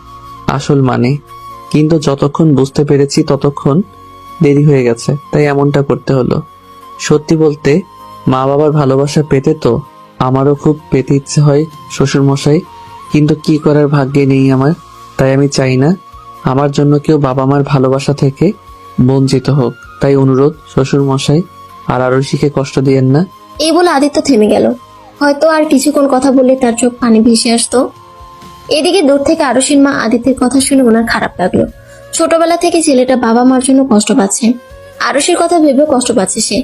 আসল মানে। কিন্তু যতক্ষণ বুঝতে পেরেছি ততক্ষণ দেরি হয়ে গেছে, তাই এমনটা করতে হলো। সত্যি বলতে মা বাবার ভালোবাসা পেতে তো আমারও খুব পেতে ইচ্ছে হয় শ্বশুর মশাই, কিন্তু কি করার ভাগ্যে নেই আমার। তাই আমি চাই না আমার জন্য কেউ বাবা মার ভালোবাসা থেকে বঞ্চিত হোক। একটাই অনুরোধ, শ্বশুর মশাই আর আরশিকে কষ্ট দিয়েন না। এই বলে আদিত্য থেমে গেল। হয়তো আর কিছুক্ষণ কথা বললে তার চোখ পানি ভেসে আসতো। এদিকে দূর থেকে আরশির মা আদিত্যের কথা শুনে ওনার খারাপ লাগলো। ছোটবেলা থেকে ছেলেটা বাবা মার জন্য কষ্ট পাচ্ছে, আরশির কথা ভেবেও কষ্ট পাচ্ছে সে।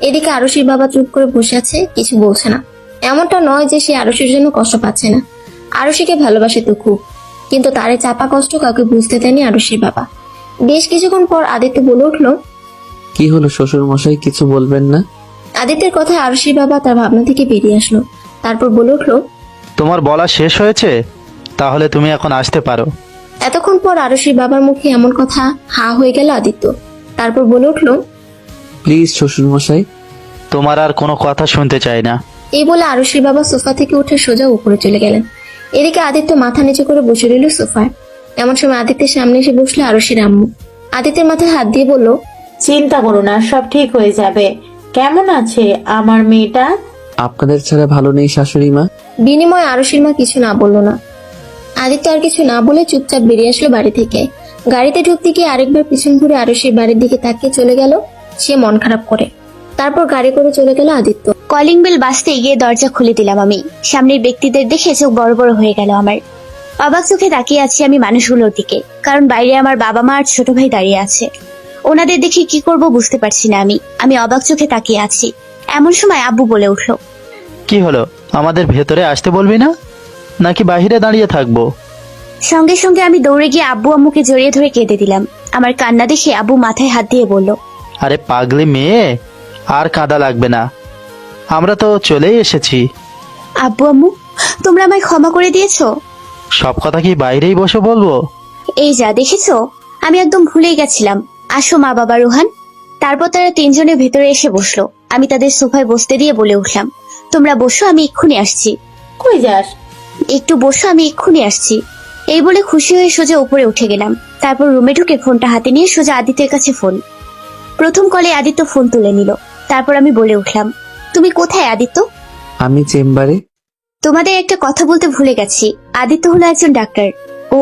এদিকে আরশির বাবা চুপ করে বসে আছে, কিছু বলছে না। এমনটা নয় যে সে আরশির জন্য কষ্ট পাচ্ছে না, আরশিকে ভালোবাসে তো খুব, কিন্তু তারে চাপা কষ্ট কাউকে বুঝতে দেয়নি আরশির বাবা। বেশ কিছুক্ষণ পর আদিত্য বলে উঠলো, কি হলো শ্বশুর মশাই, কিছু বলবেন না? আদিত্যের কথায় আরশির বাবা তার ভাবনা থেকে বেরিয়ে আসলো। তারপর বলে উঠলো, তোমার বলা শেষ হয়েছে? তাহলে তুমি এখন আসতে পারো। এতক্ষণ পর আরশির বাবার মুখে এমন কথা হা হয়ে গেল আদিত্য। তারপর বলে উঠলো, প্লিজ শ্বশুর মশাই। তোমার আর কোনো কথা শুনতে চাই না। এই বলে আরশির বাবা সোফা থেকে উঠে সোজা উপরে চলে গেলেন। এদিকে আদিত্য মাথা নিচু করে বসে রইল সোফায়। এমন সময় আদিত্যের সামনে এসে বসলো আরশির আম্মু। আদিত্যের মাথায় হাত দিয়ে বলল, চিন্তা করো না, সব ঠিক হয়ে যাবে। কেমন আছে আমার মেয়েটা? আপনাদের ছাড়া ভালো নেই শাশুড়ি মা। বিনিময়ে আরশির মা কিছু না বললো না। আদিত্য আর কিছু না বলে চুপচাপ বেরিয়ে আসলো বাড়ি থেকে। গাড়িতে ঢুকতে গিয়ে আরেকবার পিছন ঘুরে আরশির বাড়ির দিকে তাকিয়ে চলে গেল সে মন খারাপ করে। তারপর গাড়ি করে চলে গেল আদিত্য। কলিং বেল বাজতে গিয়ে দরজা খুলে দিলাম আমি। সামনের ব্যক্তিদের দেখে চোখ বড় বড় হয়ে গেল আমার। অবাক চোখে তাকিয়ে আছি আমি মানুষগুলোর দিকে, কারণ বাইরে আমার বাবা মা আর ছোট ভাই দাঁড়িয়ে আছে। ওনাদের দেখে কি করব বুঝতে পারছি না আমি অবাক চোখে তাকিয়ে আছি। এমন সময় আব্বু বলে উঠলো, কি হলো, আমাদের ভেতরে আসতে বলবি না নাকি বাইরে দাঁড়িয়ে থাকবো? সঙ্গে সঙ্গে আমি দৌড়ে গিয়ে আব্বু আম্মুকে জড়িয়ে ধরে কেঁদে দিলাম। আমার কান্না দেখে আব্বু মাথায় হাত দিয়ে বলল, আরে পাগলি মেয়ে, আর কাঁদা লাগবে না, আমরা তো চলেই এসেছি। আব্বু আম্মু, তোমরা আমায় ক্ষমা করে দিয়েছো? সব কথা কি বাইরেই বসে বলবো? এই যা দেখেছো, আমি একদম ভুলেই গেছিলাম। আসো মা বাবা রোহান। তারপর তারা তিনজনের ভেতরে এসে বসলো। আমি তাদের সোফায় বসতে দিয়ে বলে উঠলাম, তোমরা বসো, আমি এক্ষুনি আসছি। কই যাস? একটু বসো, আমি এক্ষুনি আসছি। এই বলে খুশি হয়ে সোজা উপরে উঠে গেলাম। তারপর রুমে ঢুকে ফোনটা হাতে নিয়ে সোজা আদিত্যের কাছে ফোন। প্রথম কলে আদিত্য ফোন তুলে নিল। তারপর আমি বলে উঠলাম, তুমি কোথায় আদিত্য? আমি চেম্বারে। তোমাদের একটা কথা বলতে ভুলে গেছি, আদিত্য হলো একজন ডাক্তার। ও,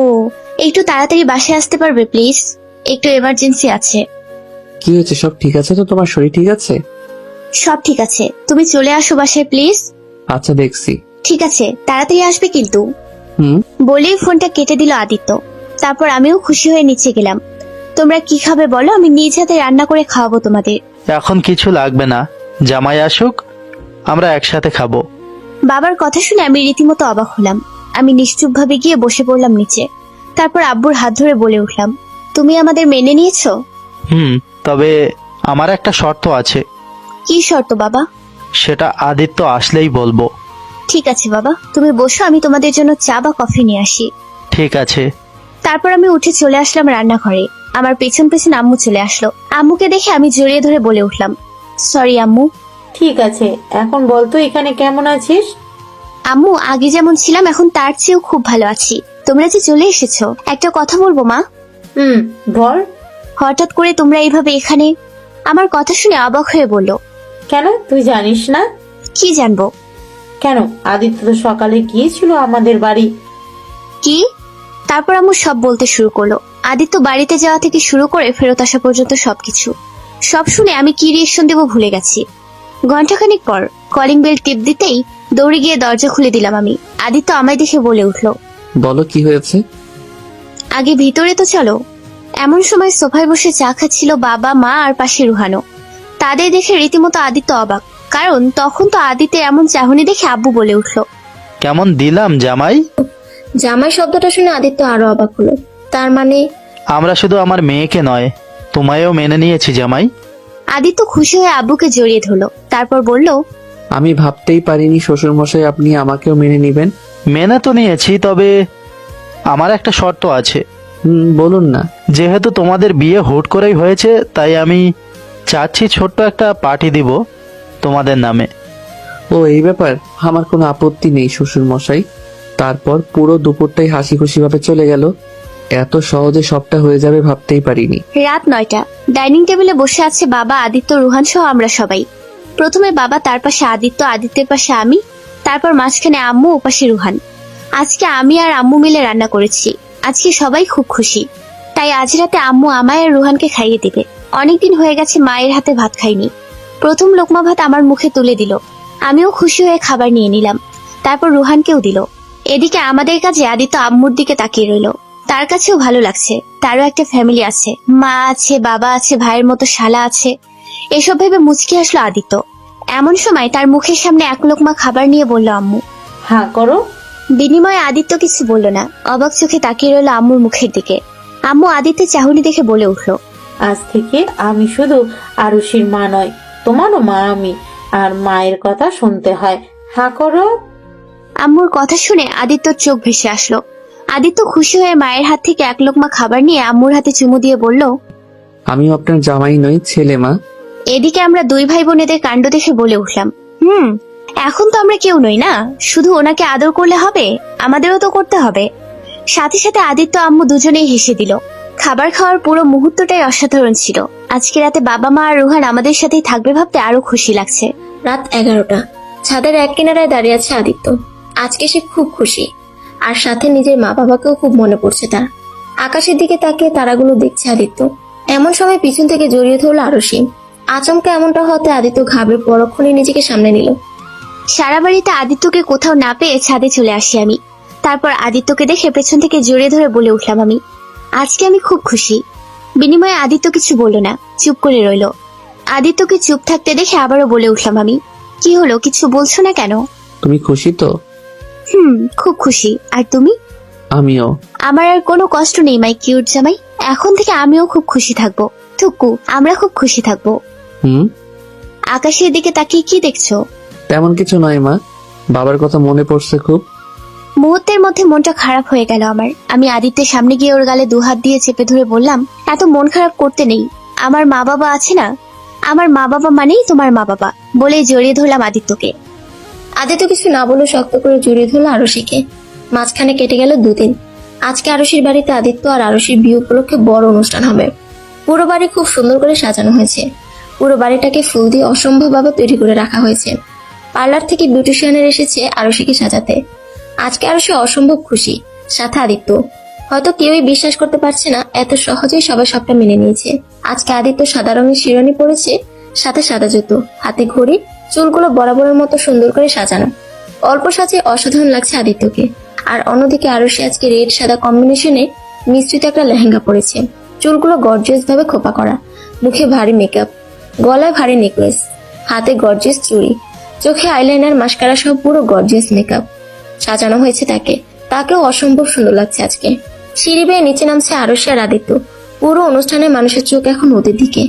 একটু তাড়াতাড়ি বাসায় আসতে পারবে প্লিজ? একটু এমার্জেন্সি আছে। কি হয়েছে, সব ঠিক আছে তো? তোমার শরীর ঠিক আছে? সব ঠিক আছে, তুমি চলে আসো বাসায় প্লিজ। আচ্ছা দেখছি। ঠিক আছে, তাড়াতাড়ি আসবে কিন্তু। হুম। বলেই ফোনটা কেটে দিল আদিত্য। তারপর আমিও খুশি হয়ে নিচে গেলাম। তোমরা কি খাবে বলো, আমি নিজ হাতে রান্না করে খাওয়াবো তোমাদের। এখন কিছু লাগবে না, জামাই আসুক, আমরা একসাথে খাবো। বাবার কথা শুনে আমি রীতিমতো অবাক হলাম। আমি নিশ্চুপ ভাবে গিয়ে বসে পড়লাম নিচে। তারপর আব্বুর হাত ধরে বলে উঠলাম, তুমি আমাদের মেনে নিয়েছো? তবে আমার একটা শর্ত আছে। কি শর্ত বাবা? সেটা আদিত্য আসলেই বলবো। ঠিক আছে বাবা, তুমি বসো, আমি তোমাদের জন্য চা বা কফি নিয়ে আসি। ঠিক আছে। তারপর আমি উঠে চলে আসলাম রান্নাঘরে। আমার পেছন পেছন আম্মু চলে আসলো। আম্মুকে দেখে আমি জড়িয়ে ধরে বলে উঠলাম, সরি আম্মু। ঠিক আছে, এখন বলতো এখানে কেমন আছিস? আম্মু, আগে যেমন ছিলাম এখন তার চেয়েও খুব ভালো আছি। তোমরা যে চলে এসেছো, একটা কথা বলবো মা? বল। হঠাৎ করে তোমরা এইভাবে এখানে? আমার কথা শুনে অবাক হয়ে বলল, কেন, তুই জানিস না? কি জানবো? কেন, আদিত্য তো সকালে গিয়েছিল আমাদের বাড়ি। কি? তারপর আম্মু সব বলতে শুরু করলো। আদিত্য বাড়িতে যাওয়া থেকে শুরু করে ফেরত আসা পর্যন্ত সবকিছু। সব শুনে আমি কি রিয়েকশন দেবো ভুলে গেছি। ঘন্টাখানিক পর কলিং বেল টিপ দিতেই দৌড়ে গিয়ে দরজা খুলে দিলাম আমি। আদিত্য আমায় দেখে বলে উঠলো, বলো কি হয়েছে? আগে ভিতরে তো চলো। এমন সময় সোফায় বসে চা খাচ্ছিল বাবা মা আর পাশে রুহানো। তাদের দেখে রীতিমতো আদিত্য অবাক, কারণ তখন তো আদিত্যের এমন চাহনি দেখে আব্বু বলে উঠলো, কেমন দিলাম জামাই? জামাই শব্দটা শুনে আদিত্য আরো অবাক হলো। তার মানে আমরা শুধু আমার মেয়েকে নয়, তোমায়ও মেনে নিয়েছি জামাই। আদিত্য খুশি হয়ে আব্বুকে জড়িয়ে ধরলো। তারপর বলল, আমি ভাবতেই পারিনি শ্বশুর মশাই আপনি আমাকেও মেনে নিবেন। মেনে তো নিয়েছি, তবে আমার একটা শর্ত আছে। বলুন না। যেহেতু তোমাদের বিয়ে হুট করেই হয়েছে, তাই আমি চাচ্ছি ছোট্ট একটা পার্টি দিব তোমাদের নামে। ও, এই ব্যাপার? আমার কোনো আপত্তি নেই শ্বশুর মশাই। তারপর পুরো দুপুরটাই হাসি খুশি ভাবে চলে গেল। এত সহজে সবটা হয়ে যাবে ভাবতেই পারিনি। রাত 9টা। ডাইনিং টেবিলে বসে আছে বাবা, আদিত্য, রুহান সহ আমরা সবাই। প্রথমে বাবা, তার পাশে আদিত্য, আদিত্যের পাশে আমি, তারপর মাঝখানে আম্মু, ও পাশে রুহান। আজকে আমি আর আম্মু মিলে রান্না করেছি। আজকে সবাই খুব খুশি, তাই আজ রাতে আম্মু আমায় আর রুহানকে খাইয়ে দিবে। অনেকদিন হয়ে গেছে মায়ের হাতে ভাত খাইনি। প্রথম লোকমা ভাত আমার মুখে তুলে দিল। আমিও খুশি হয়ে খাবার নিয়ে নিলাম, তারপর রুহানকেও দিল। এদিকে আমাদের কাছে আদিত্য আম্মুর দিকে তাকিয়ে রইল। তার কাছেও ভালো লাগছে, তারও একটা ফ্যামিলি আছে, মা আছে, বাবা আছে, ভাইয়ের মতো শালা আছে। এসব ভেবে মুচকি আসলো আদিত্য। এমন সময় তার মুখের সামনে এক লোকমা খাবার নিয়ে বলল আম্মু। হ্যাঁ করো। বিনিময়ে আদিত্য কিছু বলল না, অবাক চোখে তাকিয়ে রইল আম্মুর মুখের দিকে। আম্মু আদিত্যের চাহনি দেখে বলে উঠল, আজ থেকে আমি শুধু আরুষির মা নয়, তোমারও মা আমি, আর মায়ের কথা শুনতে হয়। হ্যাঁ করো। আম্মুর কথা শুনে আদিত্যর চোখ ভেসে আসলো। আদিত্য খুশি হয়ে মায়ের হাত থেকে এক লোকমা খাবার নিয়ে আম্মুর হাতে চুমু দিয়ে বলল, আমিও আপনার জামাই নই, ছেলে মা। এদিকে আমরা দুই ভাই বোনেদের কাণ্ড দেখে বলে উঠলাম, এখন তো আমরা কেউ নই না, শুধু ওনাকে আদর করলে হবে, আমাদেরও তো করতে হবে। সাথে সাথে আদিত্য আম্মু দুজনেই হেসে দিল। খাবার খাওয়ার পুরো মুহূর্তটাই অসাধারণ ছিল। আজকে রাতে বাবা মা আর রুহান আমাদের সাথেই থাকবে ভাবতে আরো খুশি লাগছে। রাত 11টা। ছাদের এক কিনারায় দাঁড়িয়ে আছে আদিত্য। আজকে সে খুব খুশি, আর সাথে নিজের মা বাবাকেও খুব মনে পড়ছে তার। আকাশের দিকে তাকিয়ে তারাগুলো দেখছে আদিত্য। এমন সময় পিছন থেকে জড়িয়ে ধরল আরশি। আচমকা এমনটা হতে আদিত্য ঘাবড়ে পরক্ষণে নিজেকে সামনে নিল। সারা বাড়িতে আদিত্যকে কোথাও না পেয়ে ছাদে চলে আসি আমি। তারপর আদিত্যকে দেখে পেছন থেকে জড়িয়ে ধরে বলে উঠলাম আমি, আজকে আমি খুব খুশি। বিনিময়ে আদিত্য কিছু বলল না, চুপ করে রইল। আদিত্যকে চুপ থাকতে দেখে আবারও বলে উঠলাম আমি, কি হলো, কিছু বলছো না কেন? তুমি খুশি তো? খুব খুশি। আর তুমি? আমিও। আমার আর কোনো কষ্ট নেই মাই কিউট জামাই। এখন থেকে আমিও খুব খুশি থাকবো। থুকু, আমরা খুব খুশি থাকবো। আকাশের দিকে তাকিয়ে কি দেখছো? তেমন কিছু নয় মা, বাবার কথা মনে পড়ছে খুব। মুহূর্তের মধ্যে মনটা খারাপ হয়ে গেল আমার। আমি আদিত্যের সামনে গিয়ে ওর গালে দুহাত দিয়ে চেপে ধরে বললাম, এত মন খারাপ করতে নেই, আমার মা বাবা আছে না, আমার মা বাবা মানেই তোমার মা বাবা। বলে জড়িয়ে ধরলাম আদিত্যকে। আদিত্য কিছু না বলে শক্ত করে জড়িয়ে ধরল আরশিকে। মাঝখানে কেটে গেল 2 দিন। আজকে আরশির বাড়িতে আদিত্য আর আরশির বিয়ে উপলক্ষে বড় অনুষ্ঠান হবে। পুরো বাড়ি খুব সুন্দর করে সাজানো হয়েছে। পুরো বাড়িটাকে ফুল দিয়ে অসম্ভবভাবে তৈরি করে রাখা হয়েছে। পার্লার থেকে বিউটিশিয়ানের এসেছে আরশিকে সাজাতে। আজকে আরশি অসম্ভব খুশি, সাথে আদিত্য। হয়তো কেউই বিশ্বাস করতে পারছে না এত সহজেই সবাই সবটা মেনে নিয়েছে। আজকে আদিত্য সাদা রঙের শিরোনি পরেছে, সাথে সাদা জুতো, হাতে ঘড়ি, চুলগুলো বরাবরের মতো সুন্দর করে সাজানো। অল্প সাজে অসাধারণ লাগছে আদিত্যকে। আর অন্যদিকে আরশি আজকে রেড সাদা কম্বিনেশনে মিশ্রিত একটা লেহেঙ্গা পরেছে। চুলগুলো গর্জিয়াস ভাবে খোপা করা, মুখে ভারী মেকআপ, গলায় ভারী নেকলেস, হাতে গর্জিয়াস চুড়ি, চোখে আইলাইনার, মাস্কারা সহ পুরো গর্জিয়াস মেকআপ সাজানো হয়েছে তাকে। তাকেও অসম্ভব সুন্দর লাগছে আজকে। সিঁড়ি বেয়ে নিচে নামছে আরশি আর আদিত্য। পুরো অনুষ্ঠানে মানুষের চোখ এখন ওদের দিকে।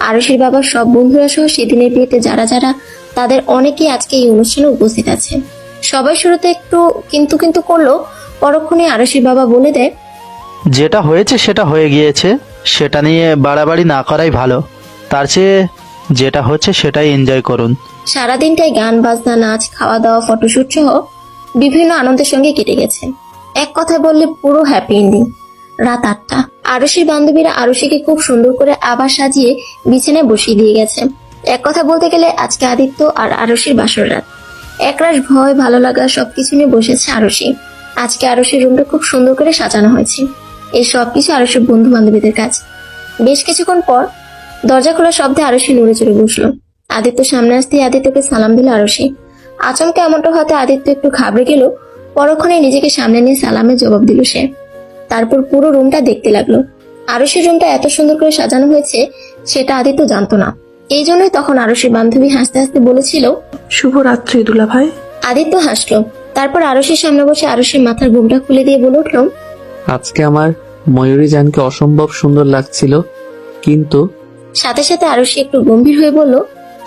আরশির বাবার সব বন্ধুরা সহ সেদিনের বিয়েতে যারা যারা, তাদের অনেকেই আজকে এই অনুষ্ঠানে উপস্থিত আছে। সবাই শুরুতে একটু কিন্তু কিন্তু করলো, পরক্ষণে আরশির বাবা বলে দেয়, যেটা হয়েছে সেটা হয়ে গিয়েছে, সেটা নিয়ে বাড়াবাড়ি না করাই ভালো। তার চেয়ে যেটা হচ্ছে সেটাই এনজয় করুন। সারাদিনটাই গান বাজনা, নাচ, খাওয়া দাওয়া, ফটোশুট সহ বিভিন্ন আনন্দের সঙ্গে কেটে গেছে। এক কথায় বললে পুরো হ্যাপি এন্ডিং। রাত 8টা। আরশির বান্ধবীরা আরশিকে খুব সুন্দর করে আবার সাজিয়ে বিছানায় বসিয়ে দিয়ে গেছে। এক কথা বলতে গেলে আজকে আদিত্য আর আরশির বাসর রাত। একরাশ ভয়, ভালো লাগা সবকিছু নিয়ে বসেছে আরশি। আজকে আরশির রুমটা খুব সুন্দর করে সাজানো হয়েছে। এই সবকিছু আরশির বন্ধু বান্ধবীদের কাজ। বেশ কিছুক্ষণ পর দরজা খোলার শব্দে আরশি নড়ে চড়ে বসলো। আদিত্য সামনে আসতেই আদিত্যকে সালাম দিল আরশি। আচমকা এমনটা হতে আদিত্য একটু ঘাবড়ে গেল। পরক্ষণে নিজেকে সামনে নিয়ে সালামের জবাব দিল সে। তারপর পুরো রুমটা দেখতে লাগলো। আরশির রুমটা এত সুন্দর করে সাজানো হয়েছে সেটা আদিত্য জানতো না। এই জন্যই তখন আরশির বান্ধবী হাসতে হাসতে বলেছিল, শুভরাত্রি দুলা ভাই। আদিত্য হাসলো। তারপর আরশির সামনে বসে আরশির মাথার ঘুমটা খুলে দিয়ে বলে উঠল, আজকে আমার ময়ূরী জানকে অসম্ভব সুন্দর লাগছিল, কিন্তু সাথে সাথে আরশি একটু গম্ভীর হয়ে বলল,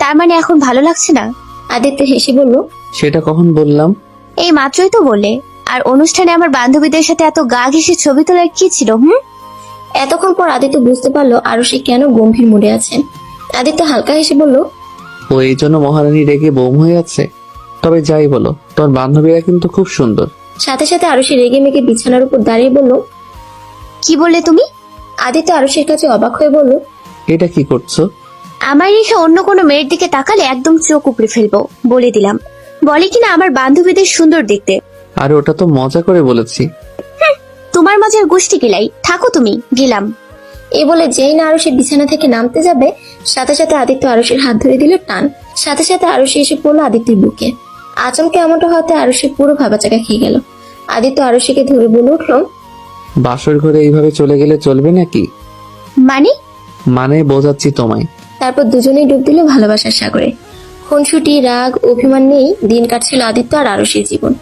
তার মানে এখন ভালো লাগছে না? আদিত্য হেসে বলল, সেটা কখন বললাম? এই মাত্রই তো বললে। আর অনুষ্ঠানে আমার বান্ধবীদের সাথে এত গা ঘেঁষে ছবি তোলার কি ছিল? এতক্ষণ পর আদিত্য বুঝতে পারলো আরশি কেন গম্ভীর মুডে আছে। আদিত্য হালকা হেসে বলল, ও এই জন্য মহারানী রেগে বোম হয়ে আছে? তবে যাই বলো, তোর বান্ধবীরা কিন্তু খুব সুন্দর। সাথে সাথে আরশি রেগে মেগে বিছানার উপর দাঁড়িয়ে বলল, কি বললে তুমি? আদিত্য আরশির কাছে অবাক হয়ে বলল, এটা কি করছো? আমার রেখে অন্য কোনো মেয়ের দিকে তাকালে একদম চোখ উপড়ে ফেলবো, বলে দিলাম। বলে কিনা আমার বান্ধবীদের সুন্দর দেখতে। আর ওটা তো মজা করে বলেছি। তোমার মজার গোষ্ঠী গেলাই, থাকো তুমি, গেলাম। এই বলে যেই না আরুষি বিছানা থেকে নামতে যাবে, সাথে সাথে আদিত্য আরুষির হাত ধরে দিল টান। সাথে সাথে আরুষি এসে পড়লো আদিত্যের বুকে। আচমকে এমনটা হতে আরুষি পুরো ভাবাচাকা খেয়ে গেল। আদিত্য আরুষিকে ধরে বলে উঠল, বাসর ঘরে এইভাবে চলে গেলে চলবে নাকি? মানে বোঝাচ্ছি তোমায়। তারপর দুজনেই ডুব দিল ভালোবাসার সাগরে। খুনসুটি, রাগ, অভিমান নিয়েই দিন কাটছিল আদিত্য আর আরুষির জীবন।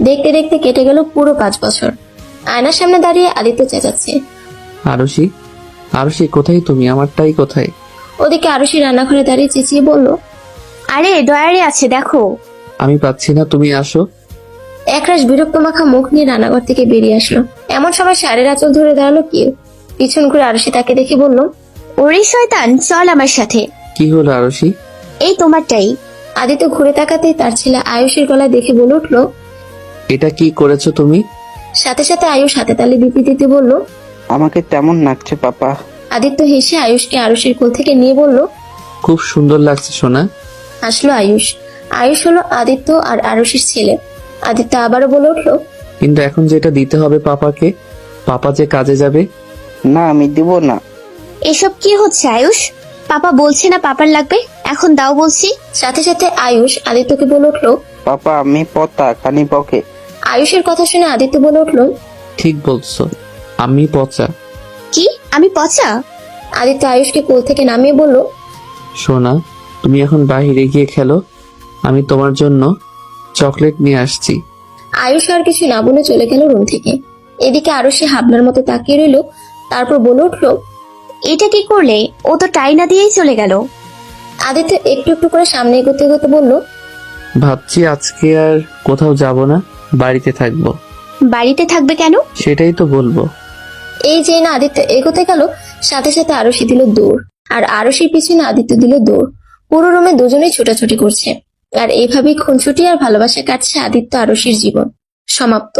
দেখতে দেখতে কেটে গেল পুরো 5 বছর। আয়নার সামনে দাঁড়িয়ে আদিত্য চেঁচাচ্ছে। আরুষি, আরুষি কোথায় তুমি? আমারটাই কোথায়? ওদিকে আরুষি রান্নাঘরে দাঁড়িয়ে চেঁচিয়ে বলল, আরে ডয়ারে আছে দেখো। আমি পাচ্ছি না, তুমি আসো। একরাশ বিরক্ত মাখা মুখ নিয়ে রান্নাঘর থেকে বেরিয়ে আসলো। এমন সময় শাড়ির আঁচল ধরে দাঁড়ালো কেউ। পিছন ঘুরে আরুষি তাকে দেখে বলল, ওরে শয়তান, চল আমার সাথে। কি হলো আরুষি? এই তোমারটাই। আদিত্য ঘুরে তাকাতেই তার ছেলে আয়ুষের গলায় দেখে বলে উঠলো। এটা কি করেছো তুমি? সাথে সাথে আয়ুষ হাতে তালি দিতে দিতে বলল, আমাকে তেমন লাগছে পাপা। আদিত্য হেসে আয়ুষকে আরুষির কোল থেকে নিয়ে বলল, খুব সুন্দর লাগছে সোনা। হাসলো আয়ুষ। আয়ুষ হলো আদিত্য আর আরুষির ছেলে। আদিত্য আবারও বলে উঠলো, কিন্তু এখন যেটা দিতে হবে পাপাকে, পাপা যে কাজে যাবে। না, আমি দিব না। এসব কি হচ্ছে আয়ুষ? পাপা বলছে না পাপার লাগবে, এখন দাও বলছি। সাথে সাথে আয়ুষ আদিত্যকে বলে উঠলো, পাপা আমি পতা খানি পকে। আয়ুষের কথা শুনে আদিত্য বলে উঠলো, ঠিক বলছো, আমি পচা। কি আমি পচা? আদিত্য আয়ুষকে কোল থেকে নামিয়ে বলল, সোনা, তুমি এখন বাইরে গিয়ে খেলো, আমি তোমার জন্য চকলেট নিয়ে আসছি। আয়ুষ আর কিছু না বলে চলে গেল রুম থেকে। এদিকে আরো সে হাবলার মতো তাকিয়ে রইল। তারপর বলে উঠলো, এটা কি করলে? ও তো টাই না দিয়েই চলে গেল। আদিত্য একটু একটু করে সামনে এগোতে এগোতে বলল, ভাবছি আজকে আর কোথাও যাব না, বাড়িতে থাকবো। বাড়িতে থাকবে কেন? সেটাই তো বলবো। এই যে না আদিত্য এগোতে গেল, সাথে সাথে আরশি দিল দৌড়, আর আরশির পিছনে আদিত্য দিল দৌড়। পুরো রুমে দুজনেই ছোটাছুটি করছে। আর এইভাবেই খুনসুটি আর ভালোবাসা কাটছে আদিত্য আরশির জীবন। সমাপ্ত।